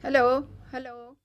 Hello, hello.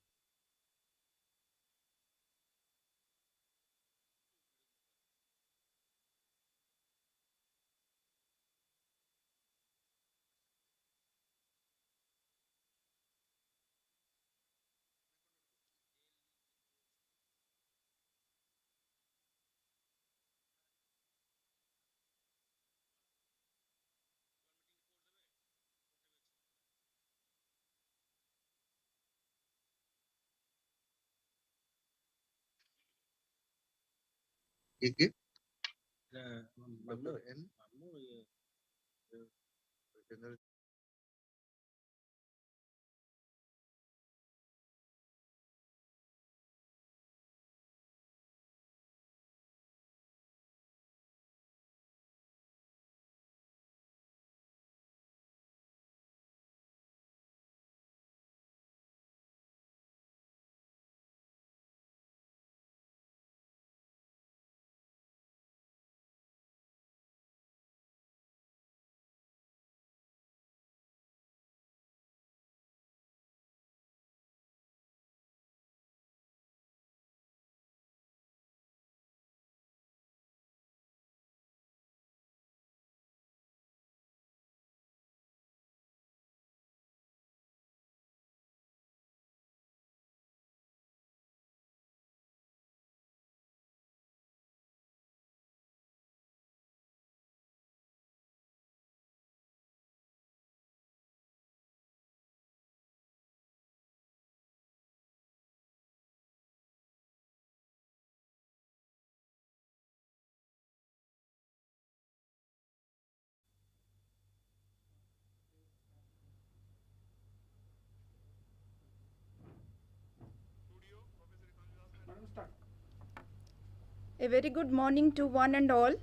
A very good morning to one and all.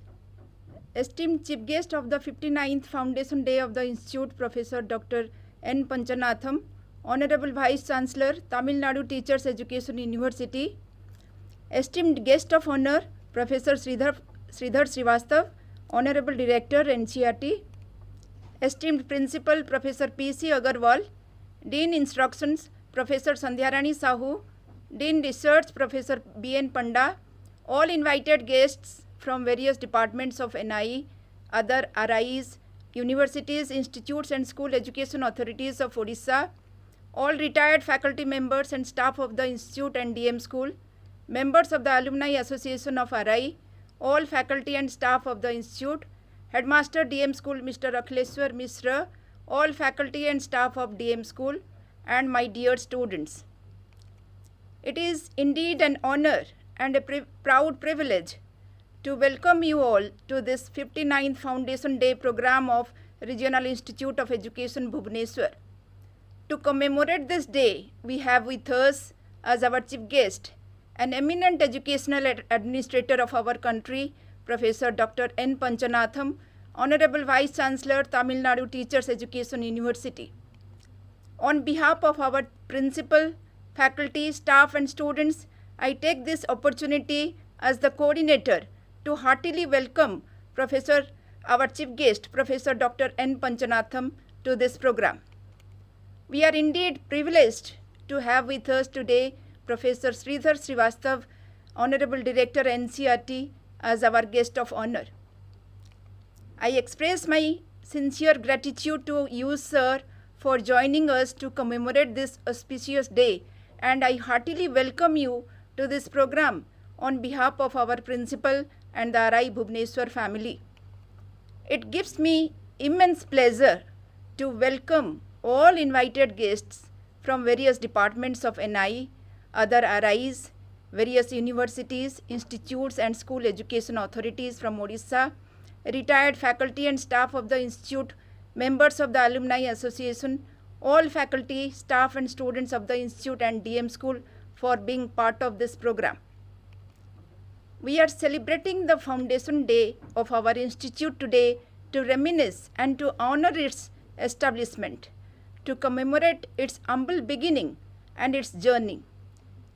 Esteemed Chief Guest of the 59th Foundation Day of the Institute, Professor Dr. N. Panchanatham, Honorable Vice Chancellor, Tamil Nadu Teachers Education University, esteemed Guest of Honor, Professor Sridhar Srivastav, Honorable Director, NCERT, esteemed Principal, Professor P.C. Agarwal, Dean Instructions, Professor Sandhyarani Sahu, Dean Research, Professor B.N. Panda, all invited guests from various departments of NIE, other RIs, universities, institutes and school education authorities of Odisha, all retired faculty members and staff of the institute and DM school, members of the Alumni Association of RI, all faculty and staff of the institute, Headmaster DM school Mr. Akhleshwar Misra, all faculty and staff of DM school, and my dear students. It is indeed an honor and a proud privilege to welcome you all to this 59th Foundation Day program of Regional Institute of Education Bhubaneswar. To commemorate this day, we have with us as our chief guest an eminent educational administrator of our country, Professor Dr. N. Panchanatham, Honorable Vice Chancellor, Tamil Nadu Teachers Education University. On behalf of our principal, faculty, staff and students, I take this opportunity as the coordinator to heartily welcome our chief guest, Professor Dr. N. Panchanatham, to this program. We are indeed privileged to have with us today Professor Sridhar Srivastav, Honorable Director NCERT, as our guest of honor. I express my sincere gratitude to you, sir, for joining us to commemorate this auspicious day, and I heartily welcome you to this program on behalf of our principal and the RI Bhubaneswar family. It gives me immense pleasure to welcome all invited guests from various departments of NI, other RIs, various universities, institutes and school education authorities from Odisha, retired faculty and staff of the institute, members of the Alumni Association, all faculty, staff and students of the institute and DM school for being part of this program. We are celebrating the Foundation Day of our institute today to reminisce and to honor its establishment, to commemorate its humble beginning and its journey.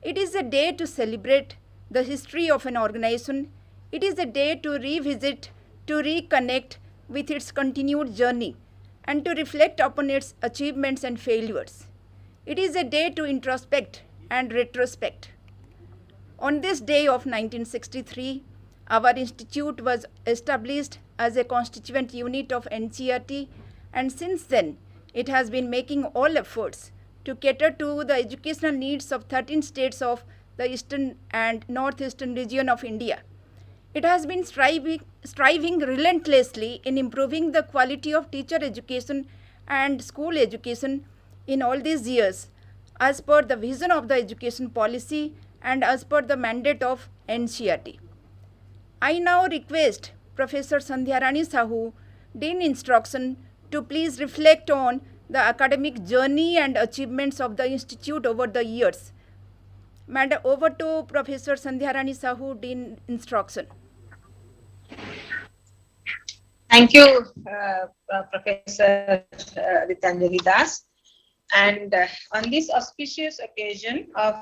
It is a day to celebrate the history of an organization. It is a day to revisit, to reconnect with its continued journey, and to reflect upon its achievements and failures. It is a day to introspect and retrospect. On this day of 1963, our institute was established as a constituent unit of NCERT, and since then, it has been making all efforts to cater to the educational needs of 13 states of the eastern and northeastern region of India. It has been striving relentlessly in improving the quality of teacher education and school education in all these years, as per the vision of the education policy and as per the mandate of NCERT. I now request Professor Sandhyarani Sahu, Dean Instruction, to please reflect on the academic journey and achievements of the institute over the years. Madam, over to Professor Sandhyarani Sahu, Dean Instruction. Thank you, Professor Ritanjali Das. And on this auspicious occasion of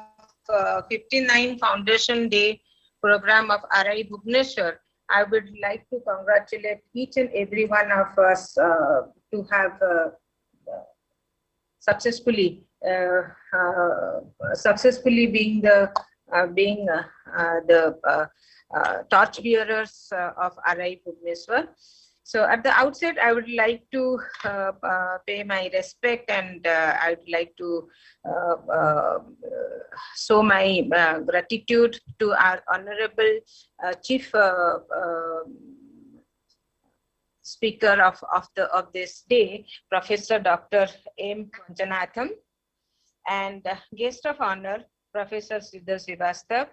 59 Foundation Day program of RI Bhubaneswar, I would like to congratulate each and every one of us to have successfully being the torchbearers of RI Bhubaneswar. So at the outset, I would like to pay my respect, and I would like to show my gratitude to our honorable chief speaker of this day, Professor Dr. M. Panchanatham, and guest of honor, Professor Sridhar Srivastav,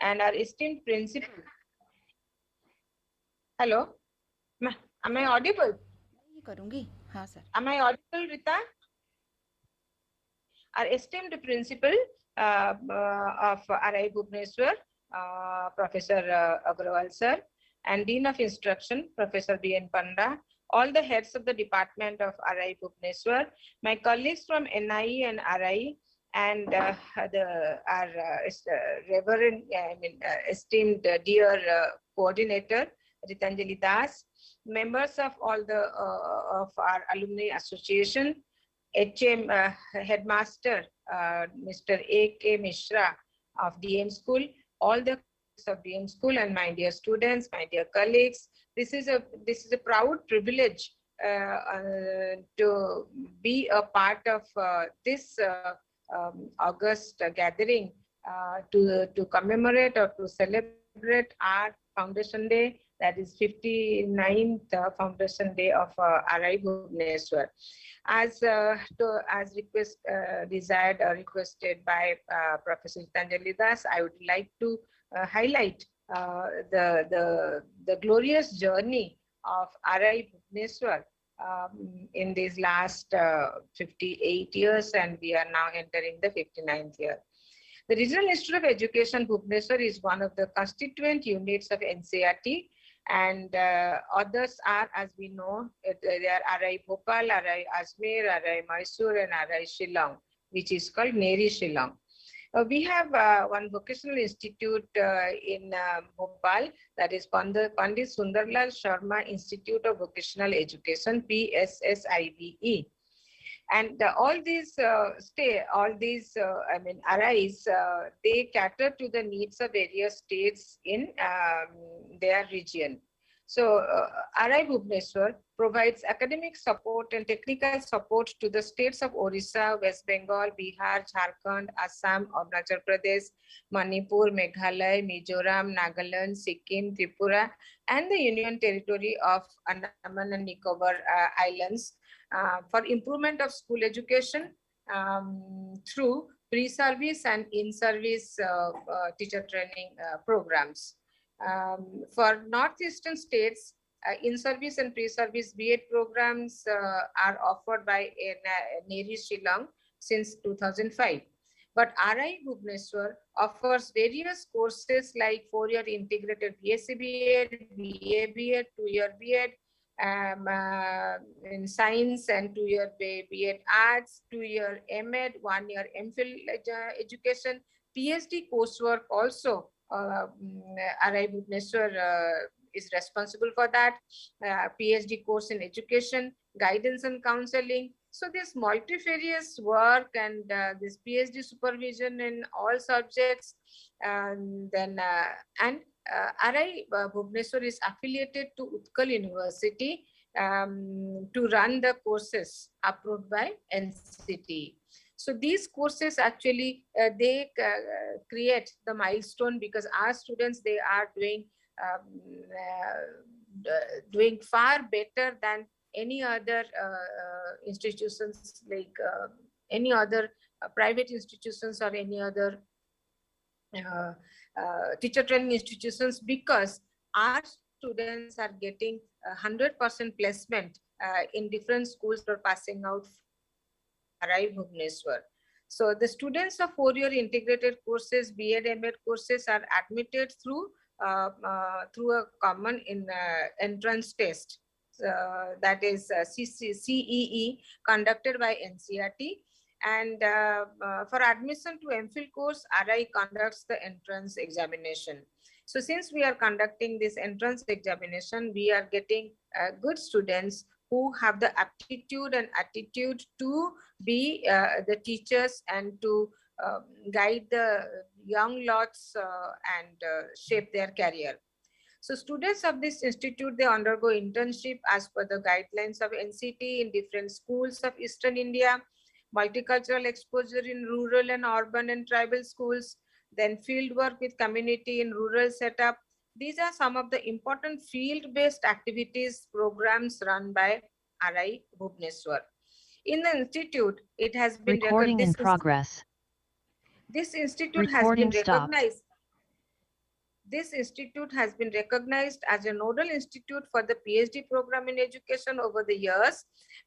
and our esteemed principal. Hello. Am I audible? Am I audible, Rita? Our esteemed principal of RI Bhubaneswar, Professor Agrawal sir, and Dean of Instruction, Professor B.N. Panda, all the heads of the department of RI Bhubaneswar, my colleagues from NIE and RI, and our reverend, esteemed dear coordinator, Ritanjali Das, members of all the of our alumni association, HM headmaster Mr. A.K. Mishra of DM School, all the of DM School, and my dear students, my dear colleagues. This is a proud privilege to be a part of this August gathering to commemorate or to celebrate our Foundation Day, that is 59th Foundation Day of RI Bhubaneswar. As requested by Professor Ritanjali Das, I would like to highlight the glorious journey of RI Bhubaneswar in these last 58 years, and we are now entering the 59th year. The Regional Institute of Education Bhubaneswar is one of the constituent units of NCERT, and others are, as we know, they are RI Bhopal, RI Ajmer, RI Mysore, and RI Shillong, which is called NERI Shillong. We have one vocational institute in Bhopal, that is Pandit Sundarlal Sharma Institute of Vocational Education, PSSIVE. And all these RIs, they cater to the needs of various states in their region. So RI Bhubaneswar provides academic support and technical support to the states of Orissa, West Bengal, Bihar, Jharkhand, Assam, Arunachal Pradesh, Manipur, Meghalaya, Mizoram, Nagaland, Sikkim, Tripura, and the Union Territory of Andaman and Nicobar Islands for improvement of school education through pre-service and in-service teacher training programs. For northeastern states, in-service and pre-service B.Ed programs are offered by NERI Shillong since 2005. But RI Bhubaneswar offers various courses like 4-year integrated BSc B.Ed, BA B.Ed, 2-year B.Ed, in science, and 2-year B.Ed Arts, 2-year M.Ed, 1-year MPhil education, PhD coursework also. RI Bhubaneswar is responsible for that. PhD course in education, guidance and counseling, So this multifarious work and this PhD supervision in all subjects, RI Bhubaneswar is affiliated to Utkal University to run the courses approved by NCT. So these courses actually they create the milestone, because our students, they are doing far better than any other institutions, like any other private institutions or any other uh, teacher training institutions, because our students are getting 100% placement in different schools for passing out RI Bhubaneswar. So the students of four-year integrated courses, B.Ed. M.Ed. courses are admitted through a common entrance test, that is CEE, conducted by NCERT. And for admission to MPhil course, RI conducts the entrance examination. So since we are conducting this entrance examination, we are getting good students who have the aptitude and attitude to be the teachers and to guide the young lots and shape their career. So students of this institute, they undergo internship as per the guidelines of NCT in different schools of Eastern India, multicultural exposure in rural and urban and tribal schools, then field work with community in rural setup. These are some of the important field-based activities programs run by RI Bhubaneswar. In the institute, it has been Recording in progress. This institute Recording has been stopped. recognized. This institute has been recognized as a nodal institute for the PhD program in education over the years,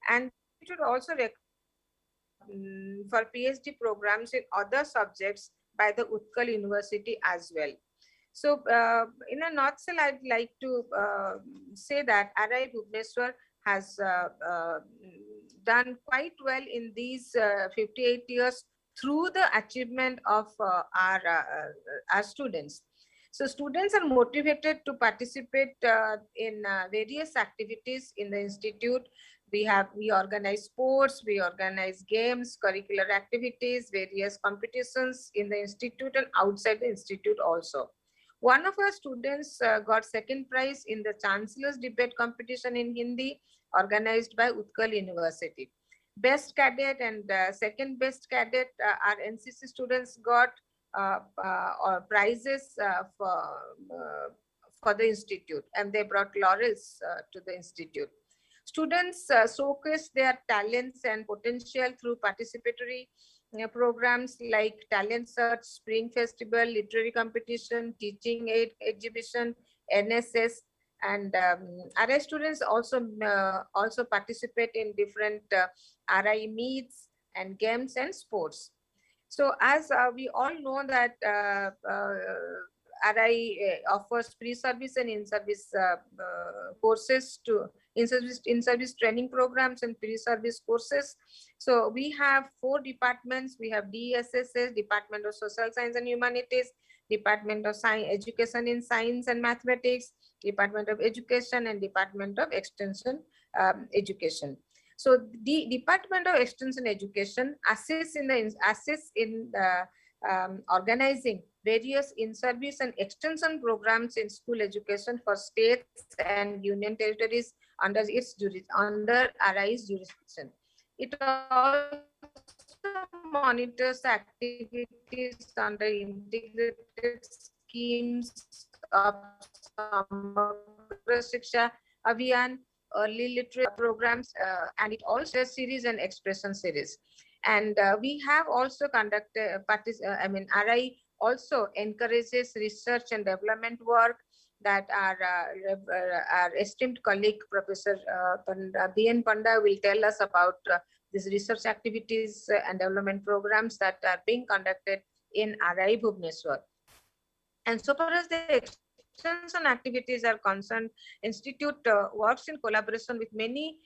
and it would also for PhD programs in other subjects by the Utkal University as well. So in a nutshell, I'd like to say that RI Bhubaneswar has done quite well in these 58 years through the achievement of our students. So students are motivated to participate in various activities in the institute. We organize sports, we organize games, curricular activities, various competitions in the institute and outside the institute also. One of our students got second prize in the Chancellor's Debate competition in Hindi, organized by Utkal University. Best cadet and second best cadet, our NCC students got prizes for the institute, and they brought laurels to the institute. Students showcase their talents and potential through participatory programs like Talent Search, Spring Festival, Literary Competition, Teaching Aid Exhibition, NSS, and RI students also participate in different RI meets and games and sports. So as we all know that RI offers pre-service and in-service courses to in-service training programs and pre-service courses. So we have 4 departments. We have DSSS, Department of Social Science and Humanities, Department of Education in Science and Mathematics, Department of Education, and Department of Extension Education. So the Department of Extension Education assists in organizing various in-service and extension programs in school education for states and union territories under RI's jurisdiction. It also monitors activities under integrated schemes of Samagra Shiksha Abhiyan, early literacy programs, and it also series and expression series. And we have also conducted, RI also encourages research and development work that our esteemed colleague, Professor B.N. Panda, will tell us about these research activities and development programs that are being conducted in RI Bhubaneswar. And so far as the extension activities are concerned, Institute works in collaboration with many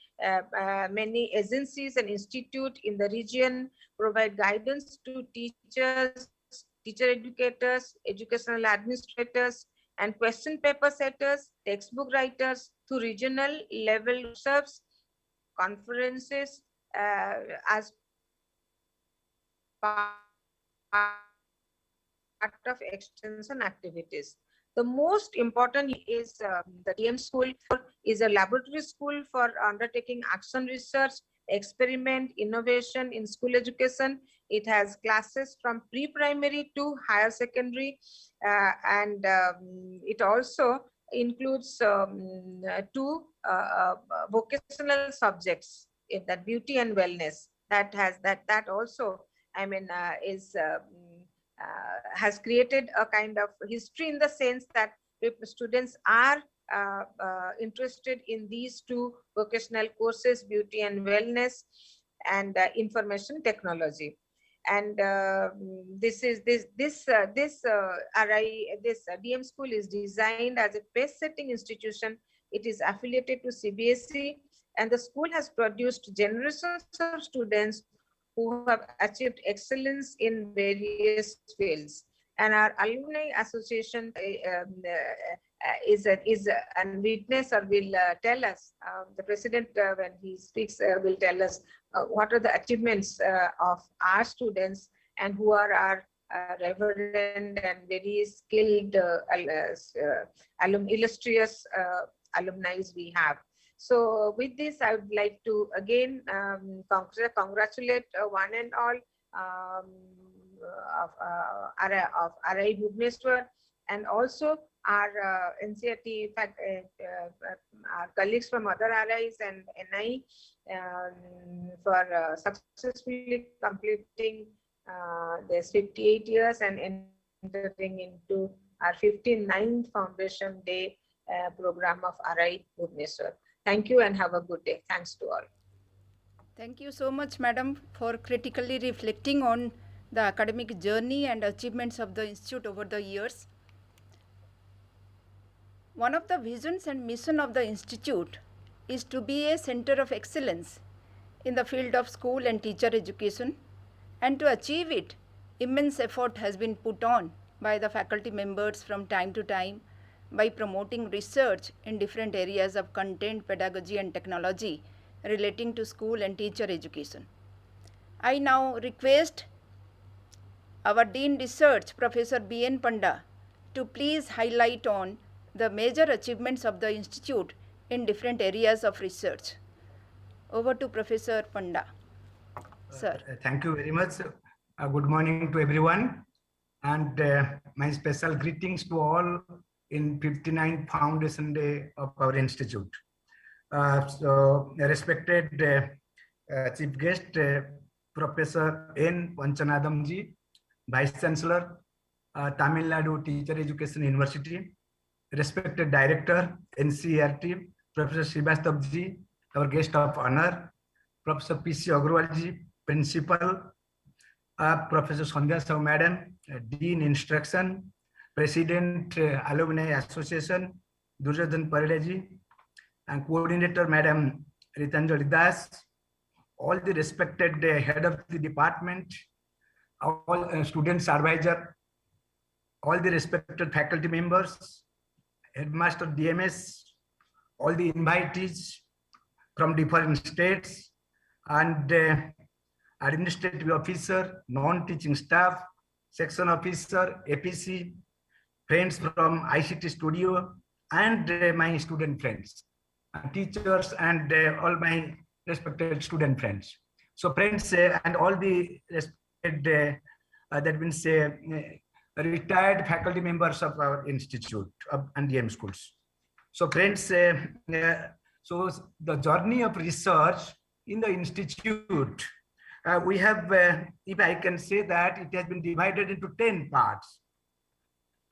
agencies and institutes in the region, provide guidance to teachers, teacher educators, educational administrators, and question paper setters, textbook writers through regional level workshops, conferences, as part of extension activities. The most important is the DM school is a laboratory school for undertaking action research, experiment, innovation in school education. It has classes from pre-primary to higher secondary, and it also includes two vocational subjects in that beauty and wellness. That also, I mean, has created a kind of history in the sense that students are interested in these two vocational courses, beauty and wellness and information technology. And this DM school is designed as a pace-setting institution. It is affiliated to CBSE, and the school has produced generations of students who have achieved excellence in various fields. And our alumni association is a witness, or will tell us, the president when he speaks will tell us what are the achievements of our students and who are our reverend and very skilled illustrious alumni we have. So with this, I would like to again congratulate one and all of RI Bhubaneswar, and also our NCRT our colleagues from other RIs and NI for successfully completing this 58 years and entering into our 59th Foundation Day program of RI Bhubaneswar. Thank you and have a good day. Thanks to all. Thank you so much, Madam, for critically reflecting on the academic journey and achievements of the Institute over the years. One of the visions and mission of the Institute is to be a center of excellence in the field of school and teacher education, and to achieve it, immense effort has been put on by the faculty members from time to time by promoting research in different areas of content, pedagogy and technology relating to school and teacher education. I now request our Dean Research, Professor B.N. Panda, to please highlight on the major achievements of the Institute in different areas of research. Over to Professor Panda. Sir. Thank you very much. Good morning to everyone. And my special greetings to all in 59th Foundation Day of our Institute. So, respected Chief Guest, Professor N. Panchanathamji, Vice Chancellor, Tamil Nadu Teacher Education University, respected Director, NCRT, Professor Srivastavji, our guest of honor, Professor P.C. Agrawalji, Principal, Professor Sandhya Sahu Madam, Dean Instruction, President Alumni Association, Durjadhan Paraleji, and Coordinator Madam Ritanjali Das, all the respected head of the department, all students advisor, all the respected faculty members, headmaster DMS, all the invitees from different states, and administrative officer, non-teaching staff, section officer, APC, friends from ICT studio, and my student friends, teachers, and all my respected student friends. So friends and all the respected, that means retired faculty members of our institute and DM schools. So friends, so the journey of research in the institute, we have, if I can say that, it has been divided into 10 parts.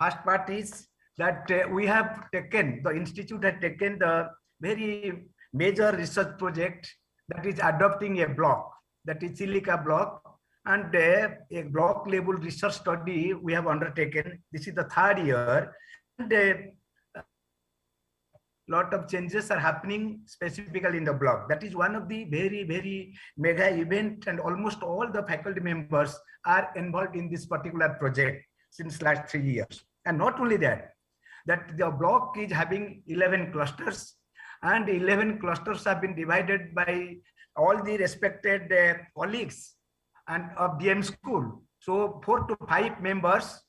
First part is that we have taken, the institute has taken the very major research project, that is adopting a block, that is Silica block, and a block level research study we have undertaken. This is the 3rd year, and a lot of changes are happening specifically in the block. That is one of the very, very mega event, and almost all the faculty members are involved in this particular project since last 3 years. And not only that, that the block is having 11 clusters, and 11 clusters have been divided by all the respected colleagues and of DM school. So 4 to 5 members,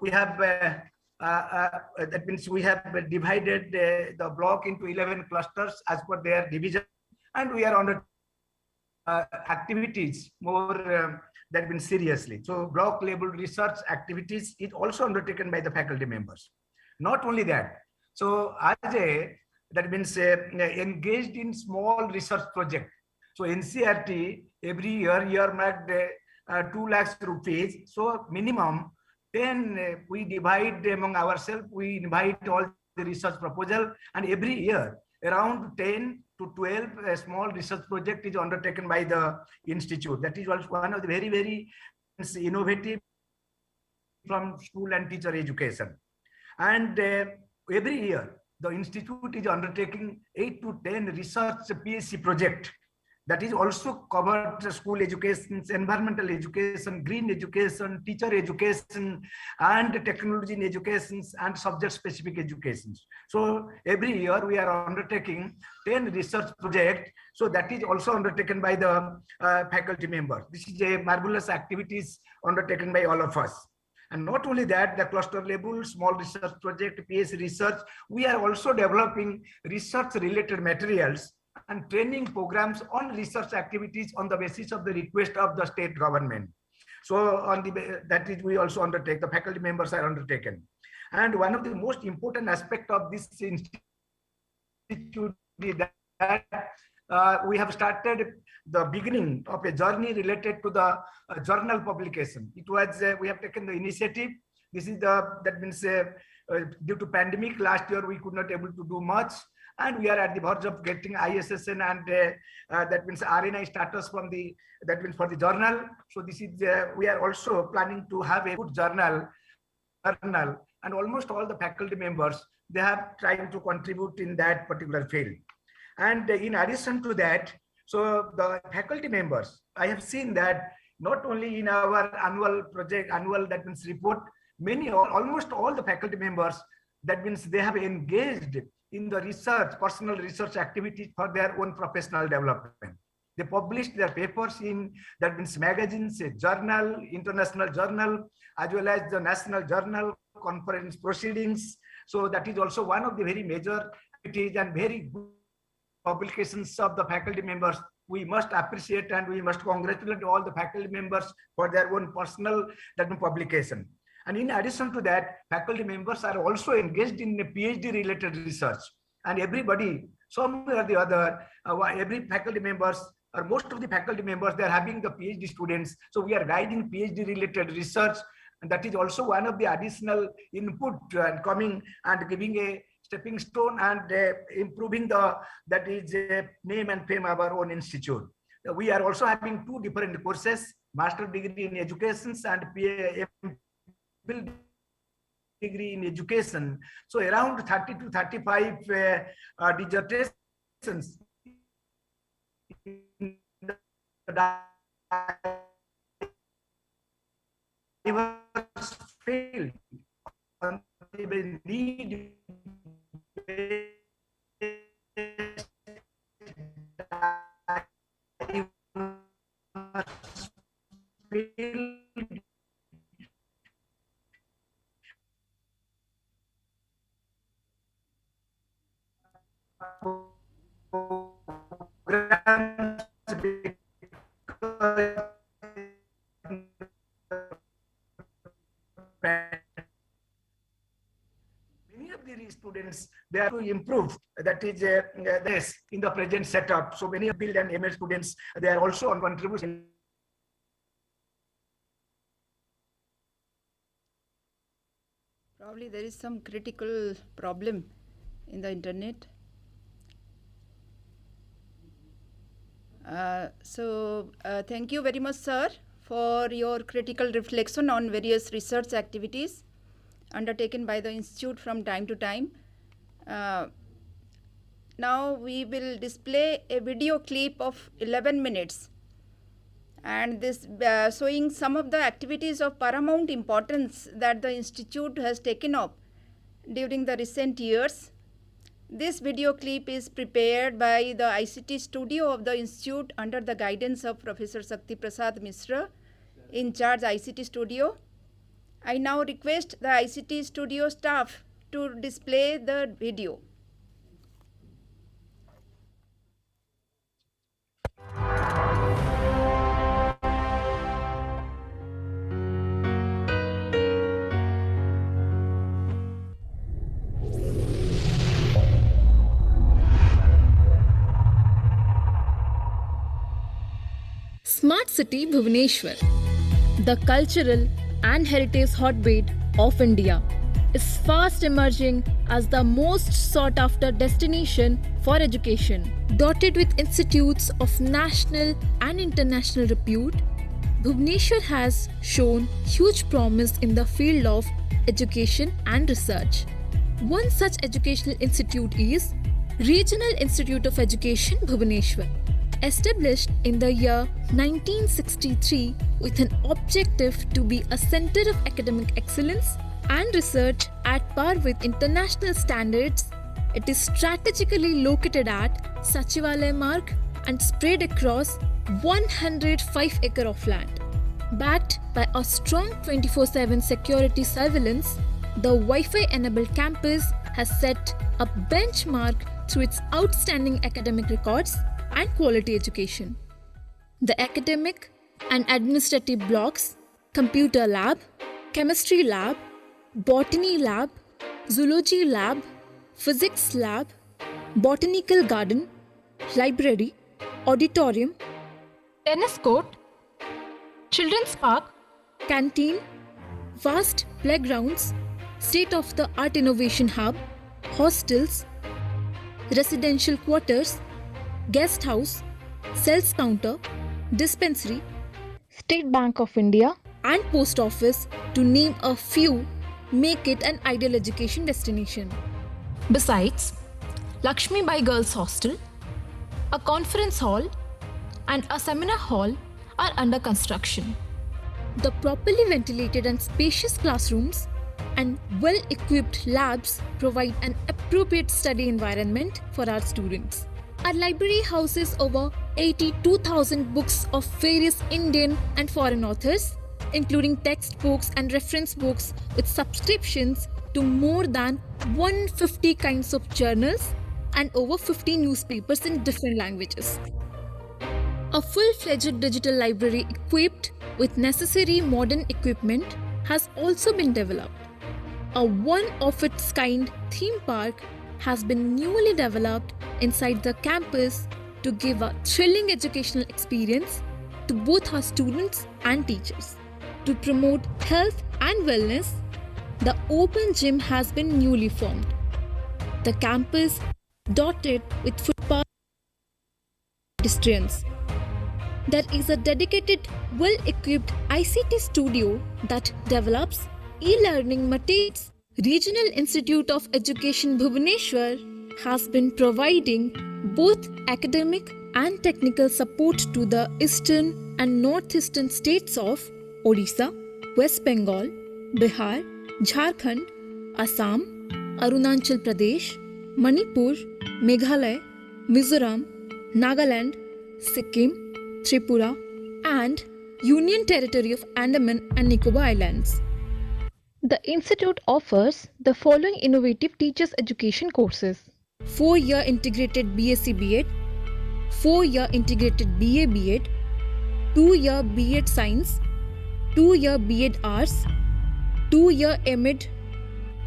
we have, that means we have divided the block into 11 clusters as per their division, and we are under activities more that means seriously. So block level research activities is also undertaken by the faculty members. Not only that, so Ajay, that means engaged in small research project. So NCRT every year earmarked 2 lakhs rupees. So minimum 10 we divide among ourselves. We invite all the research proposal, and every year around 10 to 12 small research project is undertaken by the institute. That is also one of the very, very innovative from school and teacher education. And every year, the institute is undertaking 8 to 10 research PhD project. That is also covered school education, environmental education, green education, teacher education, and technology in education, and subject-specific education. So every year we are undertaking 10 research projects. So that is also undertaken by the faculty members. This is a marvelous activities undertaken by all of us. And not only that, the cluster level, small research project, PhD research, we are also developing research-related materials and training programs on research activities on the basis of the request of the state government. So on the that is we also undertake, the faculty members are undertaken. And one of the most important aspect of this institute is that we have started the beginning of a journey related to the journal publication. It was we have taken the initiative. This is that means due to pandemic last year we could not able to do much, and we are at the verge of getting ISSN and that means RNI status from the, that means for the journal. So this is we are also planning to have a good journal, and almost all the faculty members, they have tried to contribute in that particular field. And in addition to that, so the faculty members, I have seen that not only in our annual project, that means report, many or almost all the faculty members, that means they have engaged in the research, personal research activities for their own professional development. They published their papers in, that means magazines, a journal, international journal, as well as the national journal, conference proceedings. So that is also one of the very major activities and very good publications of the faculty members. We must appreciate and we must congratulate all the faculty members for their own personal publication. And in addition to that, faculty members are also engaged in PhD related research. And everybody, some or the other, every faculty members, or most of the faculty members, they are having the PhD students. So we are guiding PhD related research. And that is also one of the additional input and coming and giving a stepping stone and improving the, that is name and fame of our own institute. We are also having 2 different courses, master degree in education and degree in education. So around 30 to 35 dissertations in the diverse field on the need students, they are to improve, that is this in the present setup. So many build and ML students, they are also on contribution. Probably there is some critical problem in the internet. Thank you very much, sir, for your critical reflection on various research activities undertaken by the institute from time to time. Now we will display a video clip of 11 minutes, and this showing some of the activities of paramount importance that the institute has taken up during the recent years. This video clip is prepared by the ICT studio of the institute under the guidance of Professor Shakti Prasad Mishra, in charge ICT studio. I now request the ICT studio staff to display the video. Smart City Bhubaneswar, the cultural and heritage hotbed of India, is fast emerging as the most sought after destination for education. Dotted with institutes of national and international repute, Bhubaneswar has shown huge promise in the field of education and research. One such educational institute is Regional Institute of Education Bhubaneswar, established in the year 1963 with an objective to be a center of academic excellence and research at par with international standards. It is strategically located at Sachivalaya Marg and spread across 105 acres of land. Backed by a strong 24/7 security surveillance, the Wi-Fi enabled campus has set a benchmark through its outstanding academic records and quality education. The academic and administrative blocks, computer lab, chemistry lab, botany lab, zoology lab, physics lab, botanical garden, library, auditorium, tennis court, children's park, canteen, vast playgrounds, state-of-the-art innovation hub, hostels, residential quarters, guest house, sales counter, dispensary, State Bank of India, and post office, to name a few, make it an ideal education destination. Besides, Lakshmi Bai Girls Hostel, a conference hall, and a seminar hall are under construction. The properly ventilated and spacious classrooms and well-equipped labs provide an appropriate study environment for our students. Our library houses over 82,000 books of various Indian and foreign authors, including textbooks and reference books, with subscriptions to more than 150 kinds of journals and over 50 newspapers in different languages. A full-fledged digital library equipped with necessary modern equipment has also been developed. A one-of-its-kind theme park has been newly developed inside the campus to give a thrilling educational experience to both our students and teachers. To promote health and wellness, the open gym has been newly formed. The campus dotted with footpath pedestrians. There is a dedicated, well-equipped ICT studio that develops e-learning materials. Regional Institute of Education Bhubaneswar has been providing both academic and technical support to the eastern and northeastern states of Odisha, West Bengal, Bihar, Jharkhand, Assam, Arunachal Pradesh, Manipur, Meghalaya, Mizoram, Nagaland, Sikkim, Tripura, and Union Territory of Andaman and Nicobar Islands. The institute offers the following innovative teachers' education courses: 4-year integrated BSc B.Ed, 4-year integrated BA B.Ed, 2-year B.Ed Science, 2-year B.Ed Arts, 2-year M.Ed,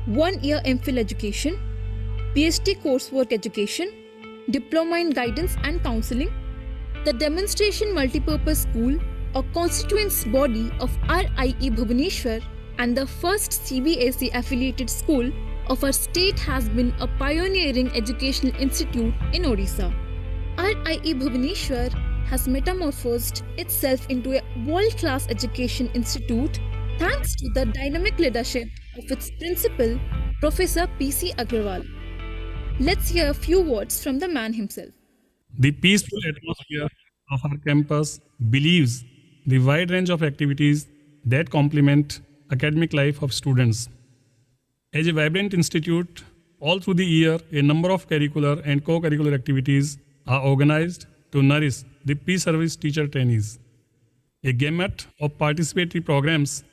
1-year MPhil education, PhD coursework education, Diploma in Guidance and Counseling. The Demonstration Multipurpose School, a constituent body of RIE Bhubaneswar and the first CBSE affiliated school of our state, has been a pioneering educational institute in Odisha. RIE Bhubaneswar has metamorphosed itself into a world-class education institute thanks to the dynamic leadership of its principal, Professor P.C. Agrawal. Let's hear a few words from the man himself. The peaceful atmosphere of our campus believes the wide range of activities that complement academic life of students. As a vibrant institute All through the year, a number of curricular and co-curricular activities are organized to nourish the pre-service teacher trainees. A gamut of participatory programs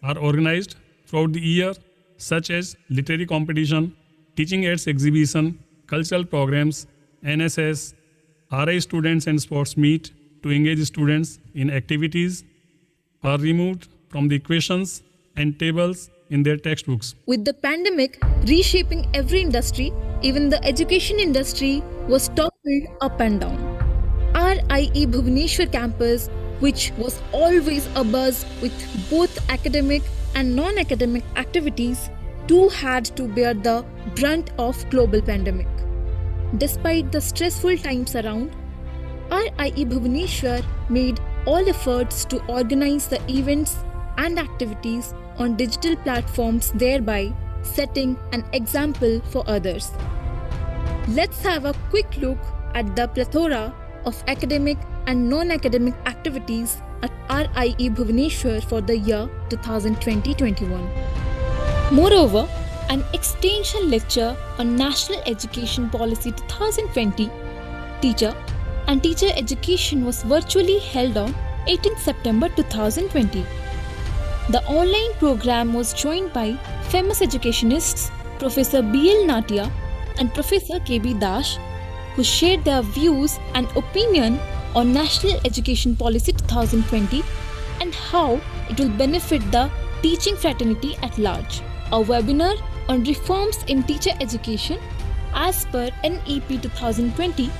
are organized throughout the year, such as literary competition, teaching aids exhibition, cultural programs, NSS, RI students and sports meet to engage students in activities are removed from the equations and tables in their textbooks. With the pandemic reshaping every industry, even the education industry was toppled up and down. RIE Bhubaneswar campus, which was always abuzz with both academic and non-academic activities, too had to bear the brunt of global pandemic. Despite the stressful times around, RIE Bhubaneswar made all efforts to organize the events and activities on digital platforms, thereby setting an example for others. Let's have a quick look at the plethora of academic and non-academic activities at RIE Bhubaneswar for the year 2020-21. Moreover, an extension lecture on National Education Policy 2020 Teacher and Teacher Education was virtually held on 18 September 2020. The online program was joined by famous educationists Professor B.L. Natia and Professor K.B. Dash, who shared their views and opinion on National Education Policy 2020 and how it will benefit the teaching fraternity at large. A webinar on reforms in teacher education as per NEP 2020,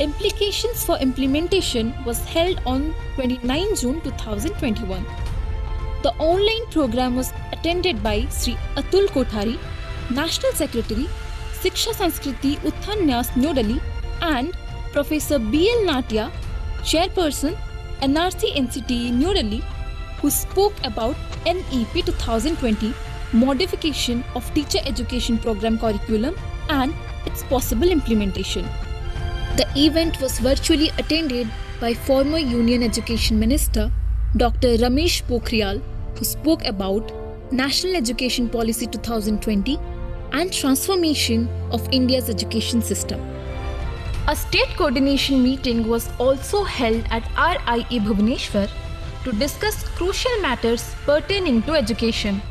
Implications for Implementation was held on 29 June 2021. The online program was attended by Sri Atul Kothari, National Secretary, Shiksha Sanskriti Uttanyas New Delhi, and Professor B.L. Natia, Chairperson, NRC NCT New Delhi, who spoke about NEP 2020, modification of teacher education program curriculum and its possible implementation. The event was virtually attended by former Union Education Minister Dr. Ramesh Pokhriyal, who spoke about National Education Policy 2020 and transformation of India's education system. A state coordination meeting was also held at RIE Bhubaneswar to discuss crucial matters pertaining to education.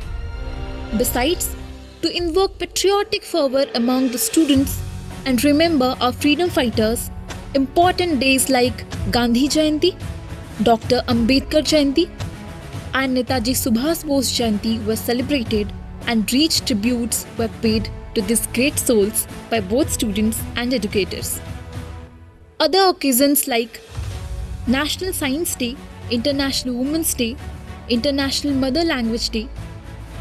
Besides, to invoke patriotic fervor among the students and remember our freedom fighters, important days like Gandhi Jayanti, Dr. Ambedkar Jayanti, and Netaji Subhas Bose Jayanti were celebrated, and rich tributes were paid to these great souls by both students and educators. Other occasions like National Science Day, International Women's Day, International Mother Language Day,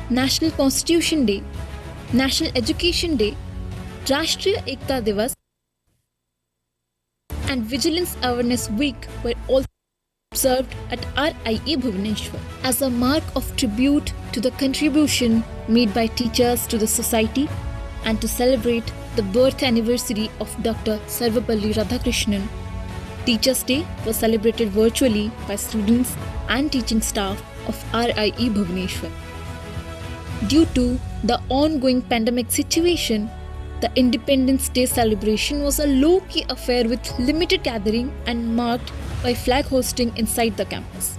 National Constitution Day, National Education Day, Rashtriya Ekta Divas, and Vigilance Awareness Week were also observed at RIE Bhubaneswar as a mark of tribute to the contribution made by teachers to the society and to celebrate the birth anniversary of Dr. Sarvapalli Radhakrishnan. Teachers' Day was celebrated virtually by students and teaching staff of RIE Bhubaneswar. Due to the ongoing pandemic situation, the Independence Day celebration was a low-key affair with limited gathering and marked by flag hosting inside the campus.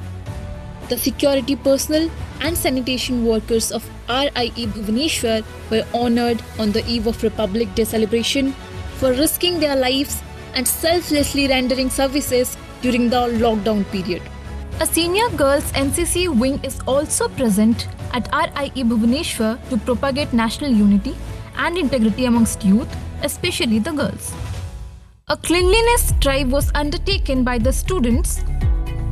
The security personnel and sanitation workers of RIE Bhubaneswar were honoured on the eve of Republic Day celebration for risking their lives and selflessly rendering services during the lockdown period. A senior girls NCC wing is also present at RIE Bhubaneswar to propagate national unity and integrity amongst youth, especially the girls. A cleanliness drive was undertaken by the students,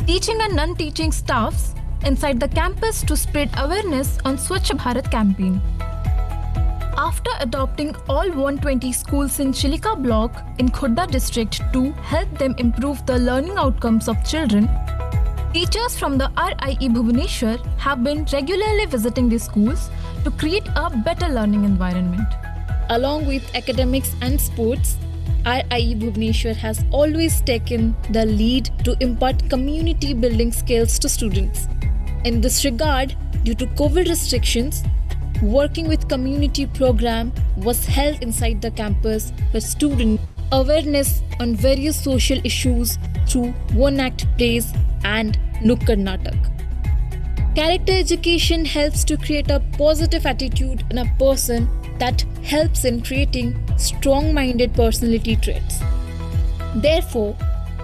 teaching and non-teaching staffs inside the campus to spread awareness on Swachh Bharat campaign. After adopting all 120 schools in Chilika block in Khurda district to help them improve the learning outcomes of children, teachers from the RIE Bhubaneswar have been regularly visiting these schools to create a better learning environment. Along with academics and sports, RIE Bhubaneswar has always taken the lead to impart community building skills to students. In this regard, due to COVID restrictions, working with community program was held inside the campus where students awareness on various social issues through one act plays and Nukkad Natak. Character education helps to create a positive attitude in a person that helps in creating strong-minded personality traits. Therefore,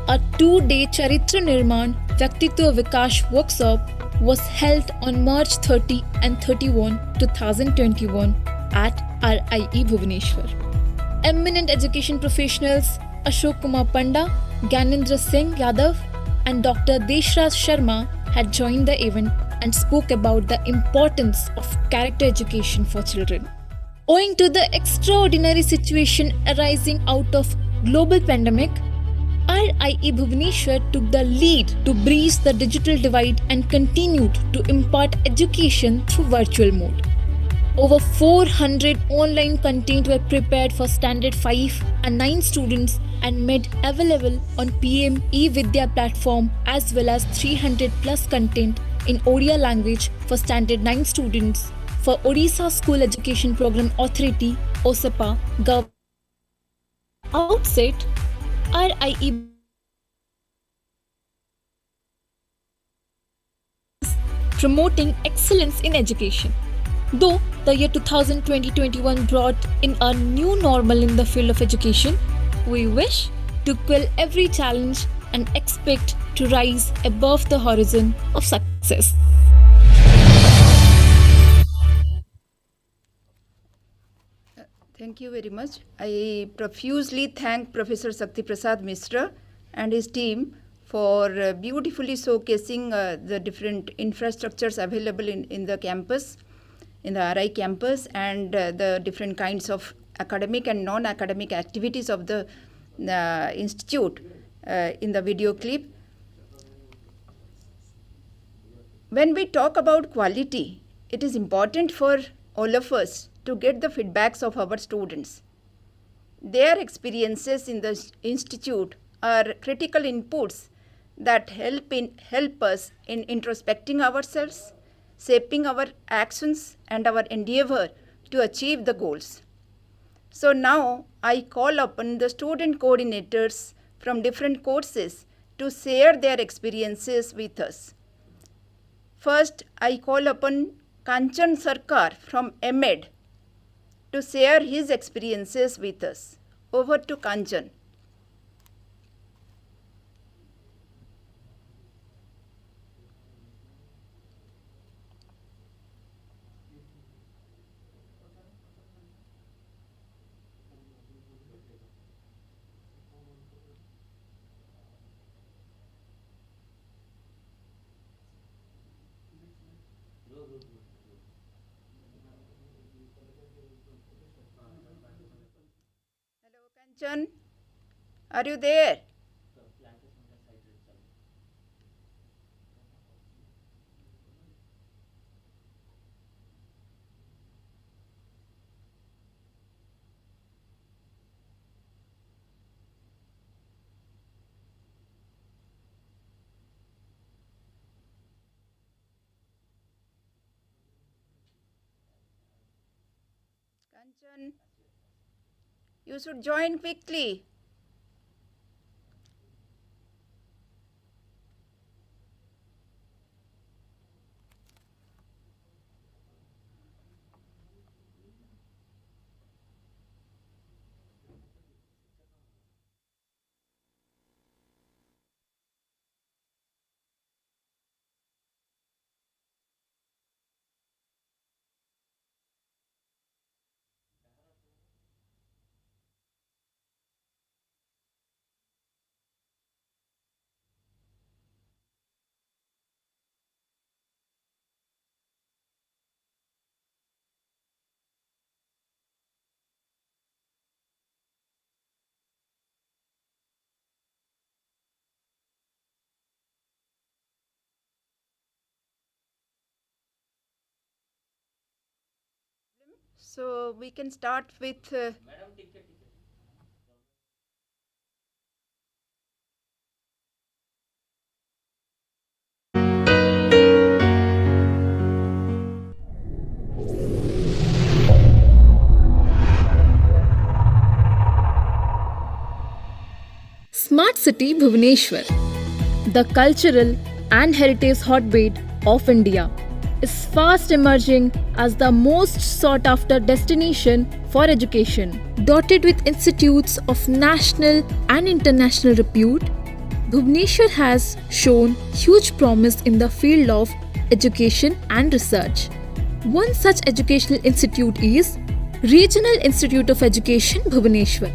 a 2-day Charitra Nirman Vyaktitva Vikash workshop was held on March 30 and 31, 2021 at RIE Bhubaneswar. Eminent education professionals Ashok Kumar Panda, Gyanendra Singh Yadav and Dr. Deshraj Sharma had joined the event and spoke about the importance of character education for children. Owing to the extraordinary situation arising out of global pandemic, RIE Bhubaneswar took the lead to bridge the digital divide and continued to impart education through virtual mode. Over 400 online content were prepared for Standard 5 and 9 students and made available on PM eVidya platform, as well as 300 plus content in Odia language for Standard 9 students for Odisha School Education Program Authority OSAPA government. Outset, RIE promoting excellence in education. Though the year 2020-21 brought in a new normal in the field of education, we wish to quell every challenge and expect to rise above the horizon of success. Thank you very much. I profusely thank Professor Sakti Prasad Mishra and his team for beautifully showcasing the different infrastructures available in the campus, in the RI campus, and the different kinds of academic and non-academic activities of the institute in the video clip. When we talk about quality, it is important for all of us to get the feedbacks of our students. Their experiences in the institute are critical inputs that help us in introspecting ourselves, shaping our actions and our endeavor to achieve the goals. So now I call upon the student coordinators from different courses to share their experiences with us. First, I call upon Kanchan Sarkar from MED to share his experiences with us. Over to Kanchan. Hello, Kanchan. Are you there? Kanchan, you should join quickly. So we can start with city Bhubaneswar, the cultural and heritage hotbed of India, is fast emerging as the most sought after destination for education. Dotted with institutes of national and international repute, Bhubaneswar has shown huge promise in the field of education and research. One such educational institute is Regional Institute of Education Bhubaneswar,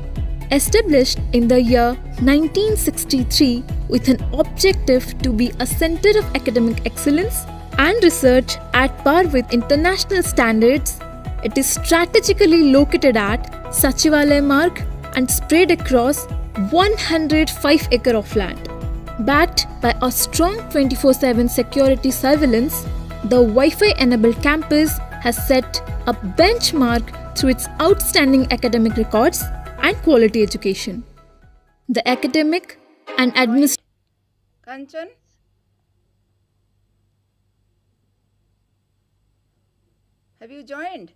established in the year 1963 with an objective to be a center of academic excellence and research at par with international standards. It is strategically located at Sachivalaya Marg and spread across 105 acres of land. Backed by a strong 24/7 security surveillance, the Wi-Fi enabled campus has set a benchmark through its outstanding academic records and quality education. The academic and administrative Kanchan? Have you joined?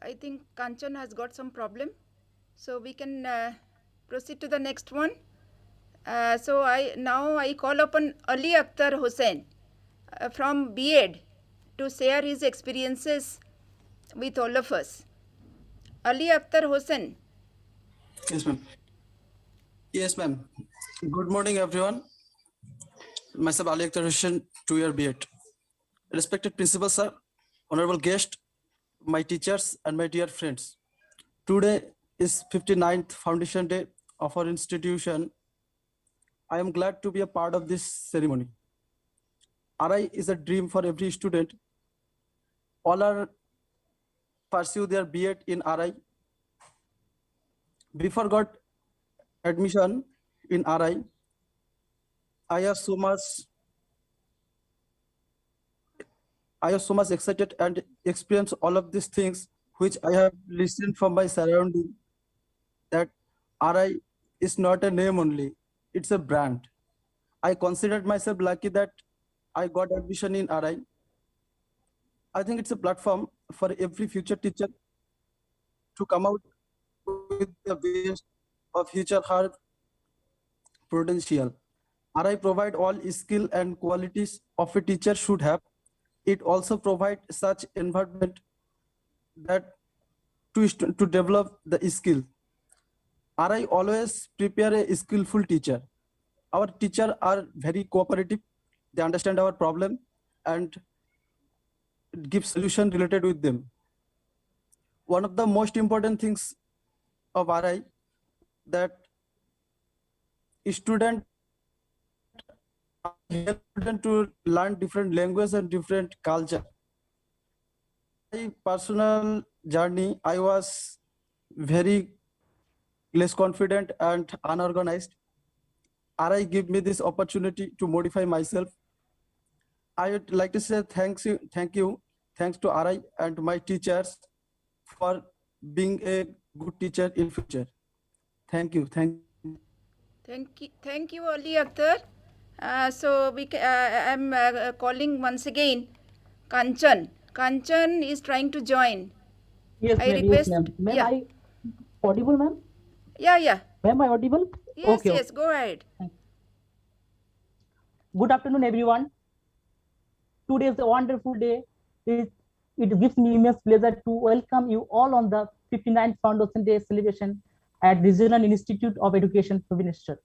I think Kanchan has got some problem. So we can proceed to the next one. So I call upon Ali Akhtar Hussain from B.Ed to share his experiences with all of us. Ali Akhtar Hussain. Yes, ma'am. Yes, ma'am. Good morning, everyone. Myself, Ali Akhtar Hussain, 2-year B.Ed. Respected principal, sir, honorable guest, my teachers, and my dear friends. Today is 59th Foundation Day of our institution. I am glad to be a part of this ceremony. RI is a dream for every student. All are pursue their B.Ed in RI. Before got admission in RI, I am so much excited and experience all of these things which I have listened from my surrounding, that RI is not a name only, it's a brand. I considered myself lucky that I got admission in RI. I think it's a platform for every future teacher to come out with the best of future hard potential. RI provide all skill and qualities of a teacher should have. It also provides such environment that to develop the skill. RI always prepare a skillful teacher. Our teachers are very cooperative. They understand our problem and give solution related with them. One of the most important things of RI that student help them to learn different language and different culture. My personal journey, I was very less confident and unorganized. RI give me this opportunity to modify myself. I would like to say thanks to RI and my teachers for being a good teacher in future. Thank you. Thank you, Ali Akhtar. I'm calling once again Kanchan. Kanchan is trying to join. Yes, I ma'am. request. Yes, ma'am. Ma'am, Yeah. I audible, ma'am? Yeah. Ma'am, I audible? Yes, Okay. yes. Go ahead. Good afternoon, everyone. Today is a wonderful day. It gives me immense pleasure to welcome you all on the 59th Foundation Day celebration at Regional Institute of Education, Bhubaneswar.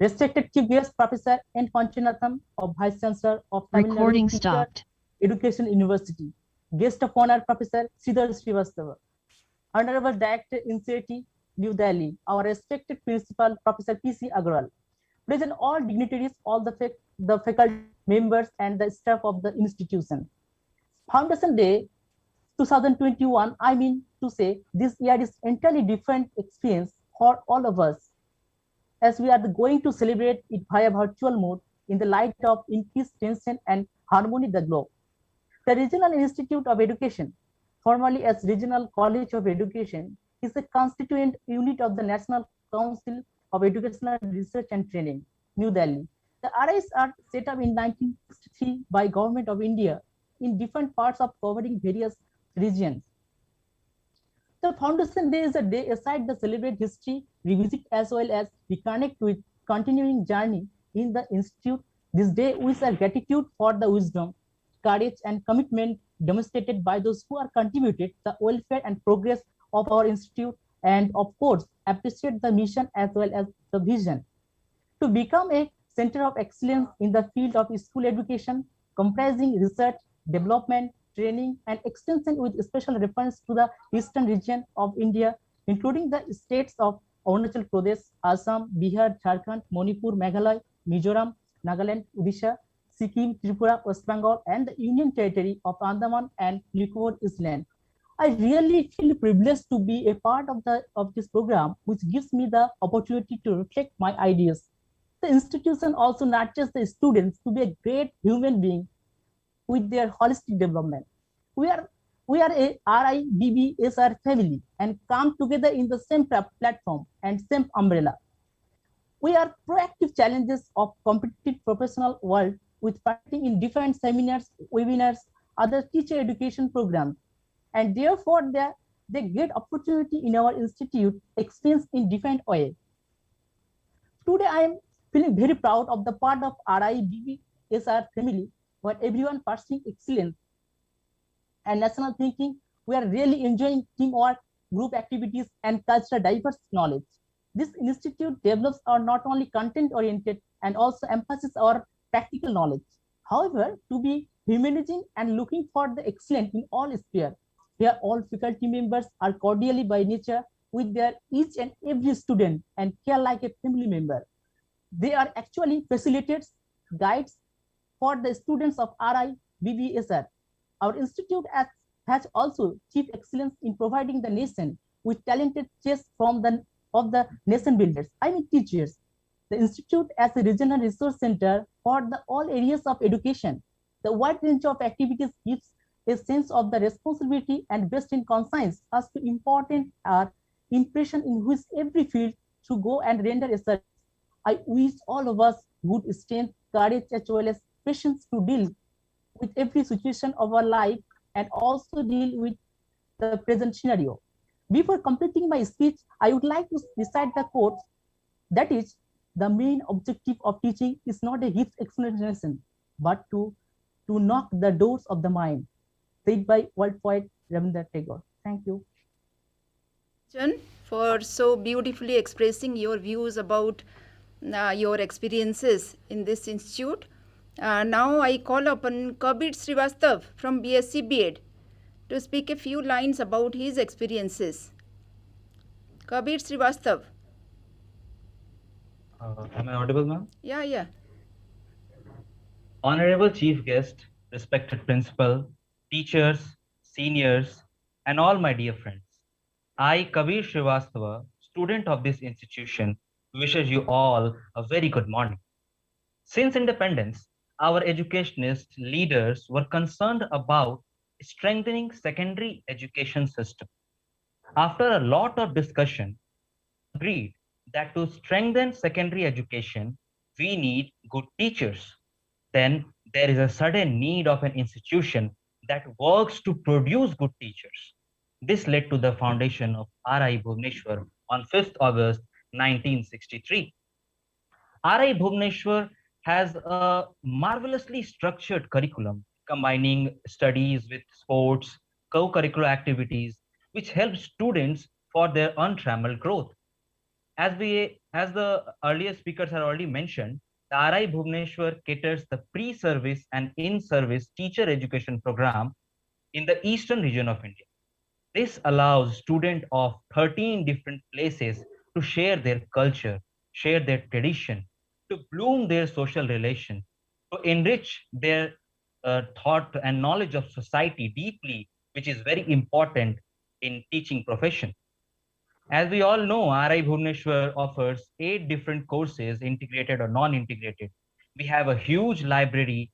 Respected Chief Guest Professor N. Panchanatham, of Vice Chancellor of Tamil Recording Nadu Teacher stopped. Education University. Guest of Honor Professor Sridhar Srivastav. Honorable Director INSETI, New Delhi, our respected Principal Professor P.C. Agrawal. Present all dignitaries, all the faculty members and the staff of the institution. Foundation Day 2021, I mean to say, this year is entirely different experience for all of us, as we are going to celebrate it via virtual mode in the light of increased tension and harmony in the globe. The Regional Institute of Education, formerly as Regional College of Education, is a constituent unit of the National Council of Educational Research and Training, New Delhi. The RIs are set up in 1963 by Government of India in different parts of covering various regions. The Foundation Day is a day aside the celebrate history, revisit as well as reconnect with continuing journey in the Institute. This day we share gratitude for the wisdom, courage and commitment demonstrated by those who are contributed the welfare and progress of our institute, and of course appreciate the mission as well as the vision to become a center of excellence in the field of school education, comprising research, development, training and extension with special reference to the eastern region of India, including the states of Arunachal Pradesh, Assam, Bihar, Jharkhand, Manipur, Meghalaya, Mizoram, Nagaland, Odisha, Sikkim, Tripura, West Bengal, and the Union Territory of Andaman and Nicobar Island. I really feel privileged to be a part of this program, which gives me the opportunity to reflect my ideas. The institution also nurtures the students to be a great human being with their holistic development. We are a RIBBSR family and come together in the same platform and same umbrella. We are proactive challenges of competitive professional world with participating in different seminars, webinars, other teacher education programs, and therefore they get opportunity in our institute experience in different ways. Today I am feeling very proud of the part of RIBBSR family where everyone pursuing excellence and national thinking. We are really enjoying teamwork, group activities, and cultural diverse knowledge. This institute develops our not only content-oriented and also emphasizes our practical knowledge. However, to be humanizing and looking for the excellent in all spheres, here all faculty members are cordially by nature with their each and every student and care like a family member. They are actually facilitators, guides for the students of RIBBSR. Our institute has also chief excellence in providing the nation with talented chefs of the nation builders, I mean teachers. The institute as a regional resource center for all areas of education. The wide range of activities gives a sense of the responsibility and based in conscience as to important impression in which every field to go and render a service. I wish all of us good strength, courage, as well as patience to deal with every situation of our life and also deal with the present scenario. Before completing my speech, I would like to recite the quote, that is, the main objective of teaching is not a gift explanation, but to knock the doors of the mind, said by world poet Rabindranath Tagore. Thank you. For so beautifully expressing your views about your experiences in this institute. Now I call upon Sridhar Srivastav from BSc B.Ed to speak a few lines about his experiences. Sridhar Srivastav. Am I audible, ma'am? Yeah. Honorable Chief Guest, respected Principal, teachers, seniors, and all my dear friends. I, Kabir Srivastava, student of this institution, wishes you all a very good morning. Since independence, our educationist leaders were concerned about strengthening secondary education system. After a lot of discussion, agreed that to strengthen secondary education, we need good teachers. Then there is a sudden need of an institution that works to produce good teachers. This led to the foundation of RI Bhubaneswar on 5th August 1963. RI Bhubaneswar has a marvelously structured curriculum combining studies with sports, co-curricular activities, which help students for their untrammeled growth. As the earlier speakers have already mentioned, the RI Bhubaneswar caters the pre-service and in-service teacher education program in the eastern region of India. This allows students of 13 different places to share their culture, share their tradition, to bloom their social relation, to enrich their thought and knowledge of society deeply which is very important in teaching profession. As we all know, RI Bhubaneswar offers 8 different courses, integrated or non-integrated. We have a huge library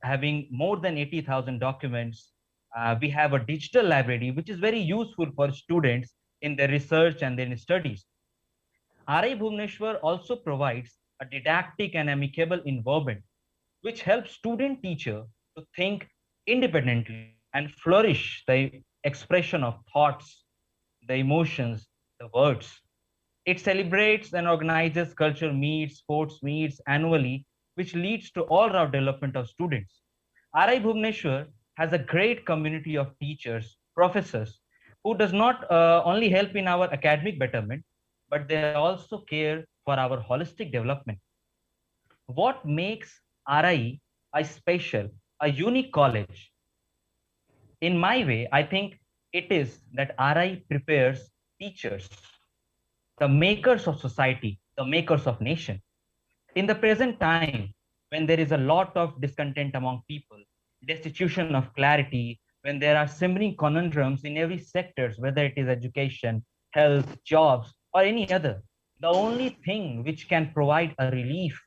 having more than 80,000 documents. We have a digital library, which is very useful for students in their research and their studies. RI Bhubaneswar also provides a didactic and amicable environment, which helps student teacher to think independently and flourish the expression of thoughts, the emotions, the words. It celebrates and organizes cultural meets, sports meets annually, which leads to all-round development of students. RI Bhubaneswar has a great community of teachers, professors, who does not only help in our academic betterment, but they also care for our holistic development. What makes RI a special, a unique college? In my way, I think it is that RI prepares teachers, the makers of society, the makers of nation. In the present time, when there is a lot of discontent among people, destitution of clarity, when there are simmering conundrums in every sectors, whether it is education, health, jobs, or any other, the only thing which can provide a relief,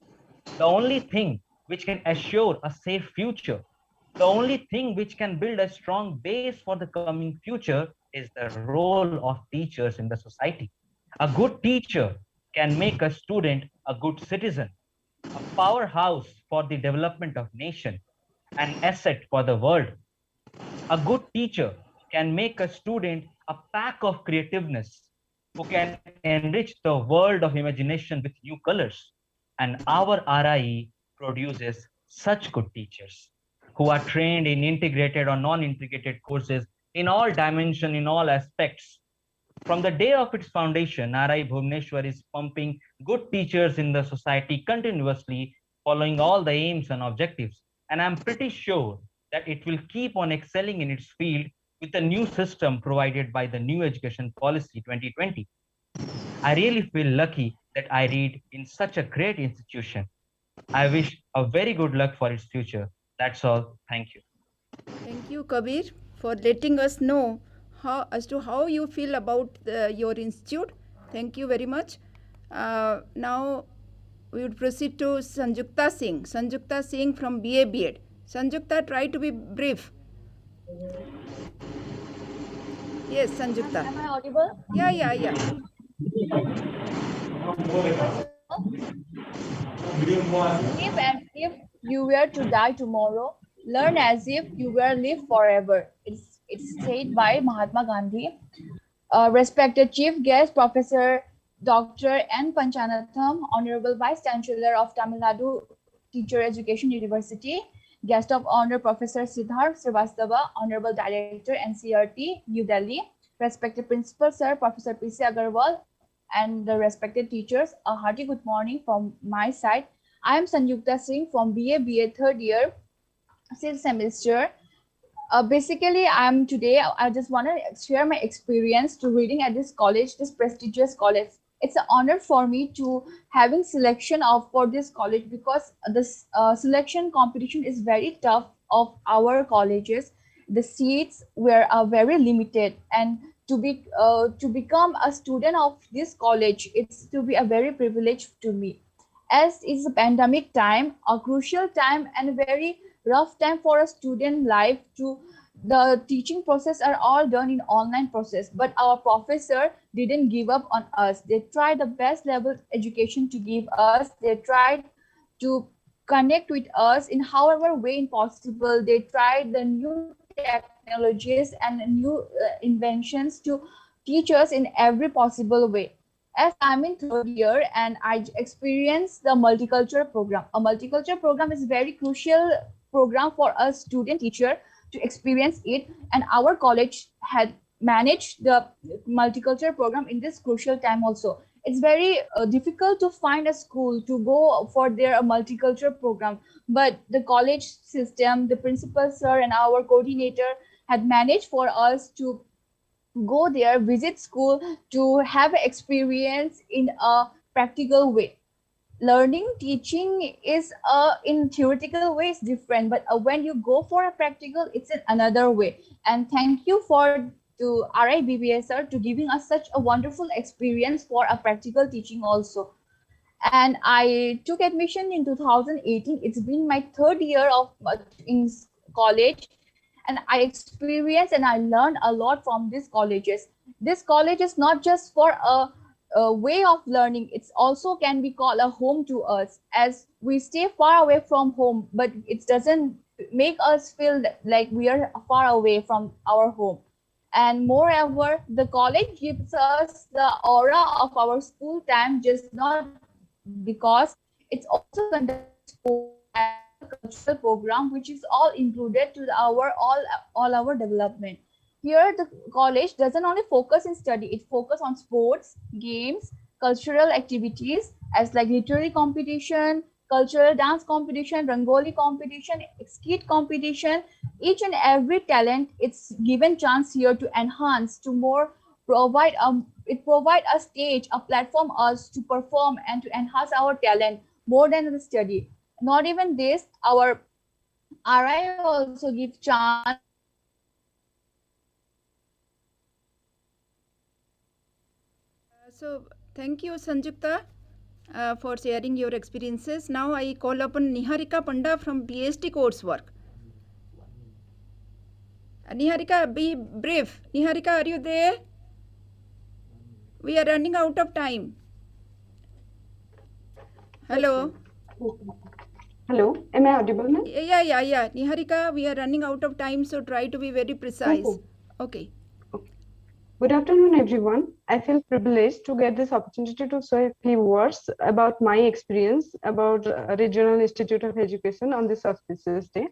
the only thing which can assure a safe future, the only thing which can build a strong base for the coming future is the role of teachers in the society. A good teacher can make a student a good citizen, a powerhouse for the development of nation, an asset for the world. A good teacher can make a student a pack of creativeness who can enrich the world of imagination with new colors. And our RIE produces such good teachers who are trained in integrated or non-integrated courses in all dimensions, in all aspects. From the day of its foundation, RI Bhubaneswar is pumping good teachers in the society continuously, following all the aims and objectives. And I'm pretty sure that it will keep on excelling in its field with the new system provided by the new education policy 2020. I really feel lucky that I read in such a great institution. I wish a very good luck for its future. That's all. Thank you. Thank you, Kabir, for letting us know as to how you feel about your institute. Thank you very much. Now we would proceed to Sanjukta Singh. Sanjukta Singh from BA B.Ed. Sanjukta, try to be brief. Yes, Sanjukta. Am I audible? Yeah. Live as if you were to die tomorrow. Learn as if you were live forever. It's said by Mahatma Gandhi. Respected Chief Guest, Professor Dr. N. Panchanatham, Honorable Vice Chancellor of Tamil Nadu Teacher Education University, Guest of Honor Professor Sridhar Srivastav, Honorable Director NCERT, New Delhi, respected Principal Sir Professor P.C. Agarwal, and the respected teachers, a hearty good morning from my side. I am Sanjukta Singh from BA third year, 6th semester. Basically, I just want to share my experience to reading at this college, this prestigious college. It's an honor for me to having selection for this college, because this selection competition is very tough of our colleges. The seats are very limited, and to become a student of this college, it's to be a very privilege to me. As it's a pandemic time, a crucial time and very rough time for a student life. The teaching process are all done in online process, but our professor didn't give up on us. They tried the best level education to give us. They tried to connect with us in however way possible. They tried the new technologies and new inventions to teach us in every possible way. As I'm in third year and I experienced the multicultural program. A multicultural program is a very crucial program for a student teacher to experience it, and our college had managed the multicultural program in this crucial time also. It's very difficult to find a school to go for their multicultural program, but the college system, the principal sir and our coordinator had managed for us to go there, visit school, to have experience in a practical way. learning, teaching is in theoretical way is different, but when you go for a practical, it's in another way. And thank you to RIBBSR to giving us such a wonderful experience for a practical teaching also. And I took admission in 2018. It's been my third year of in college, and I experienced and I learned a lot from these colleges. This college is not just for a way of learning, it's also can be called a home to us, as we stay far away from home, but it doesn't make us feel like we are far away from our home. And moreover, the college gives us the aura of our school time, just not because it's also conducting sports as well cultural program, which is all included to all our development. Here, the college doesn't only focus in study; it focus on sports, games, cultural activities as like literary competition, cultural dance competition, rangoli competition, skit competition. Each and every talent, it's given chance here to enhance, to more provide it provide a stage, a platform us to perform and to enhance our talent more than the study. Not even this, our RI also give chance. So thank you, Sanjukta, for sharing your experiences. Now I call upon Niharika Panda from PhD coursework. Niharika, be brief. Niharika, are you there? We are running out of time. Hello. Hello, am I audible, ma'am? Yeah. Niharika, we are running out of time, so try to be very precise. Okay. Good afternoon, everyone. I feel privileged to get this opportunity to say a few words about my experience about Regional Institute of Education on this auspicious day.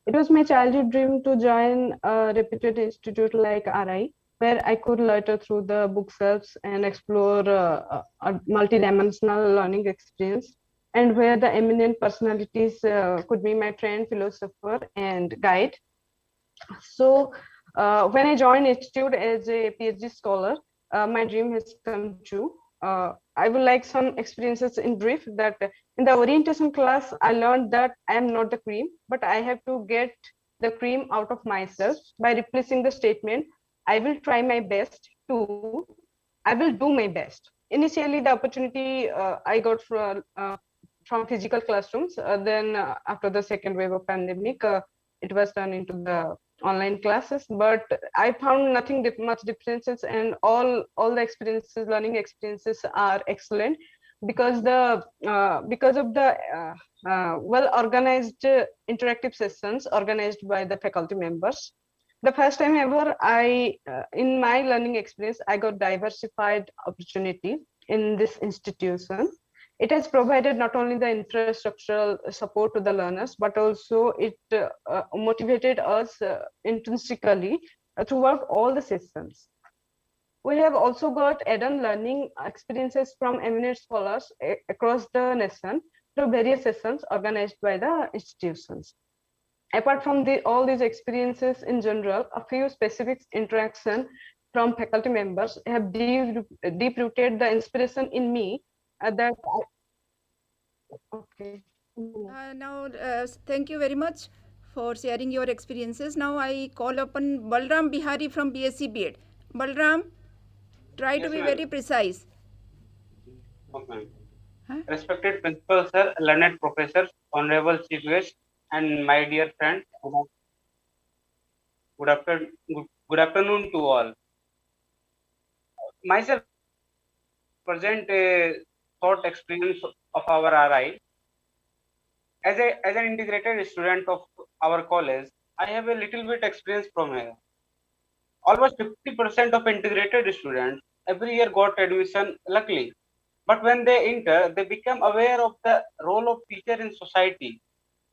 It was my childhood dream to join a reputed institute like RI, where I could loiter through the bookshelves and explore a multidimensional learning experience, and where the eminent personalities could be my trained philosopher and guide. So when I joined Institute as a PhD scholar, my dream has come true. I would like some experiences in brief that in the orientation class, I learned that I am not the cream, but I have to get the cream out of myself by replacing the statement, I will try my best to, I will do my best. Initially, the opportunity I got from physical classrooms. Then after the second wave of pandemic, it was turned into the online classes, but I found nothing much differences, and all the experiences, learning experiences are excellent because of the well organized interactive sessions organized by the faculty members. The first time ever in my learning experience, I got diversified opportunity in this institution. It has provided not only the infrastructural support to the learners, but also it motivated us intrinsically throughout all the sessions. We have also got add-on learning experiences from eminent scholars across the nation through various sessions organized by the institutions. Apart from all these experiences in general, a few specific interactions from faculty members have deep-rooted the inspiration in me that okay. Now, thank you very much for sharing your experiences. Now I call upon Balram Bihari from BSc B.Ed. Balram, try to be very precise. Okay. Respected principal sir, learned professors, honorable chief guest, and my dear friend, good afternoon to all. Myself present a short experience of our RI. As an integrated student of our college, I have a little bit experience from here. Almost 50% of integrated students every year got admission luckily. But when they enter, they become aware of the role of teacher in society.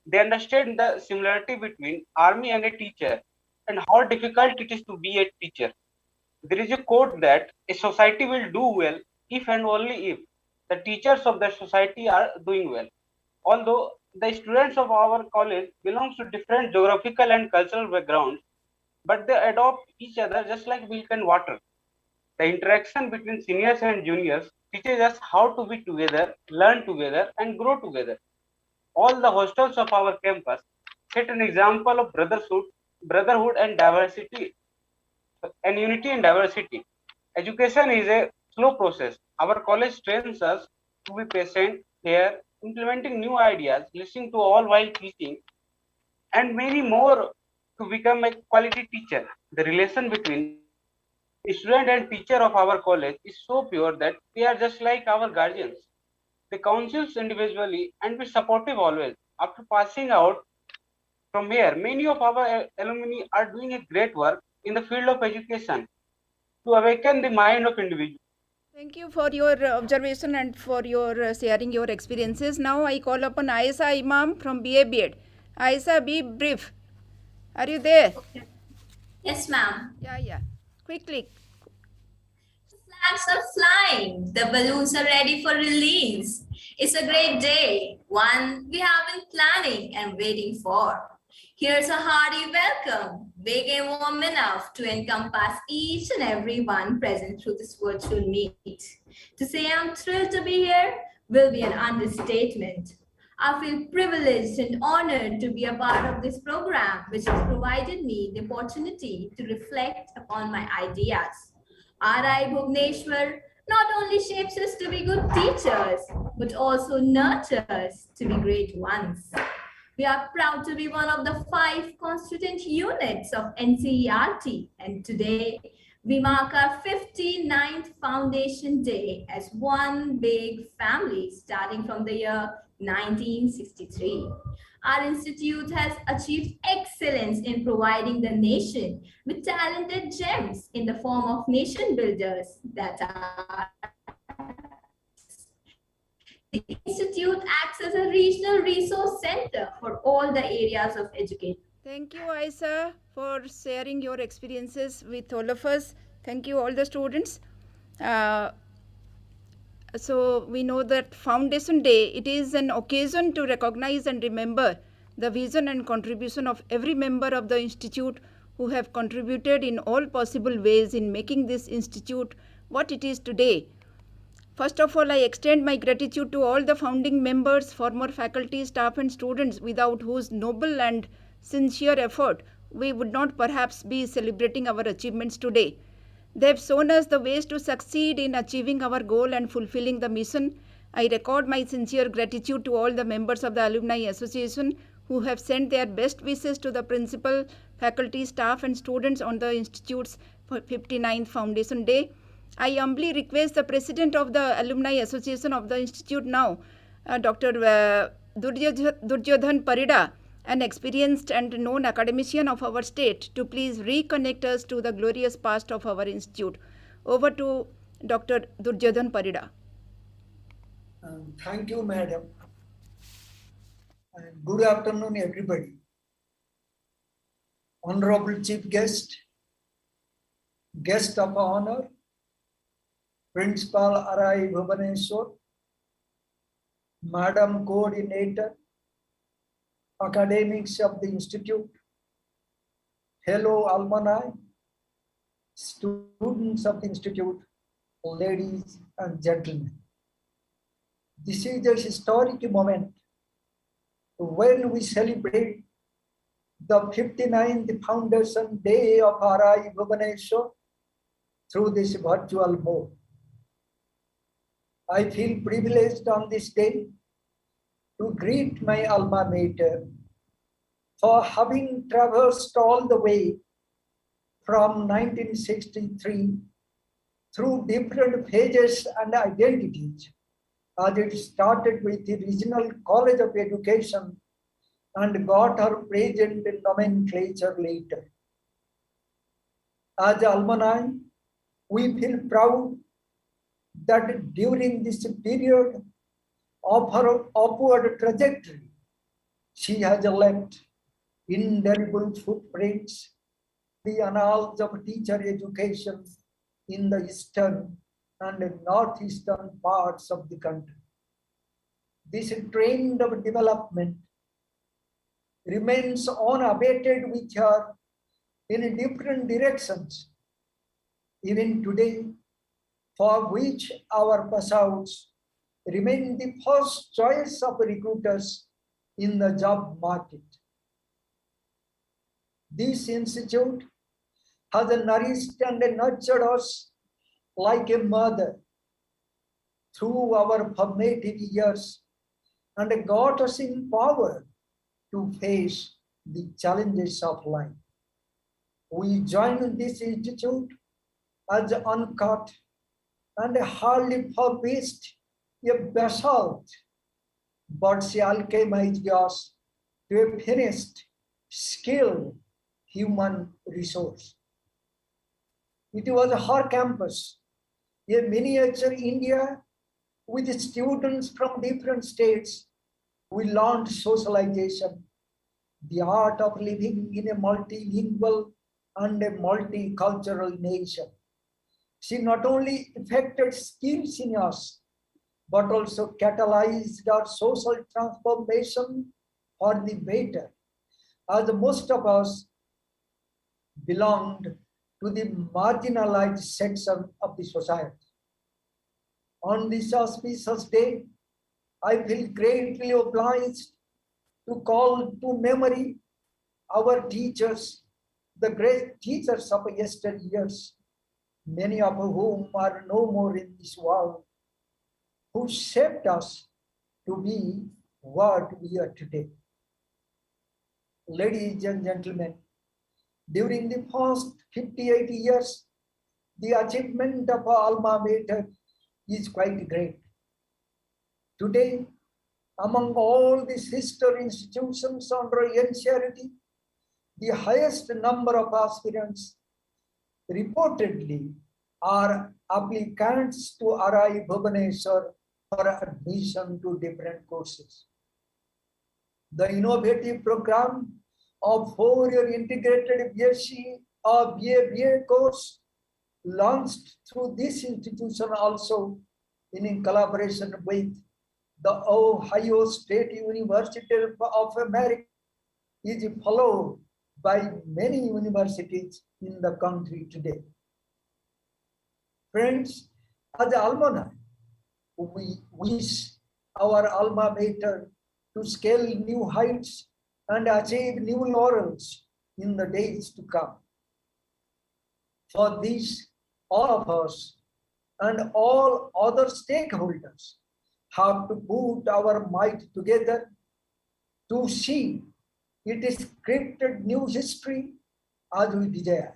They understand the similarity between army and a teacher and how difficult it is to be a teacher. There is a quote that a society will do well if and only if the teachers of the society are doing well. Although the students of our college belongs to different geographical and cultural backgrounds, but they adopt each other just like milk and water. The interaction between seniors and juniors teaches us how to be together, learn together, and grow together. All the hostels of our campus set an example of brotherhood and diversity, and unity and diversity. Education is a slow process. Our college trains us to be patient, fair, implementing new ideas, listening to all while teaching, and many more to become a quality teacher. The relation between student and teacher of our college is so pure that they are just like our guardians. They counsel individually and be supportive always. After passing out from here, many of our alumni are doing a great work in the field of education to awaken the mind of individuals. Thank you for your observation and for your sharing your experiences. Now I call upon Aisa Imam from BA B.Ed. Aisa, be brief. Are you there? Yes, ma'am. Yeah. Quickly. Flags are flying. The balloons are ready for release. It's a great day, one we have been planning and waiting for. Here's a hearty welcome, big and warm enough to encompass each and every one present through this virtual meet. To say I'm thrilled to be here will be an understatement. I feel privileged and honored to be a part of this program, which has provided me the opportunity to reflect upon my ideas. RI Bhubaneswar not only shapes us to be good teachers, but also nurtures to be great ones. We are proud to be one of the 5 constituent units of NCERT, and today we mark our 59th Foundation Day as one big family starting from the year 1963. Our institute has achieved excellence in providing the nation with talented gems in the form of nation builders that are. The institute acts as a regional resource center for all the areas of education. Thank you, Aisa, for sharing your experiences with all of us. Thank you, all the students. So we know that Foundation Day, it is an occasion to recognize and remember the vision and contribution of every member of the institute who have contributed in all possible ways in making this institute what it is today. First of all, I extend my gratitude to all the founding members, former faculty, staff and students without whose noble and sincere effort we would not perhaps be celebrating our achievements today. They have shown us the ways to succeed in achieving our goal and fulfilling the mission. I record my sincere gratitude to all the members of the Alumni Association who have sent their best wishes to the principal, faculty, staff and students on the Institute's 59th Foundation Day. I humbly request the President of the Alumni Association of the Institute now, Dr. Duryodhan Parida, an experienced and known academician of our state, to please reconnect us to the glorious past of our institute. Over to Dr. Duryodhan Parida. Thank you, madam. And good afternoon, everybody. Honorable Chief Guest, Guest of Honor, Principal RI Bhubaneswar, Madam Coordinator, academics of the Institute, fellow alumni, students of the Institute, ladies and gentlemen. This is a historic moment when we celebrate the 59th Foundation Day of RI Bhubaneswar through this virtual mode. I feel privileged on this day to greet my alma mater for having traversed all the way from 1963 through different phases and identities, as it started with the Regional College of Education and got her present nomenclature later. As alumni, we feel proud that during this period of her upward trajectory, she has left indelible footprints in the annals of teacher education in the eastern and northeastern parts of the country. This trend of development remains unabated with her in different directions. Even today, for which our passouts remain the first choice of recruiters in the job market. This institute has nourished and nurtured us like a mother through our formative years and got us empowered to face the challenges of life. We joined this institute as uncut and hardly polished a basalt, but she alchemized us to a finished, skilled human resource. It was her campus, a miniature India with students from different states. We learned socialization, the art of living in a multilingual and a multicultural nation. She not only effected skills in us, but also catalyzed our social transformation for the better, as most of us belonged to the marginalized section of the society. On this auspicious day, I feel greatly obliged to call to memory our teachers, the great teachers of yesteryears, many of whom are no more in this world, who shaped us to be what we are today. Ladies and gentlemen, during the past 58 years, the achievement of our alma mater is quite great. Today, among all the sister institutions under NCRT, the highest number of aspirants reportedly are applicants to RI Bhubaneswar for admission to different courses. The innovative program of 4-year integrated BSc or BA course launched through this institution also in collaboration with the Ohio State University of America is followed by many universities in the country today. Friends, as alumni, we wish our alma mater to scale new heights and achieve new laurels in the days to come. For this, all of us and all other stakeholders have to put our might together to see it is scripted new history as we desire.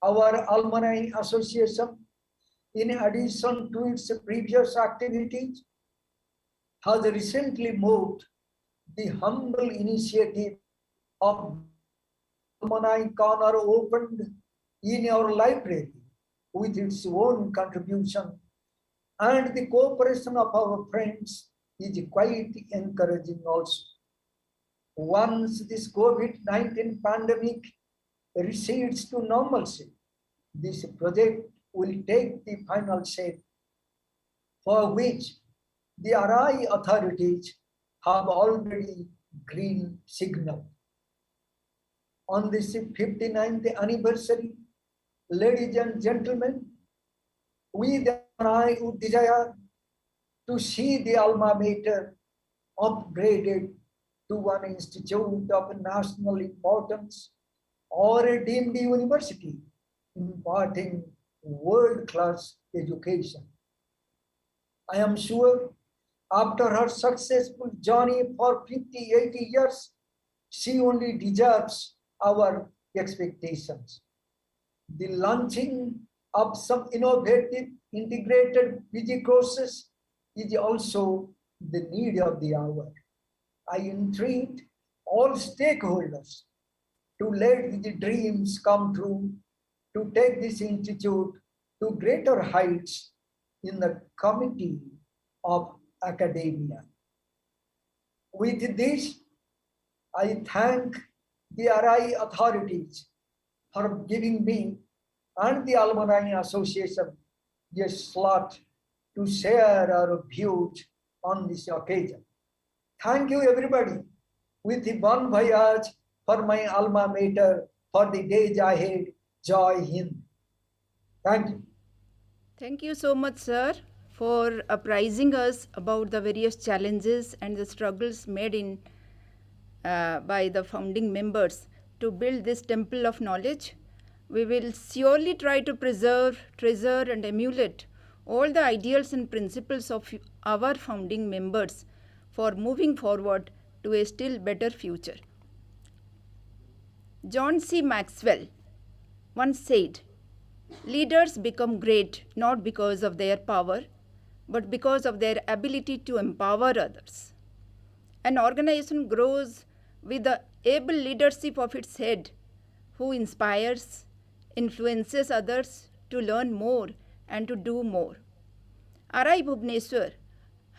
Our Alumni Association, in addition to its previous activities, has recently moved the humble initiative of Alumni Corner opened in our library with its own contribution, and the cooperation of our friends is quite encouraging also. Once this COVID-19 pandemic recedes to normalcy, this project will take the final shape, for which the RI authorities have already green signal. On this 59th anniversary, ladies and gentlemen, we the RI would desire to see the alma mater upgraded to one institute of national importance or a deemed university imparting world-class education. I am sure after her successful journey for 50-80 years, she only deserves our expectations. The launching of some innovative integrated PG courses is also the need of the hour. I entreat all stakeholders to let the dreams come true, to take this institute to greater heights in the committee of academia. With this, I thank the RI authorities for giving me and the Alumni Association a slot to share our views on this occasion. Thank you everybody. With the bon voyage for my alma mater for the days ahead. Jai Hind. Thank you. Thank you so much, sir, for apprising us about the various challenges and the struggles made in by the founding members to build this temple of knowledge. We will surely try to preserve, treasure, and emulate all the ideals and principles of our founding members for moving forward to a still better future. John C. Maxwell once said, "Leaders become great not because of their power, but because of their ability to empower others." An organization grows with the able leadership of its head, who inspires, influences others to learn more and to do more. RI Bhubaneswar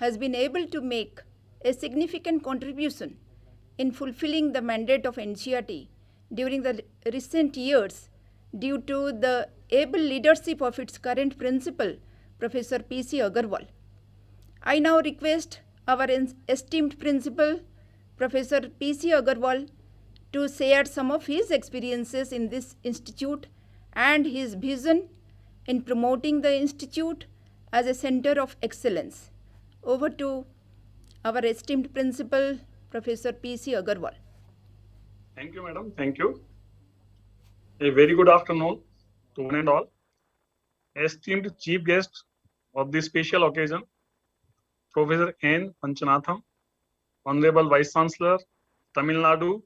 has been able to make a significant contribution in fulfilling the mandate of NCERT during the recent years due to the able leadership of its current principal, Professor P.C. Agarwal. I now request our esteemed principal, Professor P.C. Agarwal, to share some of his experiences in this institute and his vision in promoting the institute as a center of excellence. Over to our esteemed principal, Professor P.C. Agarwal. Thank you, madam. Thank you. A very good afternoon to one and all. Esteemed chief guest of this special occasion, Professor N. Panchanatham, Honorable Vice Chancellor, Tamil Nadu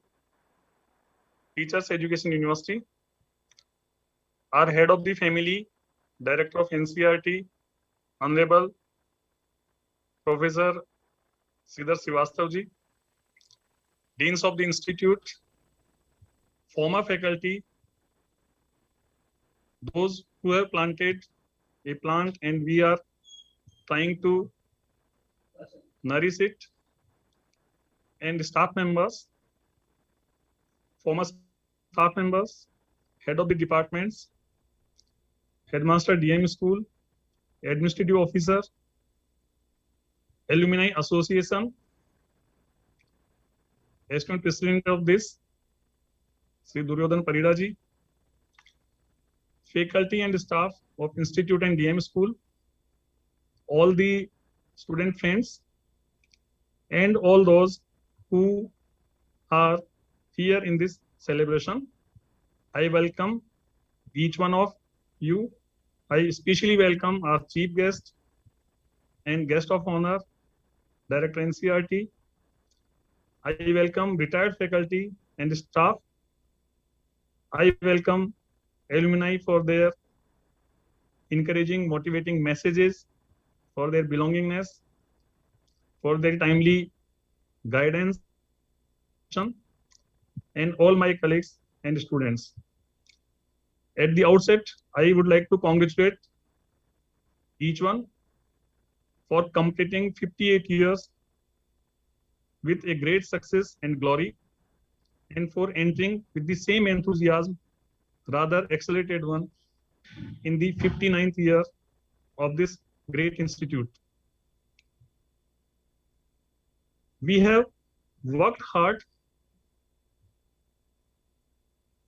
Teachers Education University, our head of the family, Director of NCERT, Honorable Professor Sridhar Srivastav ji, Deans of the Institute, former faculty, those who have planted a plant and we are trying to nourish it, and staff members, former staff members, head of the departments, headmaster DM school, administrative officer, alumni association, esteemed president of this, Sri Duryodhan Parida ji, faculty and staff of institute and DM school, all the student friends, and all those who are here in this celebration. I welcome each one of you. I especially welcome our chief guest and guest of honor, Director NCERT. I welcome retired faculty and staff. I welcome alumni for their encouraging, motivating messages, for their belongingness, for their timely guidance, and all my colleagues and students. At the outset, I would like to congratulate each one for completing 58 years with a great success and glory, and for entering with the same enthusiasm, rather accelerated one, in the 59th year of this great institute. We have worked hard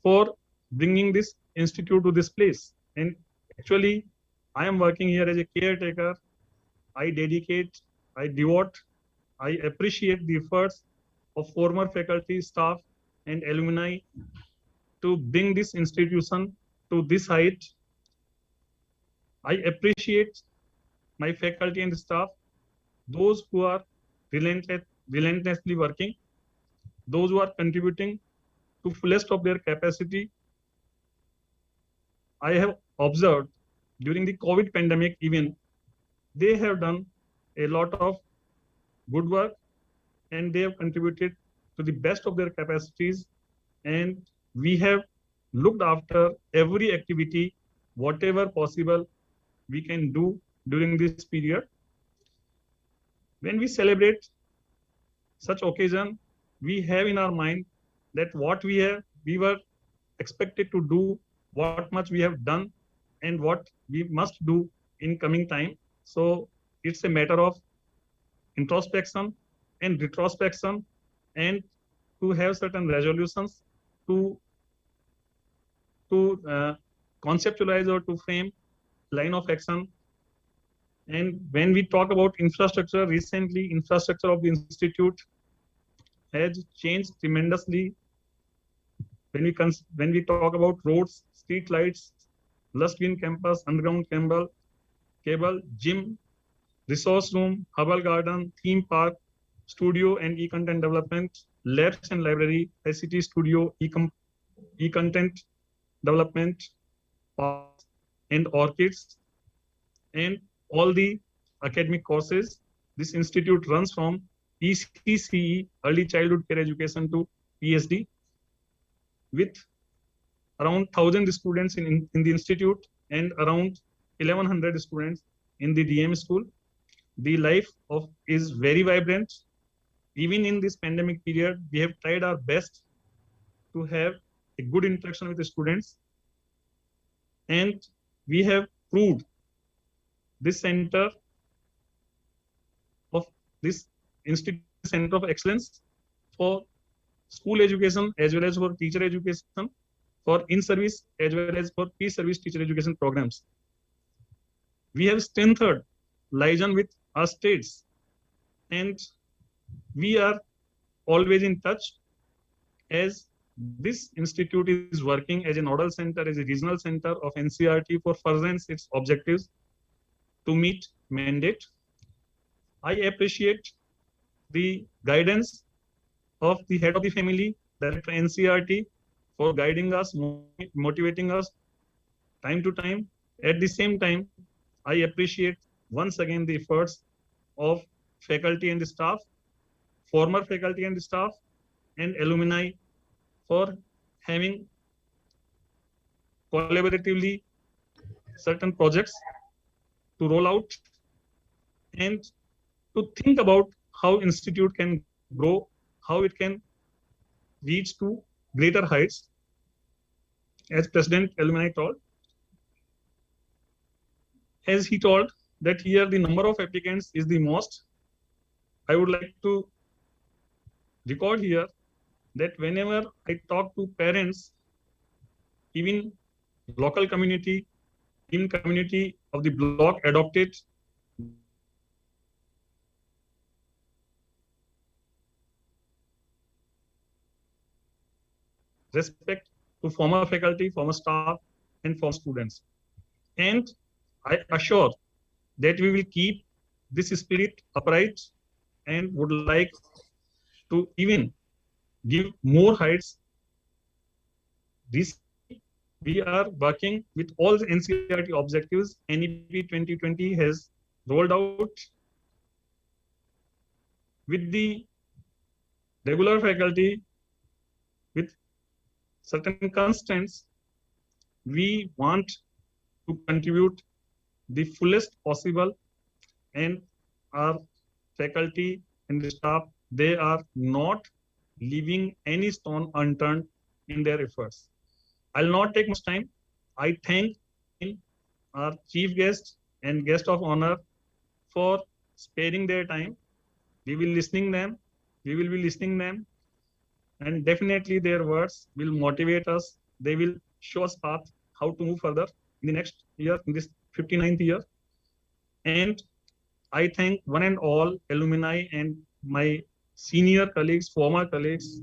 for bringing this institute to this place, and actually I am working here as a caretaker. I dedicate, I devote, I appreciate the efforts of former faculty, staff, and alumni to bring this institution to this height. I appreciate my faculty and staff, those who are relentlessly working, those who are contributing to fullest of their capacity. I have observed during the COVID pandemic even, they have done a lot of good work and they have contributed to the best of their capacities, and we have looked after every activity, whatever possible we can do during this period. When we celebrate such occasion, we have in our mind that what we were expected to do, what much we have done, and what we must do in coming time. So it's a matter of introspection and retrospection, and to have certain resolutions to conceptualize or to frame line of action And when we talk about infrastructure, recently infrastructure of the institute has changed tremendously. When we talk about roads, street lights, lush green campus, underground cable, gym, resource room, herbal garden, theme park, studio and e-content development, labs and library, ICT studio, e-content development, parks and orchids, and all the academic courses. This institute runs from ECCE, Early Childhood Care Education, to PhD, with around 1,000 students in the institute and around 1,100 students in the DM school. The life is very vibrant. Even in this pandemic period, we have tried our best to have a good interaction with the students. And we have proved this center of this institute center of excellence for school education as well as for teacher education, for in-service as well as for pre-service teacher education programs. We have strengthened liaison with our states, and we are always in touch, as this institute is working as a nodal center, as a regional center of NCERT for furtherance its objectives to meet mandate. I appreciate the guidance of the head of the family, Director NCERT, for guiding us, motivating us time to time. At the same time, I appreciate once again the efforts of faculty and staff, former faculty and staff, and alumni for having collaboratively certain projects to roll out and to think about how institute can grow, how it can reach to greater heights. As President Alumni told, as he told that here the number of applicants is the most, I would like to record here that whenever I talk to parents, even local community, even community of the block adopted respect to former faculty, former staff, and former students. And I assure that we will keep this spirit upright and would like to even give more heights. We are working with all the NCERT objectives. NEP 2020 has rolled out with the regular faculty with certain constraints. We want to contribute the fullest possible, and our faculty and the staff, they are not leaving any stone unturned in their efforts. I'll not take much time. I thank our chief guest and guest of honor for sparing their time. We will be listening them, and definitely their words will motivate us. They will show us path how to move further in the next year, in this 59th year. And I thank one and all alumni and my senior colleagues, former colleagues,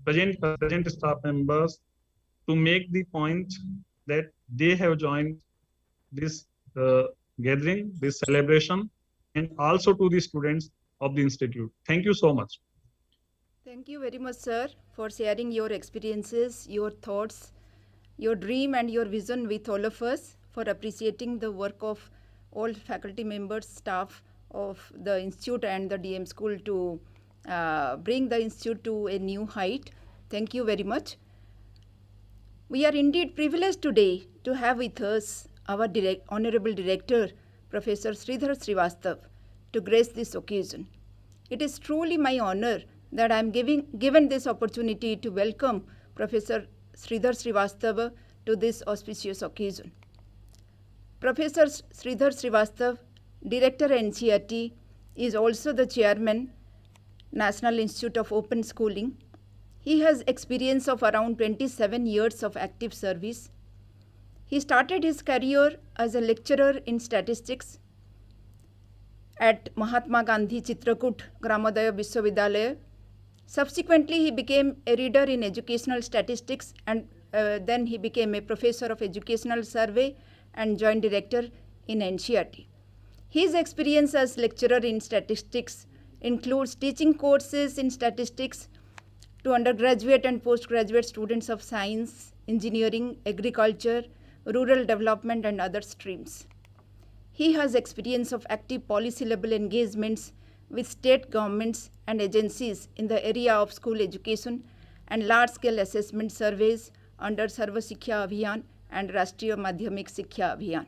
present staff members, to make the point that they have joined this gathering, this celebration, and also to the students of the institute. Thank you so much. Thank you very much, sir, for sharing your experiences, your thoughts, your dream and your vision with all of us, for appreciating the work of all faculty members, staff of the institute and the DM school to bring the institute to a new height. Thank you very much. We are indeed privileged today to have with us our Honorable Director, Professor Sridhar Srivastav, to grace this occasion. It is truly my honor that I am given this opportunity to welcome Professor Sridhar Srivastav to this auspicious occasion. Professor Sridhar Srivastav, Director NCERT, is also the Chairman, National Institute of Open Schooling. He has experience of around 27 years of active service. He started his career as a lecturer in statistics. at Mahatma Gandhi Chitrakoot Gramadaya Vishwavidhalaya. Subsequently, he became a reader in educational statistics, and then he became a professor of educational survey and joint director in NCERT. His experience as lecturer in statistics includes teaching courses in statistics to undergraduate and postgraduate students of science, engineering, agriculture, rural development, and other streams. He has experience of active policy level engagements with state governments and agencies in the area of school education and large-scale assessment surveys under Sarva Shiksha Abhiyan and Rashtriya Madhyamik Shiksha Abhiyan.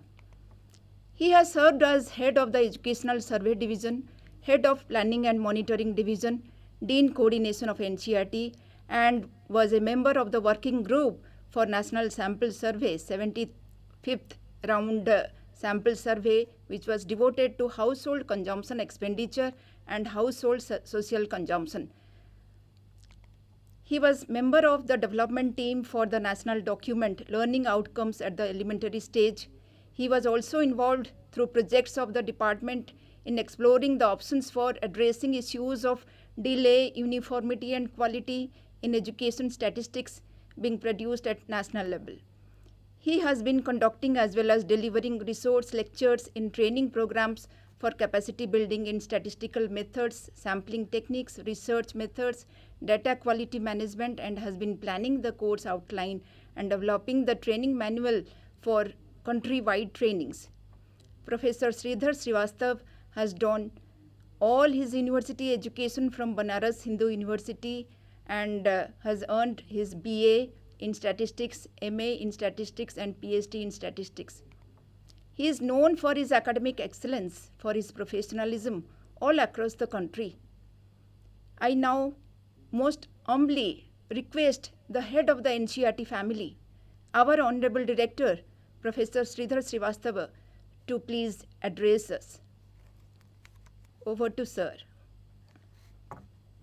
He has served as head of the Educational Survey Division, head of Planning and Monitoring Division, Dean Coordination of NCERT, and was a member of the Working Group for National Sample Survey, 75th round sample survey, which was devoted to household consumption expenditure and household social consumption. He was member of the development team for the national document Learning Outcomes at the Elementary Stage. He was also involved through projects of the department in exploring the options for addressing issues of delay, uniformity, and quality in education statistics being produced at national level. He has been conducting as well as delivering resource lectures in training programs for capacity building in statistical methods, sampling techniques, research methods, data quality management, and has been planning the course outline and developing the training manual for country-wide trainings. Professor Sridhar Srivastav has done all his university education from Banaras Hindu University and has earned his BA in statistics, MA in statistics, and PhD in statistics. He is known for his academic excellence, for his professionalism all across the country. I now most humbly request the head of the NCERT family, our Honorable Director, Professor Sridhar Srivastav, to please address us. Over to sir.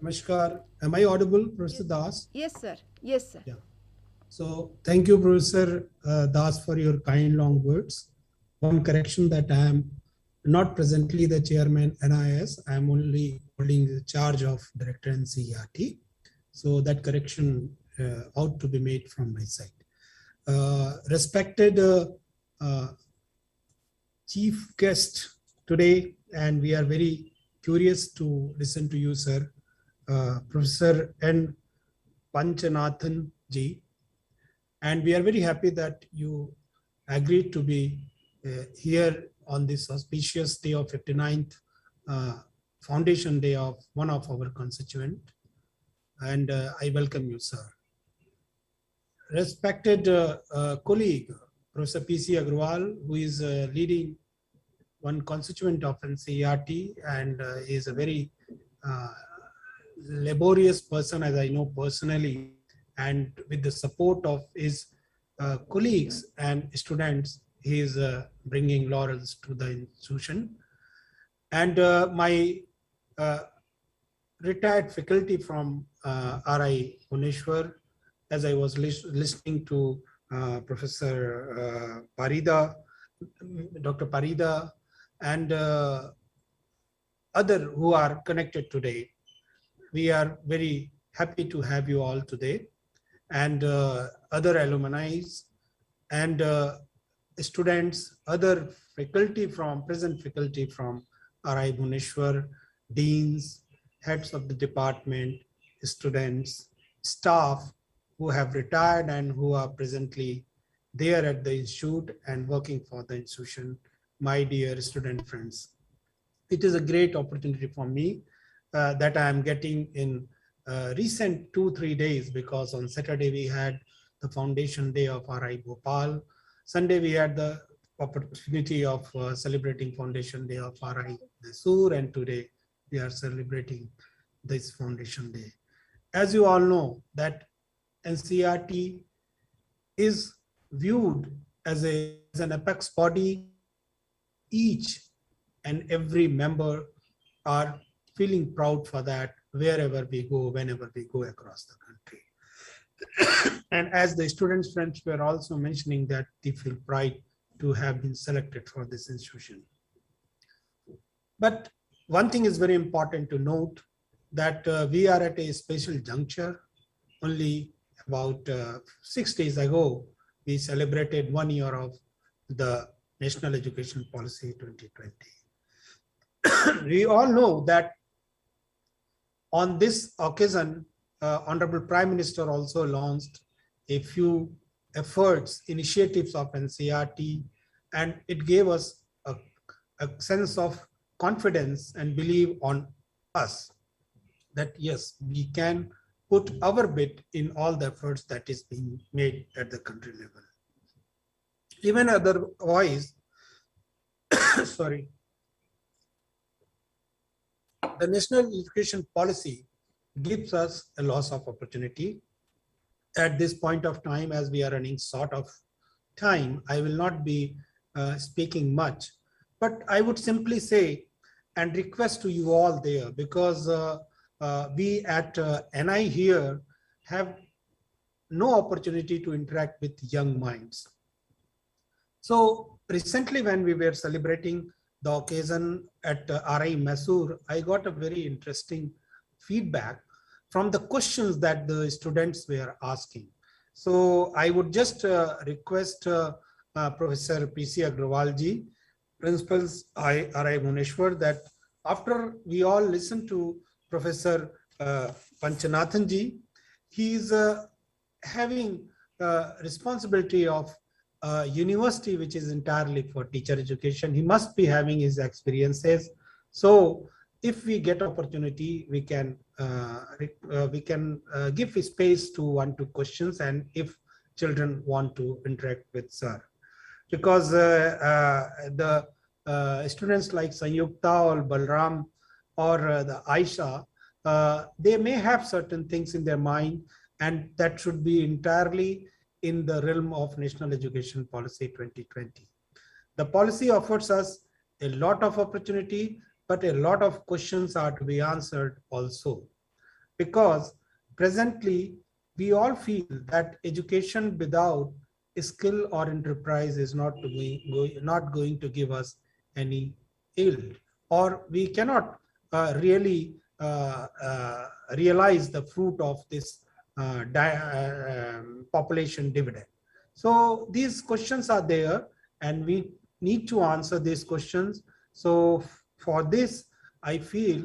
Namaskar. Am I audible, Professor Das? Yes, sir. Yes, sir. Yeah. So thank you, Professor Das, for your kind long words. One correction that I am not presently the chairman NIS. I am only holding the charge of Director NCERT. So that correction ought to be made from my side. Respected chief guest today, and we are very curious to listen to you, sir, Professor N. Panchanathan ji. And we are very happy that you agreed to be here on this auspicious day of 59th Foundation Day of one of our constituent. And I welcome you, sir. Respected colleague, Professor P.C. Agrawal, who is leading one constituent of NCERT and is a very laborious person, as I know personally, and with the support of his colleagues and students, he is bringing laurels to the institution. And my retired faculty from RI Bhubaneswar, as I was listening to Professor Parida, Dr. Parida, and other who are connected today. We are very happy to have you all today, and other alumni and students, other faculty from, present faculty from RI Bhubaneswar, deans, heads of the department, students, staff who have retired and who are presently there at the institute and working for the institution, my dear student friends. It is a great opportunity for me that I am getting in recent 2-3 days, because on Saturday we had the Foundation Day of RI Bhopal. Sunday we had the opportunity of celebrating Foundation Day of RI Mysore, and today we are celebrating this Foundation Day. As you all know, that NCERT is viewed as an apex body. Each and every member are feeling proud for that wherever we go, whenever we go across the country. And as the students friends were also mentioning that they feel pride to have been selected for this institution. But one thing is very important to note, that we are at a special juncture. Only about 6 days ago, we celebrated 1 year of the National Education Policy 2020. We all know that on this occasion, Honorable Prime Minister also launched a few efforts, initiatives of NCERT, and it gave us a sense of confidence and belief on us that yes, we can put our bit in all the efforts that is being made at the country level. Even otherwise, sorry, the National Education Policy gives us a loss of opportunity. At this point of time, as we are running short of time, I will not be speaking much, but I would simply say and request to you all there, because we at NI here have no opportunity to interact with young minds. So recently when we were celebrating the occasion at RI Mysore, I got a very interesting feedback from the questions that the students were asking. So I would just request Professor P.C. Agrawalji, Principals RI Bhubaneswar, that after we all listen to Professor Panchanathanji, he is having responsibility of university which is entirely for teacher education. He must be having his experiences. So if we get opportunity, we can give space to 1-2 questions, and if children want to interact with sir, because the students like Sanyukta or Balram or the Aisha, they may have certain things in their mind, and that should be entirely in the realm of National Education Policy 2020. The policy offers us a lot of opportunity, but a lot of questions are to be answered also, because presently we all feel that education without skill or enterprise is not going to give us any yield, or we cannot really realize the fruit of this population dividend. So these questions are there, and we need to answer these questions. So for this, I feel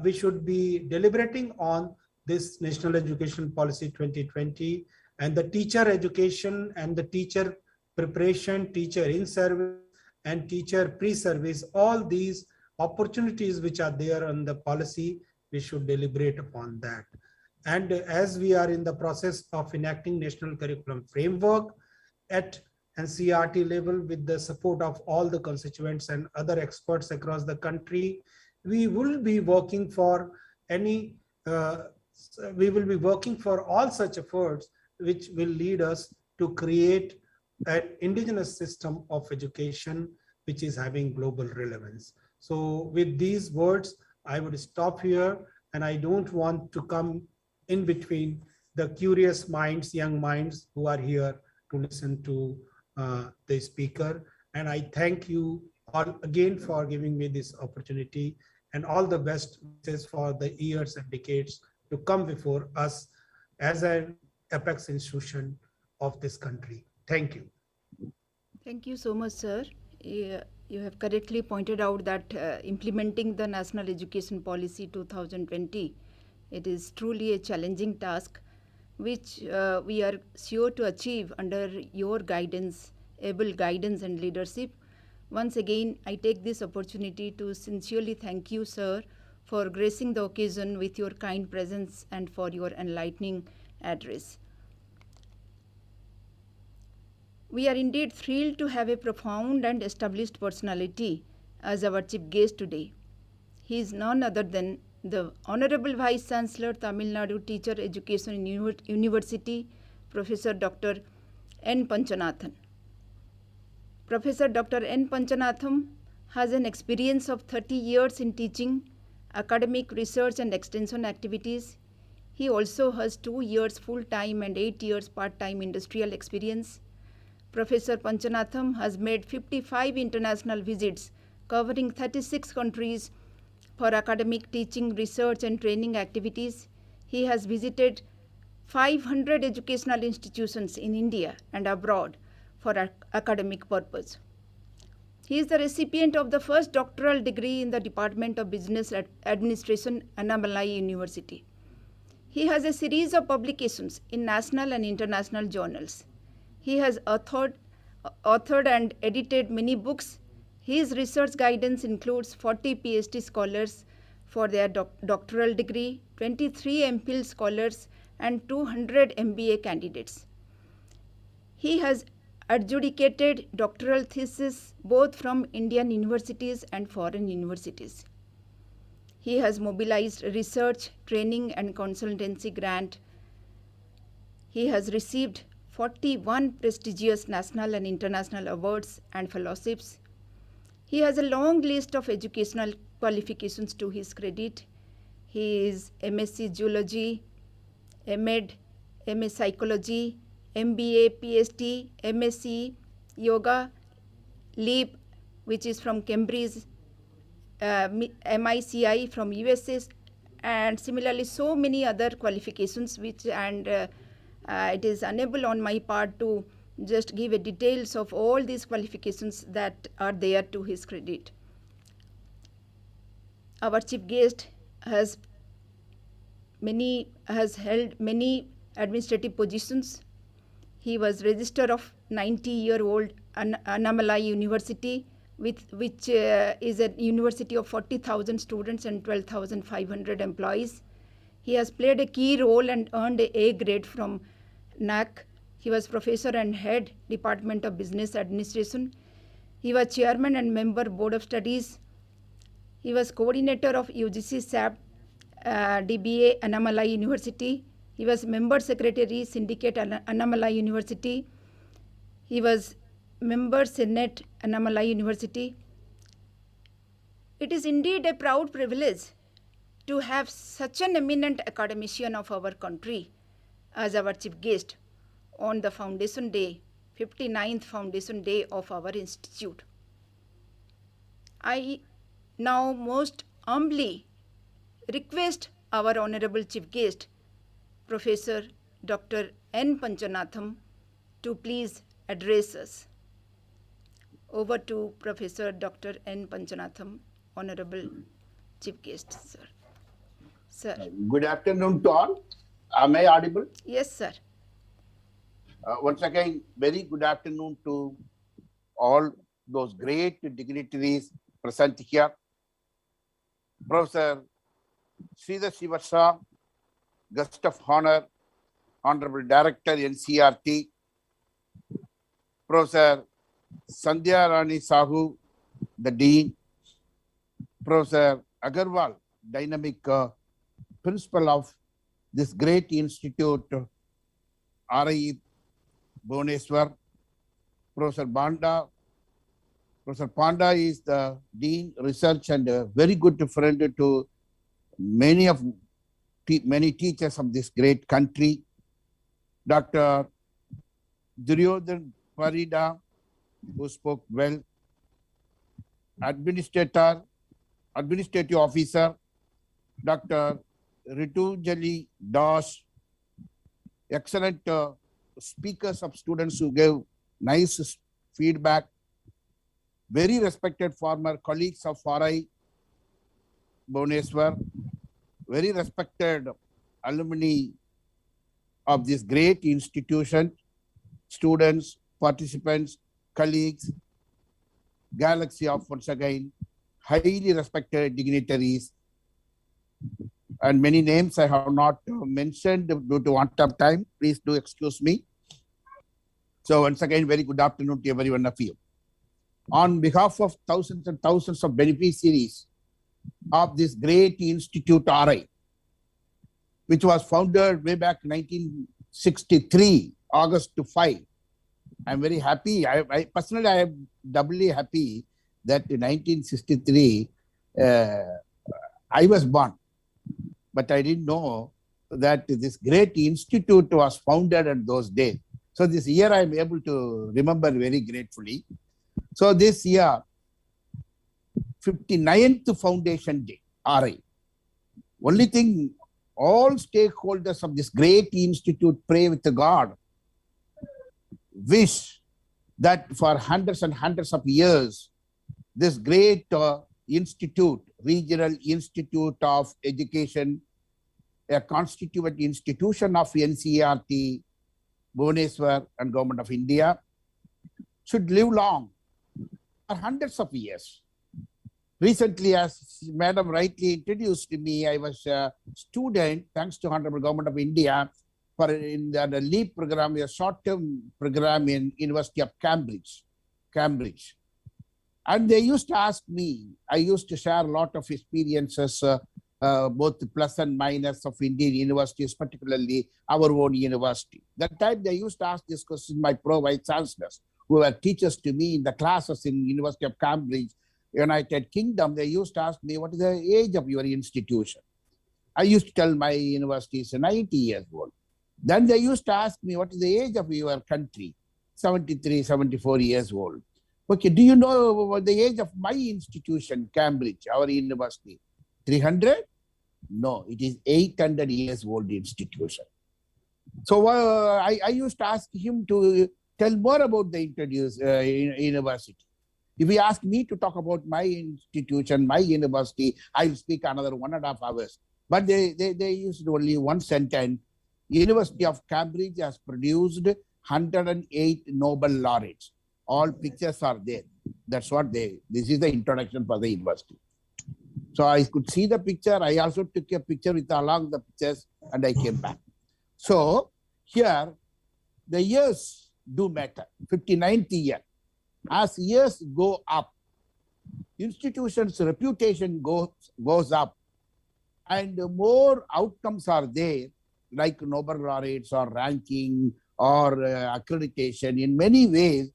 we should be deliberating on this National Education Policy 2020, and the teacher education and the teacher preparation, teacher in service and teacher pre-service, all these opportunities which are there on the policy, we should deliberate upon that. And as we are in the process of enacting National Curriculum Framework at NCERT level with the support of all the constituents and other experts across the country, we will be working for all such efforts which will lead us to create an indigenous system of education which is having global relevance. So with these words, I would stop here, and I don't want to come in between the curious minds, young minds who are here to listen to the speaker. And I thank you all again for giving me this opportunity, and all the best wishes for the years and decades to come before us as an apex institution of this country. Thank you. Thank you so much, sir. You have correctly pointed out that implementing the National Education Policy 2020, it is truly a challenging task, which we are sure to achieve under your guidance, able guidance and leadership. Once again, I take this opportunity to sincerely thank you, sir, for gracing the occasion with your kind presence and for your enlightening address. We are indeed thrilled to have a profound and established personality as our chief guest today. He is none other than the Honorable Vice Chancellor, Tamil Nadu Teacher Education University, Professor Dr. N. Panchanathan. Professor Dr. N. Panchanathan has an experience of 30 years in teaching, academic research and extension activities. He also has 2 years full-time and 8 years part-time industrial experience. Professor Panchanathan has made 55 international visits covering 36 countries for academic, teaching, research, and training activities. He has visited 500 educational institutions in India and abroad for academic purpose. He is the recipient of the first doctoral degree in the Department of Business Administration, Alumni University. He has a series of publications in national and international journals. He has authored and edited many books. His research guidance includes 40 PhD scholars for their doctoral degree, 23 MPhil scholars, and 200 MBA candidates. He has adjudicated doctoral theses both from Indian universities and foreign universities. He has mobilized research, training, and consultancy grant. He has received 41 prestigious national and international awards and fellowships. He has a long list of educational qualifications to his credit. He is MSc Zoology, MEd, MA Psychology, MBA, PhD, MSc Yoga, LEAP, which is from Cambridge, MICI from USA, and similarly so many other qualifications which it is unable on my part to just give a details of all these qualifications that are there to his credit. Our chief guest has held many administrative positions. He was register of 90-year-old Annamalai University, which is a university of 40,000 students and 12,500 employees. He has played a key role and earned an A grade from NAC. He was professor and head Department of Business Administration. He was chairman and member Board of Studies. He was coordinator of UGC SAP DBA Annamalai University. He was member secretary Syndicate Annamalai University. He was member Senate Annamalai University. It is indeed a proud privilege to have such an eminent academician of our country as our chief guest on the foundation day, 59th foundation day of our institute. I now most humbly request our honorable chief guest, Professor Dr. N. Panchanatham, to please address us. Over to Professor Dr. N. Panchanatham, honorable chief guest, sir. Sir. Good afternoon to all. Am I audible? Yes, sir. Once again, very good afternoon to all those great dignitaries present here. Professor Sridhar Srivastav, Guest of Honor, Honorable Director, NCRT. Professor Sandhya Rani Sahu, the Dean. Professor Agarwal, Dynamic Principal of this great institute, RI Bhubaneswar. Professor Panda is the Dean Research and a very good friend to many teachers of this great country. Dr. Duryodhan Parida, who spoke well. Administrative Officer, Dr. Ritujali Das, excellent speakers of students who gave nice feedback. Very respected former colleagues of RI Bhubaneswar, very respected alumni of this great institution, students, participants, colleagues, galaxy of, once again, highly respected dignitaries, and many names I have not mentioned due to want of time. Please do excuse me. So once again, very good afternoon to every one of you. On behalf of thousands and thousands of beneficiaries of this great institute RI, which was founded way back 1963, August 5. I'm very happy. I personally, I am doubly happy that in 1963, I was born, but I didn't know that this great institute was founded at those days. So this year I am able to remember very gratefully. So this year, 59th Foundation Day, RI. Only thing, all stakeholders of this great institute pray with God, wish that for hundreds and hundreds of years, this great institute, Regional Institute of Education, a constituent institution of NCERT, Bhubaneswar and Government of India, should live long for hundreds of years. Recently, as Madam rightly introduced me, I was a student, thanks to Honorable Government of India, for in the LEAP program, a short-term program in University of Cambridge. And they used to ask me, I used to share a lot of experiences, both the plus and minus of Indian universities, particularly our own university. That time they used to ask this question, my pro-vice chancellors, who were teachers to me in the classes in University of Cambridge, United Kingdom. They used to ask me, what is the age of your institution? I used to tell my university is 90 years old. Then they used to ask me, what is the age of your country? 73, 74 years old. Okay, do you know the age of my institution, Cambridge, our university? 300? No, it is 800 years old institution. So I used to ask him to tell more about the university. If he asked me to talk about my institution, my university, I will speak another 1.5 hours. But they used only one sentence. University of Cambridge has produced 108 Nobel laureates. All pictures are there. That's what this is the introduction for the university. So I could see the picture. I also took a picture with along the pictures and I came back. So here, the years do matter. 59th year. As years go up, institution's reputation goes up, and more outcomes are there, like Nobel laureates or ranking or accreditation. In many ways,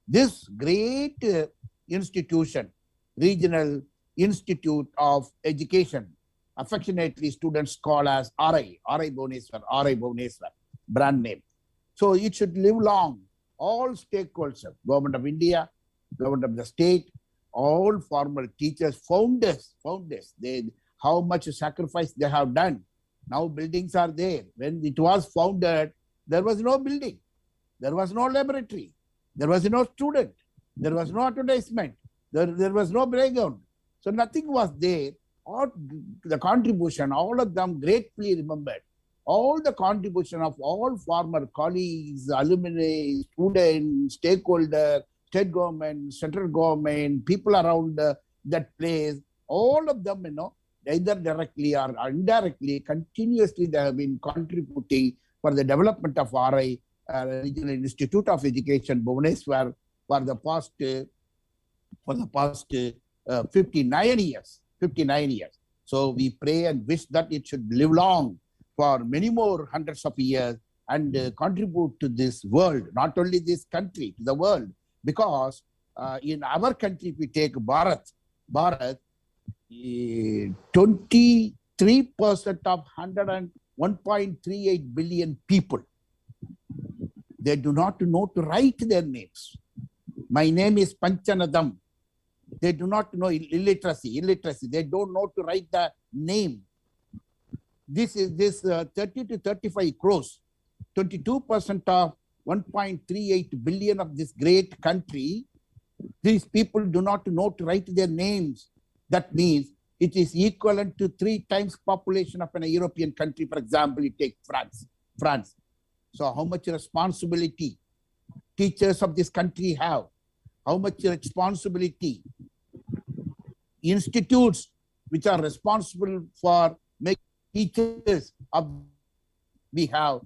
this great institution, Regional Institute of Education, affectionately students call as RI Bhubaneswar, brand name. So it should live long. All stakeholders, Government of India, Government of the state, all former teachers, founders, how much sacrifice they have done. Now buildings are there. When it was founded, there was no building. There was no laboratory. There was no student. There was no advertisement. There was no playground. So nothing was there. All the contribution, all of them gratefully remembered. All the contribution of all former colleagues, alumni, students, stakeholders, state government, central government, people around that place, all of them, either directly or indirectly, continuously they have been contributing for the development of RI, Regional Institute of Education, Bhubaneswar, for the past 59 years. So we pray and wish that it should live long for many more hundreds of years and contribute to this world, not only this country, to the world. Because in our country, if we take Bharat, 23% of 101.38 billion people, they do not know to write their names. My name is Panchanadam. They do not know illiteracy. They don't know to write the name. This 30 to 35 crores, 22% of 1.38 billion of this great country, these people do not know to write their names. That means it is equivalent to 3 times population of a European country. For example, you take France. So how much responsibility teachers of this country have? How much responsibility institutes which are responsible for making teachers of we have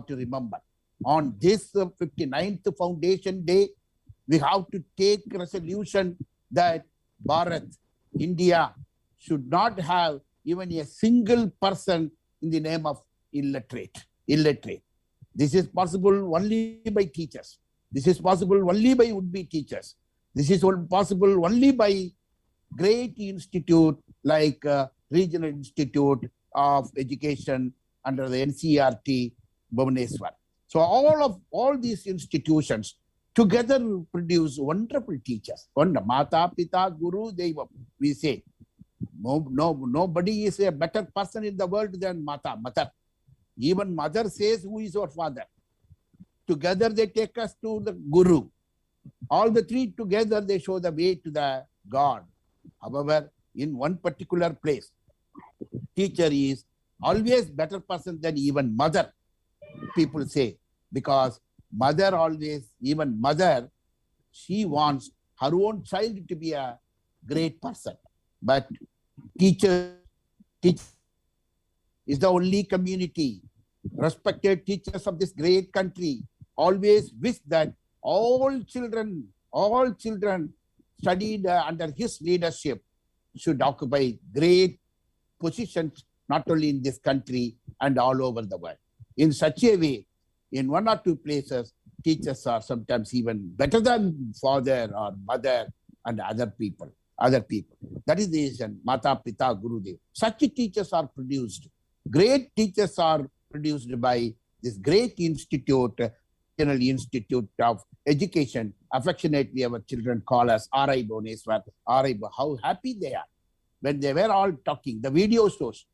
to remember. On this 59th Foundation Day, we have to take resolution that Bharat, India, should not have even a single person in the name of illiterate. This is possible only by teachers. This is possible only by would-be teachers. This is possible only by great institute like Regional Institute of Education under the NCERT, Bhubaneswar. So all these institutions together produce wonderful teachers. Mata, Pita, Guru, Devam, we say. Nobody is a better person in the world than mother. Even mother says, who is our father? Together they take us to the Guru. All the three together, they show the way to the God. However, in one particular place, teacher is always better person than even mother, people say, because mother always, even mother, she wants her own child to be a great person. But teacher is the only community. Respected teachers of this great country always wish that all children studied under his leadership should occupy great positions, not only in this country and all over the world. In such a way, in one or two places, teachers are sometimes even better than father or mother and other people. That is the reason, Mata, Pita, Gurudev. Such teachers are produced. Great teachers are produced by this great institute, National Institute of Education. Affectionately, our children call us R.I. Bhubaneswar. R.I. How happy they are when they were all talking. The video shows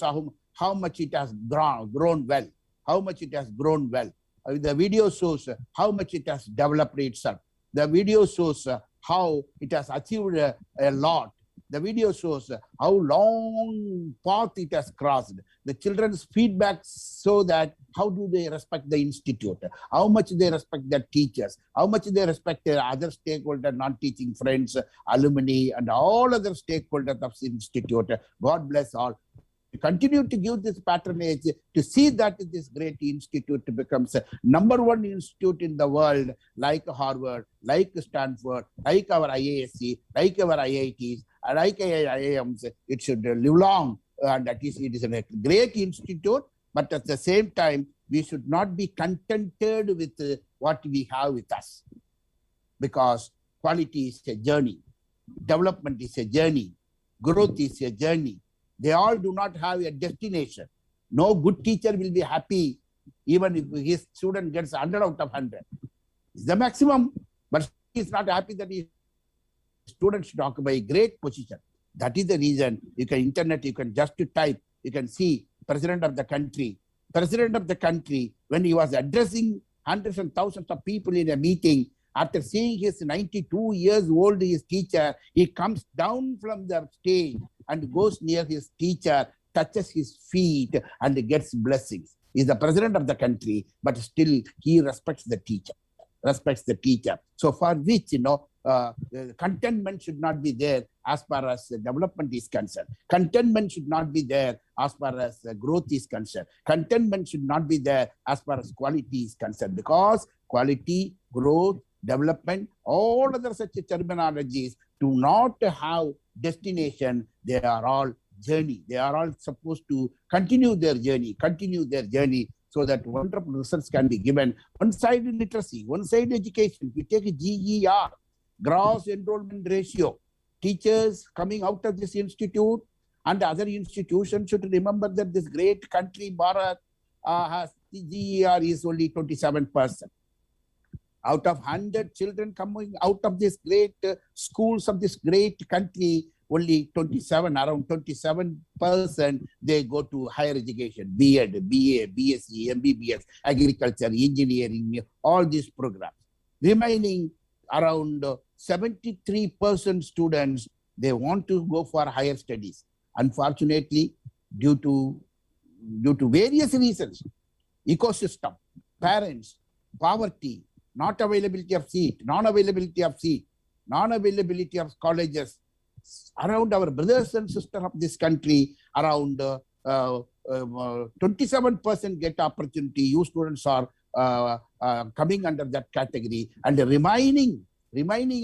how much it has grown well. How much it has grown well. The video shows how much it has developed itself. The video shows how it has achieved a lot. The video shows how long path it has crossed. The children's feedback show that how do they respect the institute, how much they respect their teachers, how much they respect their other stakeholders, non-teaching friends, alumni, and all other stakeholders of the institute. God bless all. Continue to give this patronage to see that this great institute becomes a #1 institute in the world, like Harvard, like Stanford, like our IASC, like our IITs, like IIMs. It should live long, and that is, it is a great institute. But at the same time, we should not be contented with what we have with us, because quality is a journey, development is a journey, growth is a journey. They all do not have a destination. No good teacher will be happy even if his student gets 100 out of 100. It's the maximum, but he is not happy that his student should occupy a great position. That is the reason. You can internet, you can just type, you can see President of the country, when he was addressing hundreds and thousands of people in a meeting, after seeing his 92 years old his teacher, he comes down from the stage and goes near his teacher, touches his feet, and gets blessings. He's the president of the country, but still he respects the teacher. So for which, contentment should not be there as far as development is concerned. Contentment should not be there as far as growth is concerned. Contentment should not be there as far as quality is concerned, because quality, growth, development, all other such terminologies do not have destination. They are all journey. They are all supposed to continue their journey, so that wonderful results can be given. One-side literacy, one-side education. We take a GER, gross enrollment ratio. Teachers coming out of this institute and other institutions should remember that this great country, Bharat, has the GER is only 27%. Out of 100 children coming out of this great schools of this great country, only around 27%, they go to higher education, B.Ed, BA, BSc, MBBS, agriculture, engineering, all these programs. Remaining around 73% students, they want to go for higher studies. Unfortunately, due to various reasons, ecosystem, parents, poverty, non-availability of colleges, around our brothers and sisters of this country, around 27% get opportunity. You students are coming under that category, and the remaining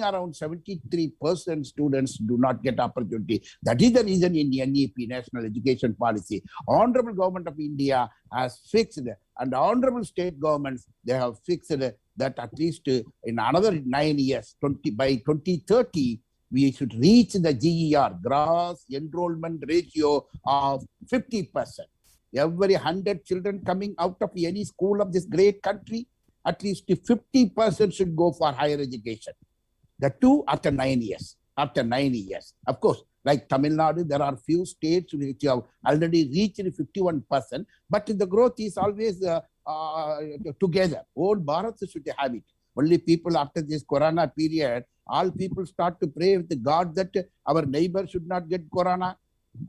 around 73% students do not get opportunity. That is the reason in NEP, National Education Policy, Honorable Government of India has fixed, and honorable state governments, they have fixed that at least in another 9 years, by 2030, we should reach the GER, gross enrollment ratio of 50%. Every 100 children coming out of any school of this great country, at least 50% should go for higher education. The two after 9 years. Of course, Like Tamil Nadu, there are few states which have already reached 51%, but the growth is always together. Whole Bharat should have it. Only people after this Corona period, all people start to pray with God that our neighbor should not get Corona,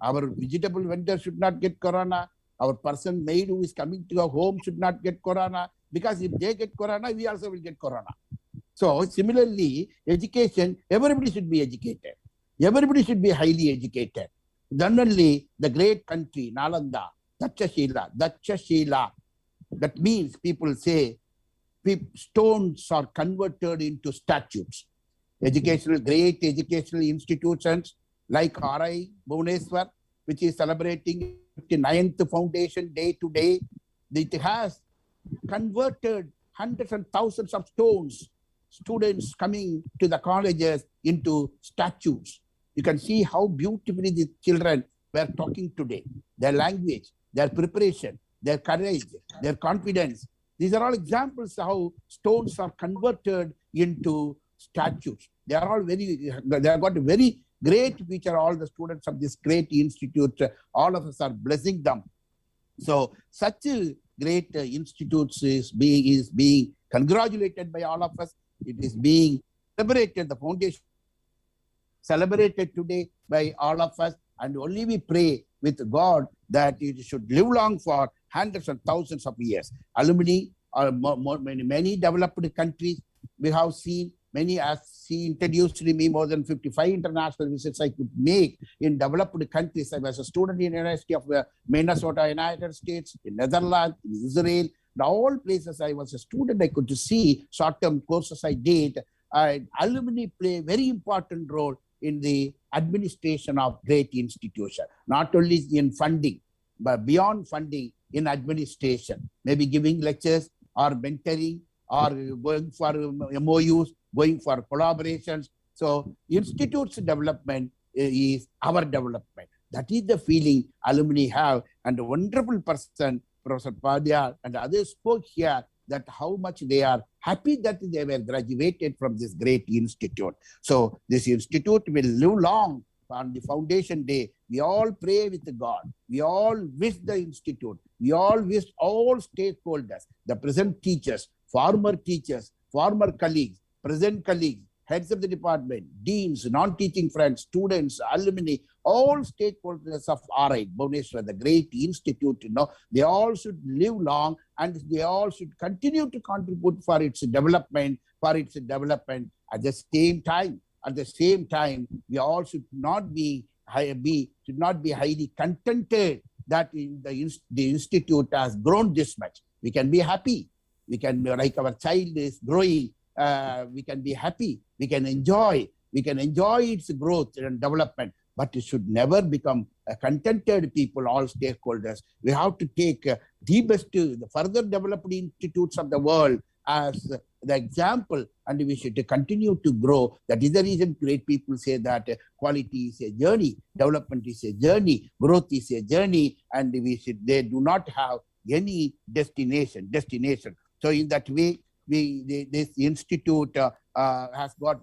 our vegetable vendor should not get Corona, our person maid who is coming to our home should not get Corona, because if they get Corona, we also will get Corona. So similarly, education, everybody should be educated. Everybody should be highly educated. Then only the great country, Nalanda, Dachashila. That means people say stones are converted into statues. Great educational institutions like RI Bhubaneswar, which is celebrating 59th Foundation Day today, it has converted hundreds and thousands of stones, students coming to the colleges, into statues. You can see how beautifully the children were talking today. Their language, their preparation, their courage, their confidence. These are all examples of how stones are converted into statues. They are all they have got a very great future. All the students of this great institute, all of us are blessing them. So such a great institutes is being congratulated by all of us. It is being celebrated, the foundation celebrated today by all of us, and only we pray with God that it should live long for hundreds and thousands of years. Alumni are many developed countries. We have seen many, as she introduced me, more than 55 international visits I could make in developed countries. I was a student in the University of Minnesota, United States, in Netherlands, in Israel, in all places I was a student. I could see short-term courses I did. Alumni play a very important role in the administration of great institutions, not only in funding, but beyond funding, in administration, maybe giving lectures or mentoring or going for MOUs, going for collaborations. So institutes development is our development. That is the feeling alumni have, and a wonderful person, Professor Padya and others spoke here, that how much they are happy that they were graduated from this great institute. So this institute will live long. On the foundation day, we all pray with God. We all wish the institute. We all wish all stakeholders, the present teachers, former colleagues, present colleagues, heads of the department, deans, non-teaching friends, students, alumni, all stakeholders of RI, Bhubaneswar, the great institute, they all should live long, and they all should continue to contribute for its development, At the same time, we all should not be highly contented that the institute has grown this much. We can be happy. We can, like our child is growing, we can be happy. We can enjoy its growth and development, but it should never become a contented people, all stakeholders. We have to take the best, the further developed institutes of the world as the example, and we should continue to grow. That is the reason great people say that quality is a journey, development is a journey, growth is a journey, and they do not have any destination. So in that way, this institute has got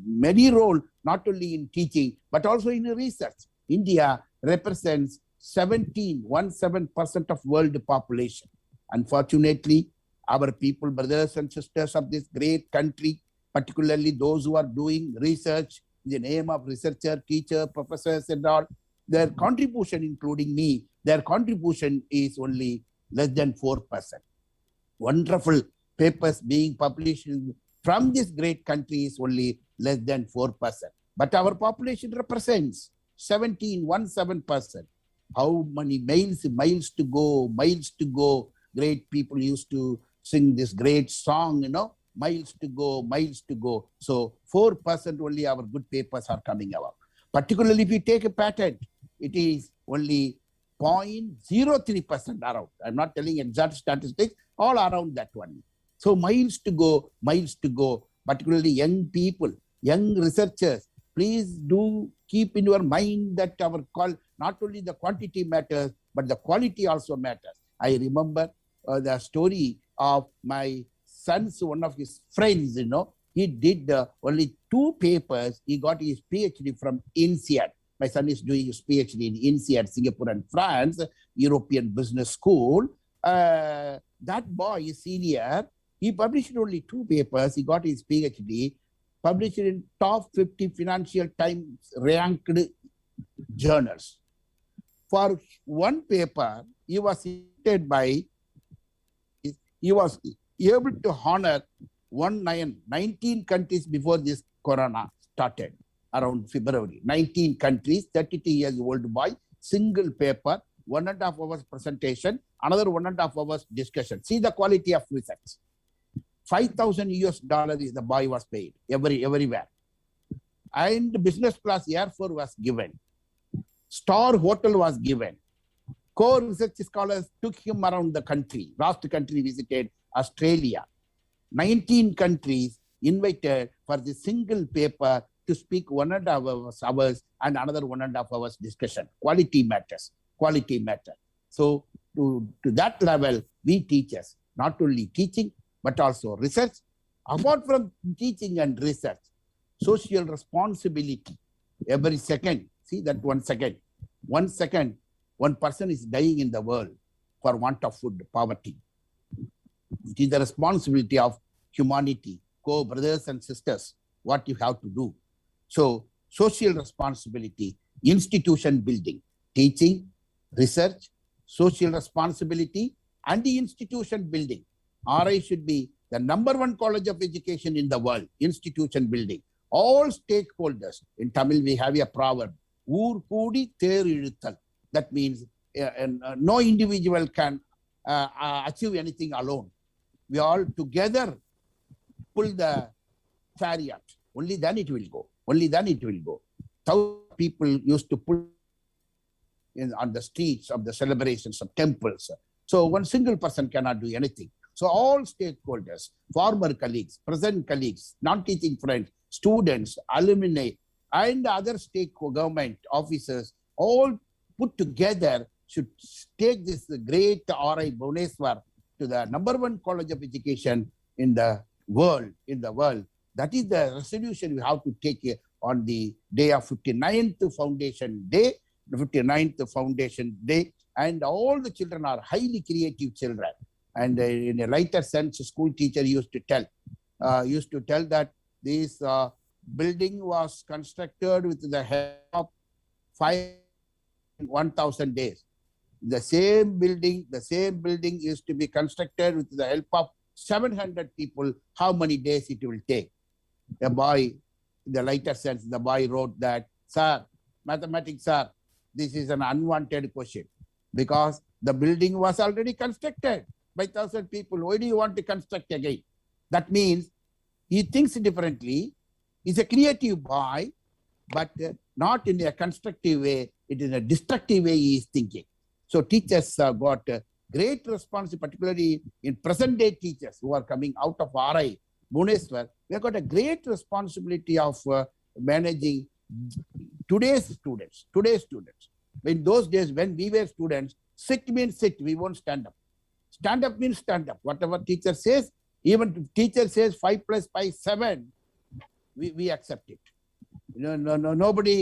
many role, not only in teaching, but also in research. India represents 17% of world population. Unfortunately, our people, brothers and sisters of this great country, particularly those who are doing research in the name of researcher, teacher, professors and all, their contribution, including me, their contribution is only less than 4%. Wonderful papers being published from this great country is only less than 4%. But our population represents 17%. How many miles to go. Great people used to sing this great song, miles to go. So 4% only our good papers are coming out. Particularly if you take a patent, it is only 0.03% around. I'm not telling exact statistics, all around that one. So miles to go, particularly young people, young researchers, please do keep in your mind that our call, not only the quantity matters, but the quality also matters. I remember the story of my son's, one of his friends, he did only 2 papers. He got his PhD from INSEAD, My son is doing his PhD in INSEAD at Singapore and France, European Business School. That boy is senior. He published only 2 papers. He got his PhD, published in top 50 Financial Times ranked journals. For one paper, he was able to honor 19 countries before this corona started, around February. 19 countries, 32 years old boy, single paper, 1.5 hours presentation, another 1.5 hours discussion. See the quality of research. $5,000 is the boy was paid everywhere. And business class airfare was given. Star hotel was given. Core research scholars took him around the country. Last country visited Australia. 19 countries invited for the single paper to speak 1.5 hours and another 1.5 hours discussion. Quality matters. Quality matters. So to that level, we teachers, not only teaching, but also research. Apart from teaching and research, social responsibility. Every second, see that 1 second. 1 second, one person is dying in the world for want of food, poverty. It is the responsibility of humanity, co-brothers and sisters, what you have to do. So, social responsibility, institution building, teaching, research, social responsibility, and the institution building. RI should be the #1 college of education in the world, institution building. All stakeholders, in Tamil we have a proverb, Oor Koodi Ther Iluthal. That means no individual can achieve anything alone. We all together pull the chariot. Only then it will go. Only then it will go. 1,000 people used to pull on the streets of the celebrations of temples. So one single person cannot do anything. So all stakeholders, former colleagues, present colleagues, non-teaching friends, students, alumni, and other state government officers, all put together should take this great RI Bhubaneswar to the #1 college of education in the world. That is the resolution we have to take on the day of 59th Foundation Day, the 59th Foundation Day, and all the children are highly creative children. And in a lighter sense, a school teacher used to tell that this building was constructed with the help of 1,000 days. The same building used to be constructed with the help of 700 people. How many days it will take? A boy, in the lighter sense, the boy wrote that, "Sir, mathematics, sir, this is an unwanted question because the building was already constructed by 1,000 people. Why do you want to construct again?" That means he thinks differently. He's a creative boy, but not in a constructive way. It is a destructive way he is thinking. So teachers got great responsibility, particularly in present day teachers who are coming out of RI Bhubaneswar. We have got a great responsibility of managing today's students. In those days when we were students, sit means sit, we won't stand up. Stand up means stand up. Whatever teacher says, even if teacher says 5 + 5 = 7, we accept it. Nobody,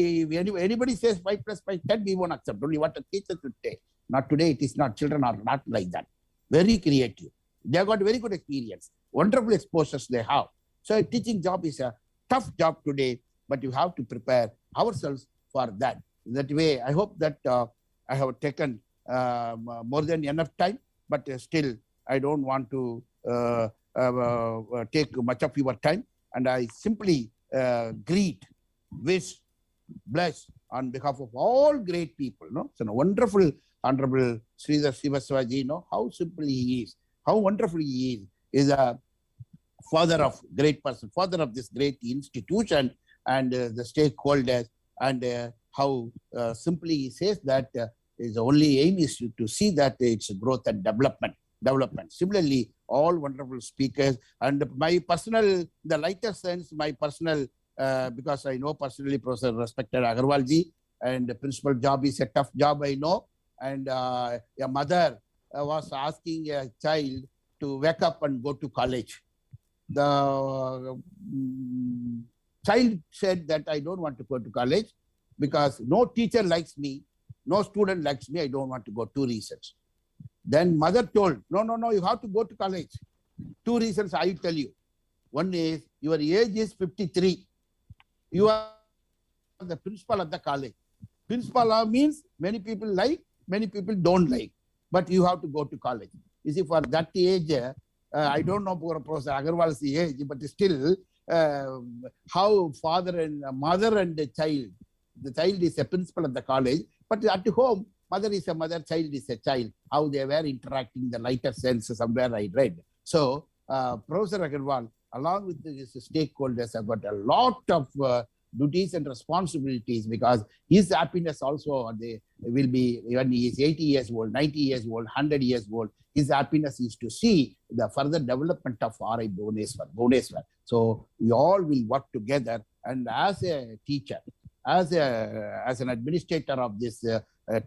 anybody says 5 + 5 = 10, we won't accept. Only what a teacher should take. Not today, it is not. Children are not like that. Very creative. They have got very good experience. Wonderful exposures they have. So a teaching job is a tough job today, but you have to prepare ourselves for that. In that way, I hope that I have taken more than enough time, but still, I don't want to take much of your time. And I simply greet, wish, bless on behalf of all great people. So wonderful, Honorable Sridhar Srivastav, how simple he is, how wonderful he is. Is a father of great person, father of this great institution and the stakeholders, and how simply he says that his only aim is to see that it's growth and development. Similarly, all wonderful speakers, and my personal, the lighter sense, my personal, because I know personally Professor respected Agarwalji, and the principal job is a tough job, I know. And a mother was asking a child to wake up and go to college. The child said that I don't want to go to college. because no teacher likes me, no student likes me, I don't want to go. 2 reasons. Then mother told, no, you have to go to college. 2 reasons I tell you. One is, your age is 53. You are the principal of the college. Principal means many people like, many people don't like, but you have to go to college. You see, for that age, I don't know Professor Agarwal's age, but still, how father and mother and the child is a principal of the college, but at home, mother is a mother, child is a child. How they were interacting in the lighter sense, somewhere I read. So, Professor Agarwal, along with his stakeholders, have got a lot of duties and responsibilities, because his happiness also will be, when he is 80 years old, 90 years old, 100 years old, his happiness is to see the further development of RI Bhubaneswar. So we all will work together, and as a teacher, as an administrator of this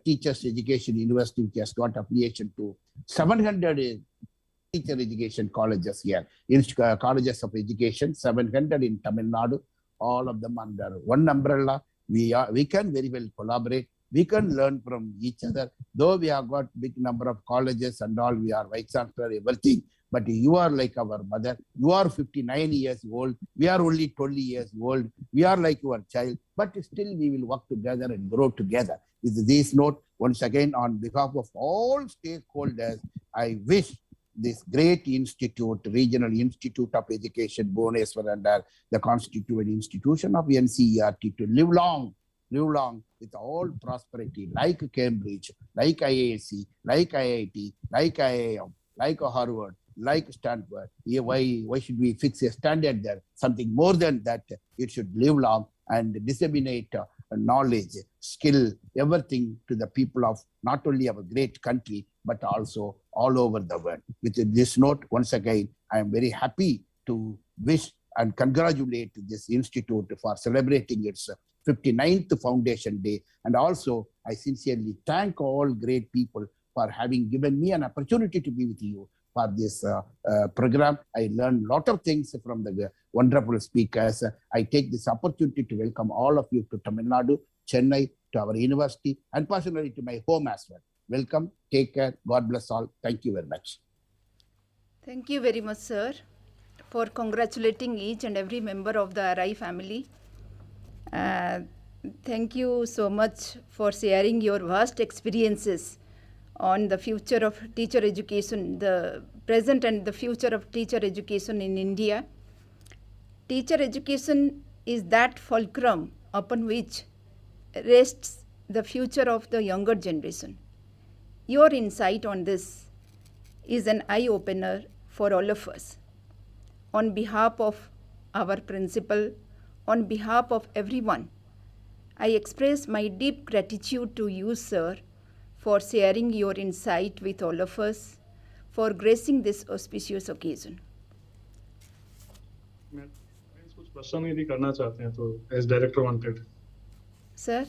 Teachers Education University, which has got affiliation to 700 teacher education colleges here, colleges of education, 700 in Tamil Nadu, all of them under one umbrella. We can very well collaborate. We can learn from each other. Though we have got big number of colleges and all, we are vice chancellor, everything. But you are like our mother. You are 59 years old. We are only 20 years old. We are like your child. But still, we will work together and grow together. With this note, once again, on behalf of all stakeholders, I wish this great institute, Regional Institute of Education, Bhubaneswar, under the constituent institution of NCERT, to live long with all prosperity, like Cambridge, like IISc, like IIT, like IIM, like Harvard, like Stanford. Why should we fix a standard there? Something more than that. It should live long and disseminate knowledge, skill, everything to the people of not only our great country, but also all over the world. With this note, once again, I am very happy to wish and congratulate this institute for celebrating its 59th Foundation Day. And also, I sincerely thank all great people for having given me an opportunity to be with you for this program. I learned a lot of things from the wonderful speakers. I take this opportunity to welcome all of you to Tamil Nadu, Chennai, to our university, and personally to my home as well. Welcome, take care, God bless all. Thank you very much. Thank you very much, sir, for congratulating each and every member of the RI family. Thank you so much for sharing your vast experiences on the future of teacher education, the present and the future of teacher education in India. Teacher education is that fulcrum upon which rests the future of the younger generation. Your insight on this is an eye-opener for all of us. On behalf of our principal, on behalf of everyone, I express my deep gratitude to you, sir, for sharing your insight with all of us, for gracing this auspicious occasion. कुछ प्रश्न यदि करना चाहते हैं तो as director wanted. Sir?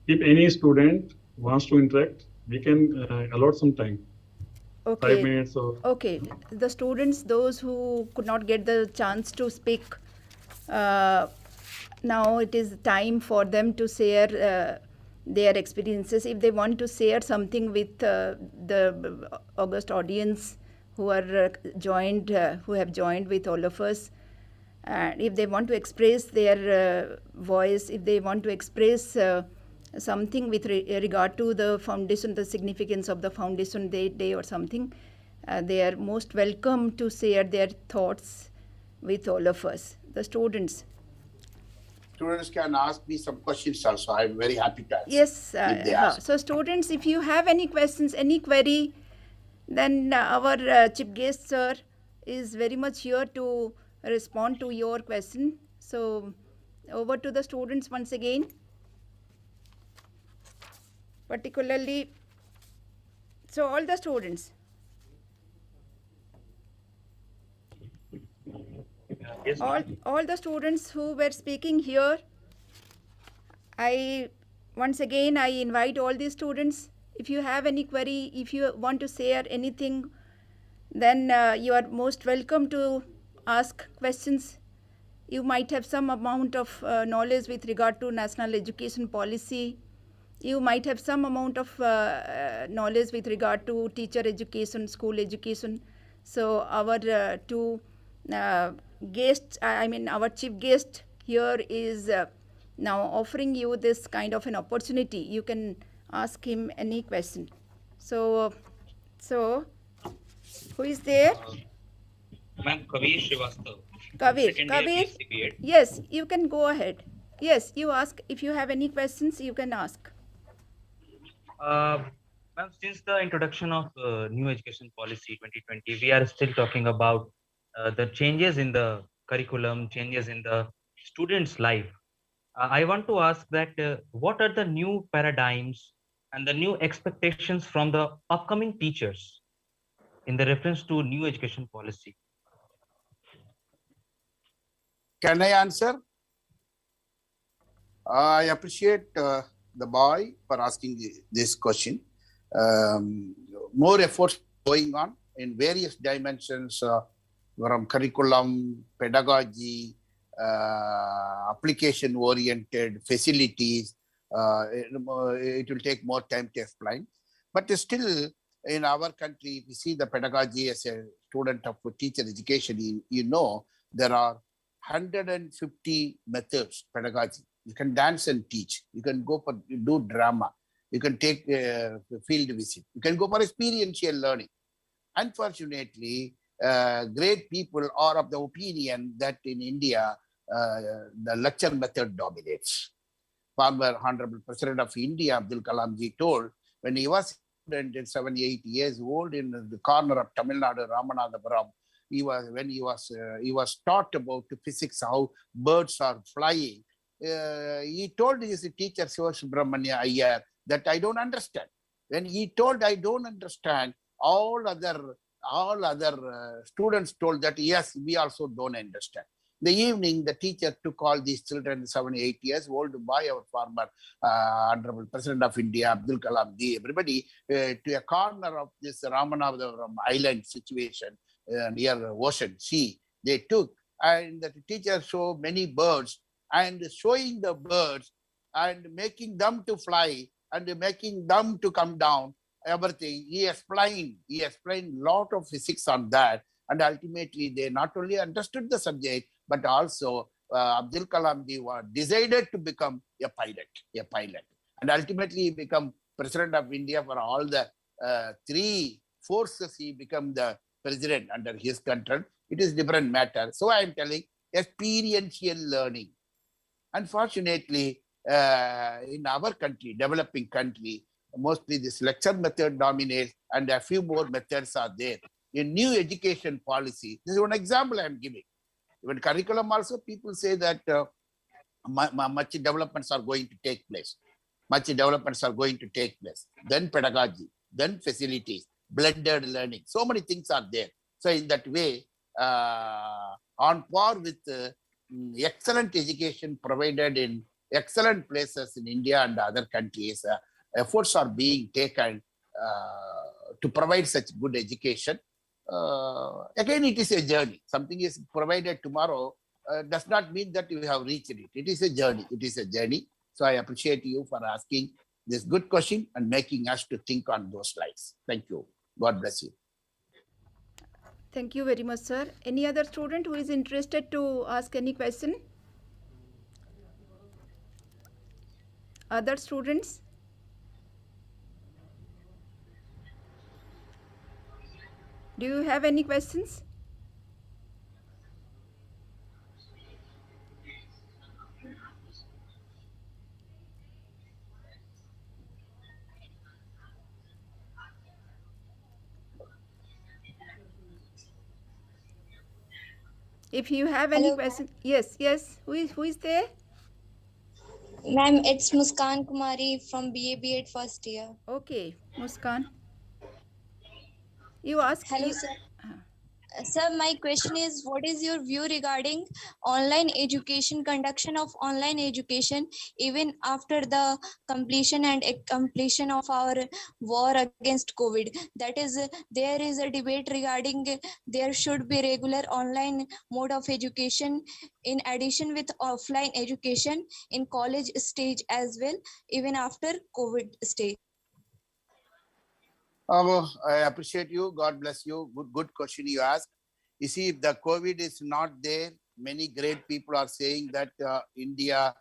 If any student wants to interact, we can allot some time. Okay. 5 minutes or... Okay. The students, those who could not get the chance to speak, now it is time for them to share their experiences. If they want to share something with the august audience who are joined, who have joined with all of us, and if they want to express their voice, if they want to express something with regard to the foundation, the significance of the foundation day or something, they are most welcome to share their thoughts with all of us, the students. Students can ask me some questions also. I'm very happy to answer. Yes. So students, if you have any questions, any query, then our chief guest, sir, is very much here to respond to your question. So over to the students once again. Particularly, so all the students. Yes, all the students who were speaking here, once again I invite all the students, if you have any query, if you want to share anything, then you are most welcome to ask questions You might have some amount of knowledge with regard to national education policy. You might have some amount of knowledge with regard to teacher education, school education. So our two guests, our chief guest here is now offering you this kind of an opportunity. You can ask him any question. So who is there? Ma'am, Sridhar Srivastav. Kabir, Second year Kabir, BSc B.Ed. yes, you can go ahead. Yes, you ask. If you have any questions, you can ask. Ma'am, since the introduction of new education policy 2020, we are still talking about the changes in the curriculum, changes in the student's life. I want to ask that what are the new paradigms and the new expectations from the upcoming teachers in the reference to new education policy? Can I answer? I appreciate the boy for asking this question. More efforts going on in various dimensions from curriculum, pedagogy, application-oriented facilities. It will take more time to explain. But still, in our country, we see the pedagogy as a student of teacher education. You know, there are 150 methods pedagogy. You can dance and teach. You can go for do drama. You can take field visit. You can go for experiential learning. Unfortunately, great people are of the opinion that in India, the lecture method dominates. Former Honorable President of India, Abdul Kalam ji, told when he was 7, 8 years old in the corner of Tamil Nadu, Ramanathapuram, he was taught about physics, how birds are flying. He told his teacher, Siva Subramania Iyer, that I don't understand. When he told I don't understand, all other students told that yes, we also don't understand. The evening, the teacher took all these children, 7, 8 years old, by our former Honorable President of India, Abdul Kalam ji, everybody, to a corner of this Ramanathapuram island situation near ocean sea. They took, and the teacher showed many birds, and showing the birds and making them to fly and making them to come down, everything. He explained a lot of physics on that. And ultimately, they not only understood the subject, but also Abdul Kalam ji decided to become a pilot. And ultimately, he became President of India for all the 3 forces. He became the president under his control. It is different matter. So I am telling experiential learning. Unfortunately, in our country, developing country, mostly this lecture method dominates and a few more methods are there. In new education policy, this is one example I am giving. Even curriculum also, people say that much developments are going to take place. Then pedagogy, then facilities, blended learning. So many things are there. So in that way, on par with excellent education provided in excellent places in India and other countries, efforts are being taken to provide such good education. Again, it is a journey. Something is provided tomorrow does not mean that you have reached it. It is a journey. So I appreciate you for asking this good question and making us to think on those lines. Thank you. God bless you. Thank you very much, sir. Any other student who is interested to ask any question? Other students? Do you have any questions? If you have any question, yes. Who is there? Ma'am, it's Muskan Kumari from BA B.Ed first year. Okay, Muskan. You ask. Hello, sir. Sir, my question is, what is your view regarding online education, conduction of online education, even after the completion of our war against COVID? That is, there is a debate regarding there should be regular online mode of education in addition with offline education in college stage as well, even after COVID stage. I appreciate you. God bless you. Good question you asked. You see, if the COVID is not there, many great people are saying that India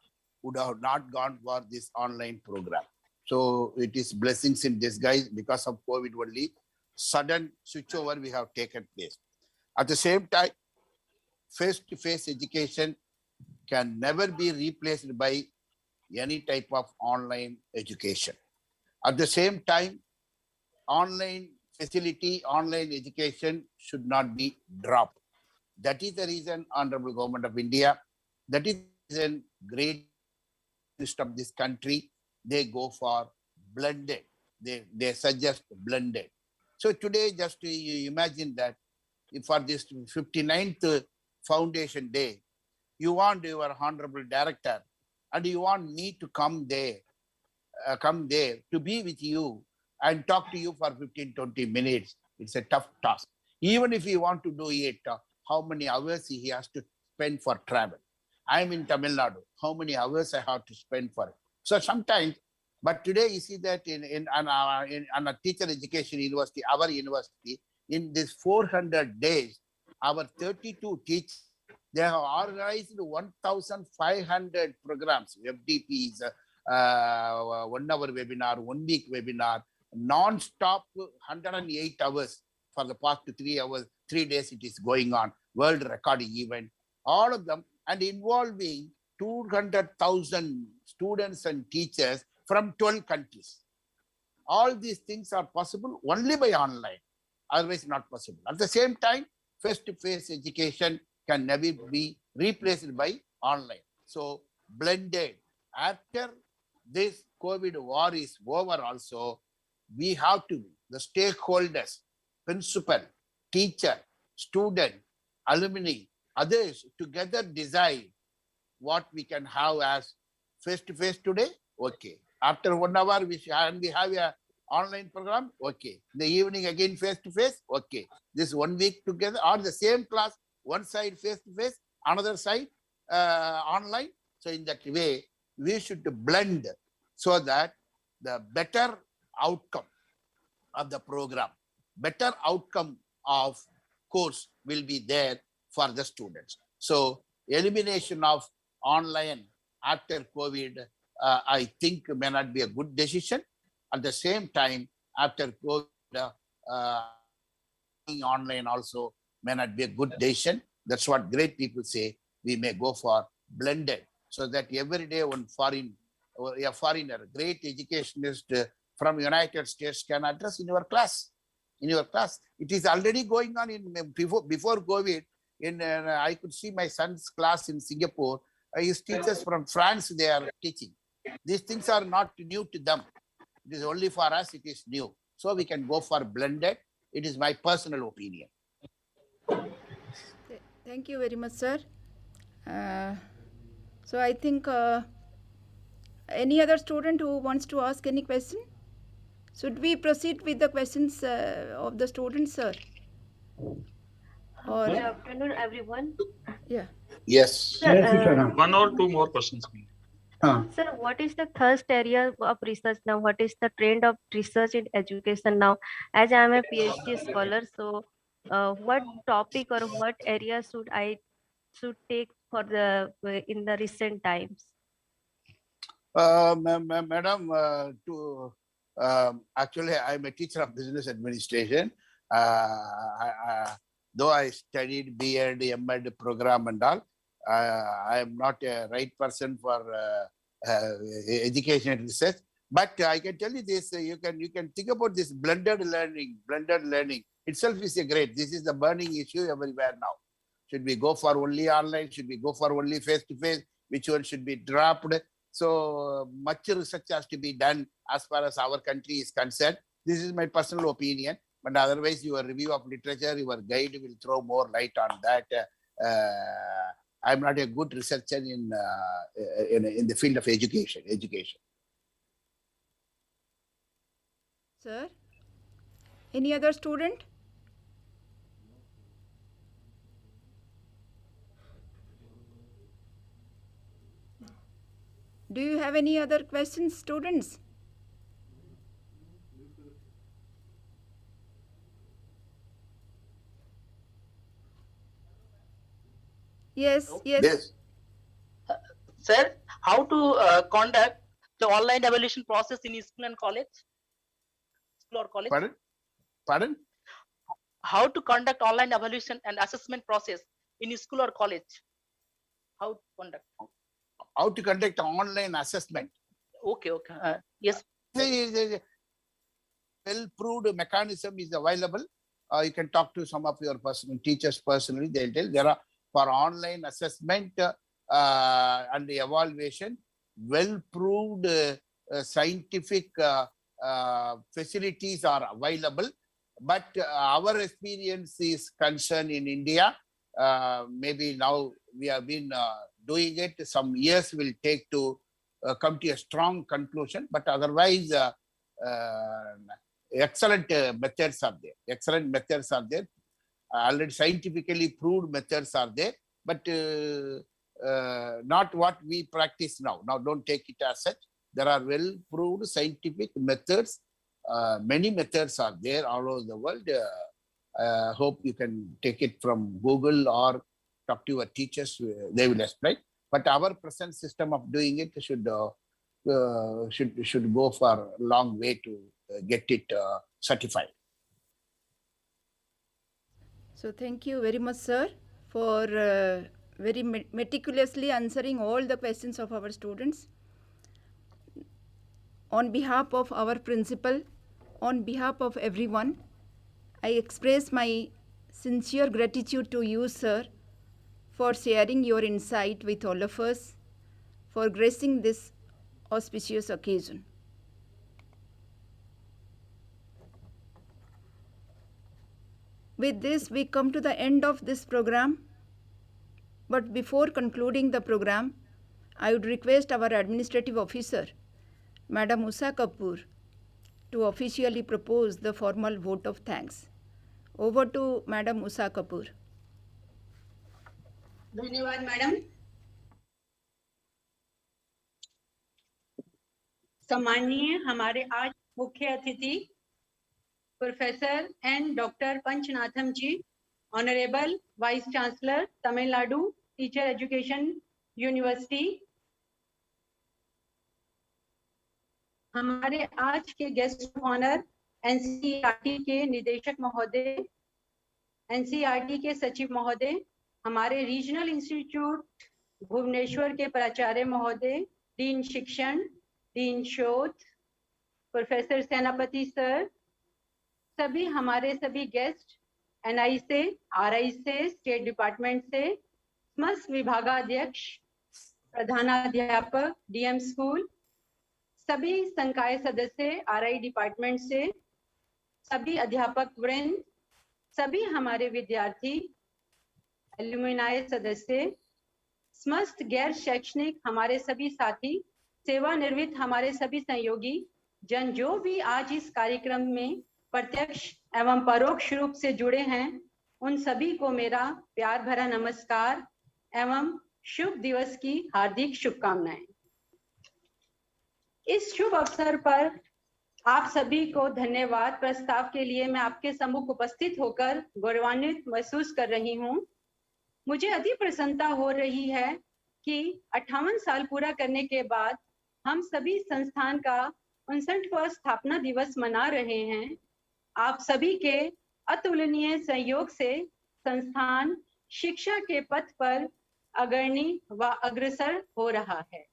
would have not gone for this online program. So it is blessings in disguise because of COVID only. Sudden switchover we have taken place. At the same time, face-to-face education can never be replaced by any type of online education. At the same time, online facility, online education should not be dropped. That is the reason, Honorable Government of India, that is the reason great of this country, they go for blended. They suggest blended. So today, just to imagine that for this 59th Foundation Day, you want your Honorable Director and you want me to come there to be with you and talk to you for 15-20 minutes. It's a tough task. Even if you want to do it, how many hours he has to spend for travel? I'm in Tamil Nadu. How many hours I have to spend for it? So sometimes, but today you see that in a teacher education university, our university, in this 400 days, our 32 teachers, they have organized 1,500 programs, FDPs, 1 hour webinar, 1 week webinar, non-stop 108 hours for the past 3 hours, 3 days it is going on, world recording event, all of them, and involving 200,000 students and teachers from 12 countries. All these things are possible only by online, otherwise not possible. At the same time, face-to-face education can never be replaced by online. So blended. After this COVID war is over also, we have to, the stakeholders, principal, teacher, student, alumni, others together decide what we can have as face-to-face today. Okay. After 1 hour, we have a online program. Okay. In the evening again face-to-face. Okay. This 1 week together or the same class, one side face-to-face, another side online. So in that way, we should blend so that the better outcome of the program, better outcome of course will be there for the students. So elimination of online after COVID, I think may not be a good decision. At the same time, after COVID, online also may not be a good decision. That's what great people say. We may go for blended so that every day one a foreigner, great educationist from United States can address in your class. In your class, it is already going on in before COVID. I could see my son's class in Singapore. His teachers from France, they are teaching. These things are not new to them. It is only for us, it is new. So we can go for blended. It is my personal opinion. Thank you very much, sir. So I think any other student who wants to ask any question? Should we proceed with the questions of the students, sir? Or, good afternoon, everyone. Yeah. Yes. Sir, 1 or 2 more questions. Sir, what is the thirst area of research now? What is the trend of research in education now? As I am a PhD scholar, so what topic or what area should I take for the in the recent times? Madam, actually, I'm a teacher of business administration. Though I studied BEd, MEd program and all, I am not a right person for education and research. But I can tell you this: you can think about this blended learning. Blended learning itself is a great. This is the burning issue everywhere now. Should we go for only online? Should we go for only face-to-face? Which one should be dropped? So much research has to be done as far as our country is concerned. This is my personal opinion. But otherwise, your review of literature, your guide will throw more light on that. I'm not a good researcher in the field of education. Sir, any other student? Do you have any other questions, students? Yes. Sir, how to conduct the online evaluation process in school and college? School or college? Pardon? How to conduct online evaluation and assessment process in school or college? How to conduct? How to conduct online assessment? Okay. Yes. Well-proved mechanism is available. You can talk to some of your teachers personally. They'll tell there are for online assessment and the evaluation, well-proved scientific facilities are available. But our experience is concerned in India. Maybe now we have been doing it. Some years will take to come to a strong conclusion. But otherwise, excellent methods are there. Already scientifically proved methods are there, but not what we practice now. Now, don't take it as such. There are well-proved scientific methods. Many methods are there all over the world. Hope you can take it from Google or talk to your teachers. They will explain. But our present system of doing it should go for a long way to get it certified. So thank you very much, sir, for very meticulously answering all the questions of our students. On behalf of our principal, on behalf of everyone, I express my sincere gratitude to you, sir, for sharing your insight with all of us, for gracing this auspicious occasion. With this, we come to the end of this program. But before concluding the program, I would request our administrative officer, Madam Usha Kapoor, to officially propose the formal vote of thanks. Over to Madam Usha Kapoor. धन्यवाद madam. सम्माननीय हमारे आज मुख्य अतिथि professor and doctor Panchanatham ji, honourable vice chancellor Tamil Nadu teacher education university, हमारे आज के guest of honour NCERT के निदेशक महोदय, एनसीईआरटी के सचिव महोदय, हमारे रीजनल इंस्टीट्यूट भुवनेश्वर के प्राचार्य महोदय, डीन शिक्षण, डीन शोध, प्रोफेसर सेनापति सर, सभी हमारे सभी गेस्ट, एनआई से, आरआई से, स्टेट डिपार्टमेंट से, समस्त विभागाध्यक्ष, प्रधानाध्यापक, डीएम स्कूल, सभी संकाय सदस्य, आरआई डिपार्टमेंट से, सभी अध्यापक वृंद, सभी हमारे विद्यार्थी, एलुमनाई सदस्य, समस्त गैर शैक्षणिक हमारे सभी साथी, सेवानिवृत्त हमारे सभी सहयोगी जन जो भी आज इस कार्यक्रम में प्रत्यक्ष एवं परोक्ष रूप से जुड़े हैं, उन सभी को मेरा प्यार भरा नमस्कार एवं शुभ दिवस की हार्दिक शुभकामनाएं। इस शुभ अवसर पर आप सभी को धन्यवाद प्रस्ताव के लिए मैं आपके सम्मुख उपस्थित होकर गौरवान्वित महसूस कर रही हूं। मुझे अति प्रसन्नता हो रही है कि 58 साल पूरा करने के बाद हम सभी संस्थान का 59वां स्थापना दिवस मना रहे हैं। आप सभी के अतुलनीय सहयोग से संस्थान शिक्षा के पथ पर अग्रणी व अग्रसर हो रहा है।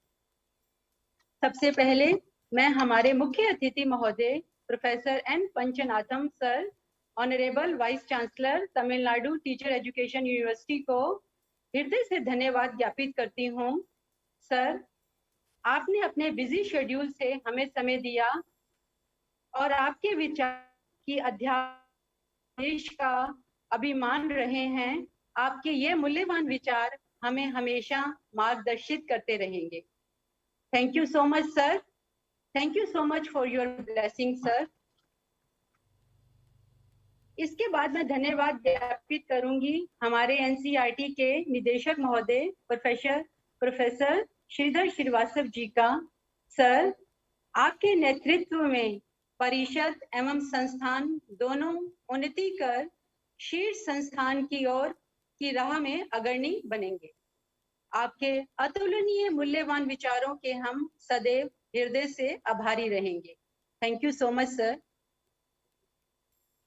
सबसे पहले मैं हमारे मुख्य अतिथि महोदय professor N Panchanatham sir, honourable vice chancellor Tamil Nadu teacher education university को हृदय से धन्यवाद ज्ञापित करती हूँ। सर, आपने अपने बिजी शेड्यूल से हमें समय दिया और आपके विचार की अध्यापन देश का अभिमान रहे हैं। आपके ये मूल्यवान विचार हमें हमेशा मार्गदर्शित करते रहेंगे। Thank you so much sir. Thank you so much for your blessing sir. इसके बाद मैं धन्यवाद ज्ञापित करूंगी हमारे एनसीईआरटी के निदेशक महोदय प्रोफेसर श्रीधर श्रीवास्तव जी का। सर, आपके नेतृत्व में परिषद एवं संस्थान दोनों उन्नति कर शीर्ष संस्थान की ओर की राह में अग्रणी बनेंगे। आपके अतुलनीय मूल्यवान विचारों के हम सदैव हृदय से आभारी रहेंगे। Thank you so much sir.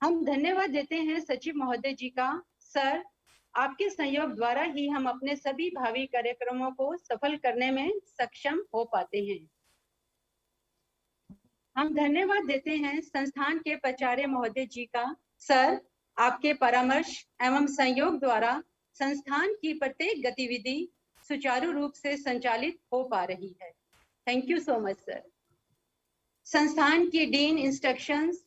हम धन्यवाद देते हैं सचिव महोदय जी का। सर, आपके सहयोग द्वारा ही हम अपने सभी भावी कार्यक्रमों को सफल करने में सक्षम हो पाते हैं। हम धन्यवाद देते हैं संस्थान के प्राचार्य महोदय जी का। सर, आपके परामर्श एवं सहयोग द्वारा संस्थान की प्रत्येक गतिविधि सुचारू रूप से संचालित हो पा रही है। Thank you so much sir. संस्थान की डीन इंस्ट्रक्शंस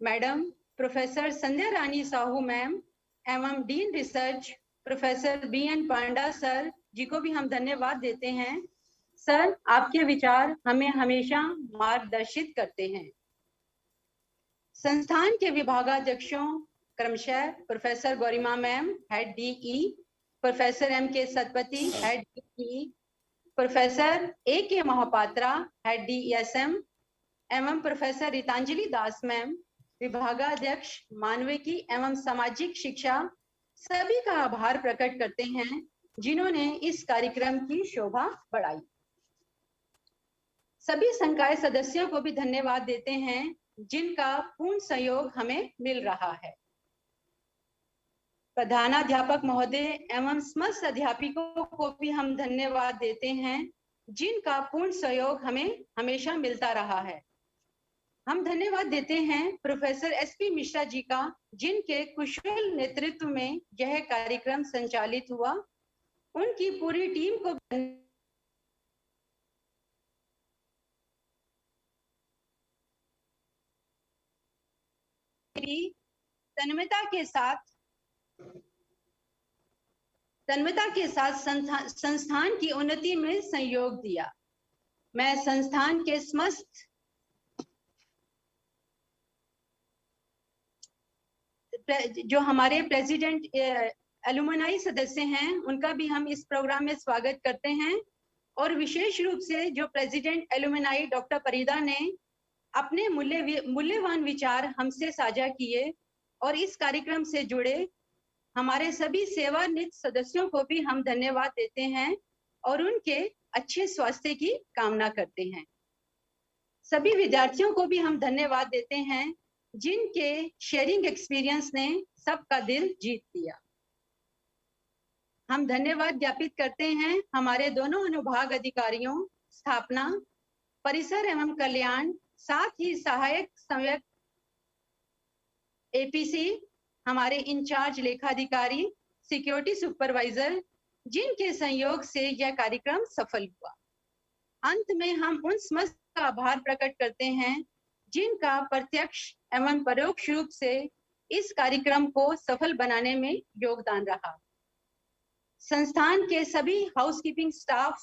मैडम प्रोफेसर संध्या रानी साहू मैम एवं डीन रिसर्च प्रोफेसर BN पांडा सर जी को भी हम धन्यवाद देते हैं। सर, आपके विचार हमें हमेशा मार्गदर्शित करते हैं। संस्थान के विभागाध्यक्षों क्रमशः professor Gourima ma'am head DE, professor MK Satpathy head DE, professor AK Mohapatra head DESM एवं प्रोफेसर रितांजलि दास मैम विभागाध्यक्ष मानविकी एवं सामाजिक शिक्षा सभी का आभार प्रकट करते हैं जिन्होंने इस कार्यक्रम की शोभा बढ़ाई। सभी संकाय सदस्यों को भी धन्यवाद देते हैं जिनका पूर्ण सहयोग हमें मिल रहा है। प्रधानाध्यापक महोदय एवं समस्त अध्यापकों को भी हम धन्यवाद देते हैं जिनका पूर्ण सहयोग हमें हमेशा मिलता रहा है। हम धन्यवाद देते हैं प्रोफेसर SP मिश्रा जी का जिनके कुशल नेतृत्व में यह कार्यक्रम संचालित हुआ। उनकी पूरी टीम को तन्मयता के साथ संस्थान की उन्नति में सहयोग दिया। मैं संस्थान के समस्त जो हमारे प्रेसिडेंट एलुमनाई सदस्य हैं उनका भी हम इस प्रोग्राम में स्वागत करते हैं और विशेष रूप से जो प्रेसिडेंट एलुमनाई डॉक्टर परीदा ने अपने मूल्यवान विचार हमसे साझा किए और इस कार्यक्रम से जुड़े हमारे सभी सेवानिवृत्त सदस्यों को भी हम धन्यवाद देते हैं और उनके अच्छे स्वास्थ्य की कामना करते हैं। सभी विद्यार्थियों को भी हम धन्यवाद देते हैं जिनके शेयरिंग एक्सपीरियंस ने सबका दिल जीत लिया। हम धन्यवाद ज्ञापित करते हैं हमारे दोनों अनुभाग अधिकारियों, स्थापना, परिसर एवं कल्याण, साथ ही सहायक संयुक्त APC, हमारे इंचार्ज लेखाधिकारी, सिक्योरिटी सुपरवाइजर जिनके सहयोग से यह कार्यक्रम सफल हुआ। अंत में हम उन समस्त का आभार प्रकट करते हैं जिनका प्रत्यक्ष एवं परोक्ष रूप से इस कार्यक्रम को सफल बनाने में योगदान रहा। संस्थान के सभी हाउसकीपिंग स्टाफ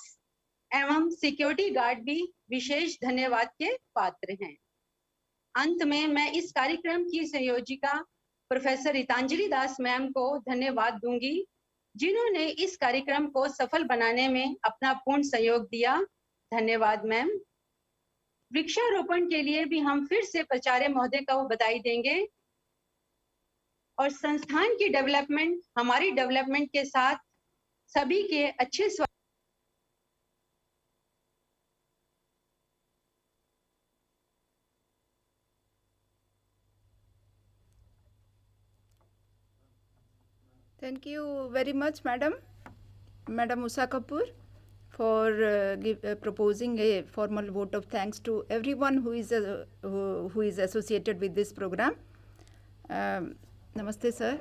एवं सिक्योरिटी गार्ड भी विशेष धन्यवाद के पात्र हैं। अंत में मैं इस कार्यक्रम की संयोजिका प्रोफेसर रितांजलि दास मैम को धन्यवाद दूंगी जिन्होंने इस कार्यक्रम को सफल बनाने में अपना पूर्ण सहयोग दिया। धन्यवाद मैम। वृक्षारोपण के लिए भी हम फिर से प्राचार्य महोदय का वो बधाई देंगे और संस्थान की डेवलपमेंट हमारी डेवलपमेंट के साथ सभी के अच्छे Thank you very much, Madam Usha Kapoor, for proposing a formal vote of thanks to everyone who is associated with this program. Namaste, sir.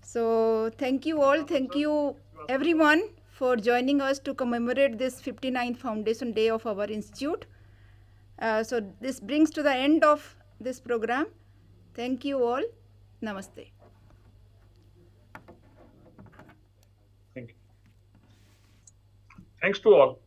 So thank you all. Thank you everyone for joining us to commemorate this 59th Foundation Day of our institute. So this brings to the end of this program. Thank you all. Namaste. Thank you. Thanks to all.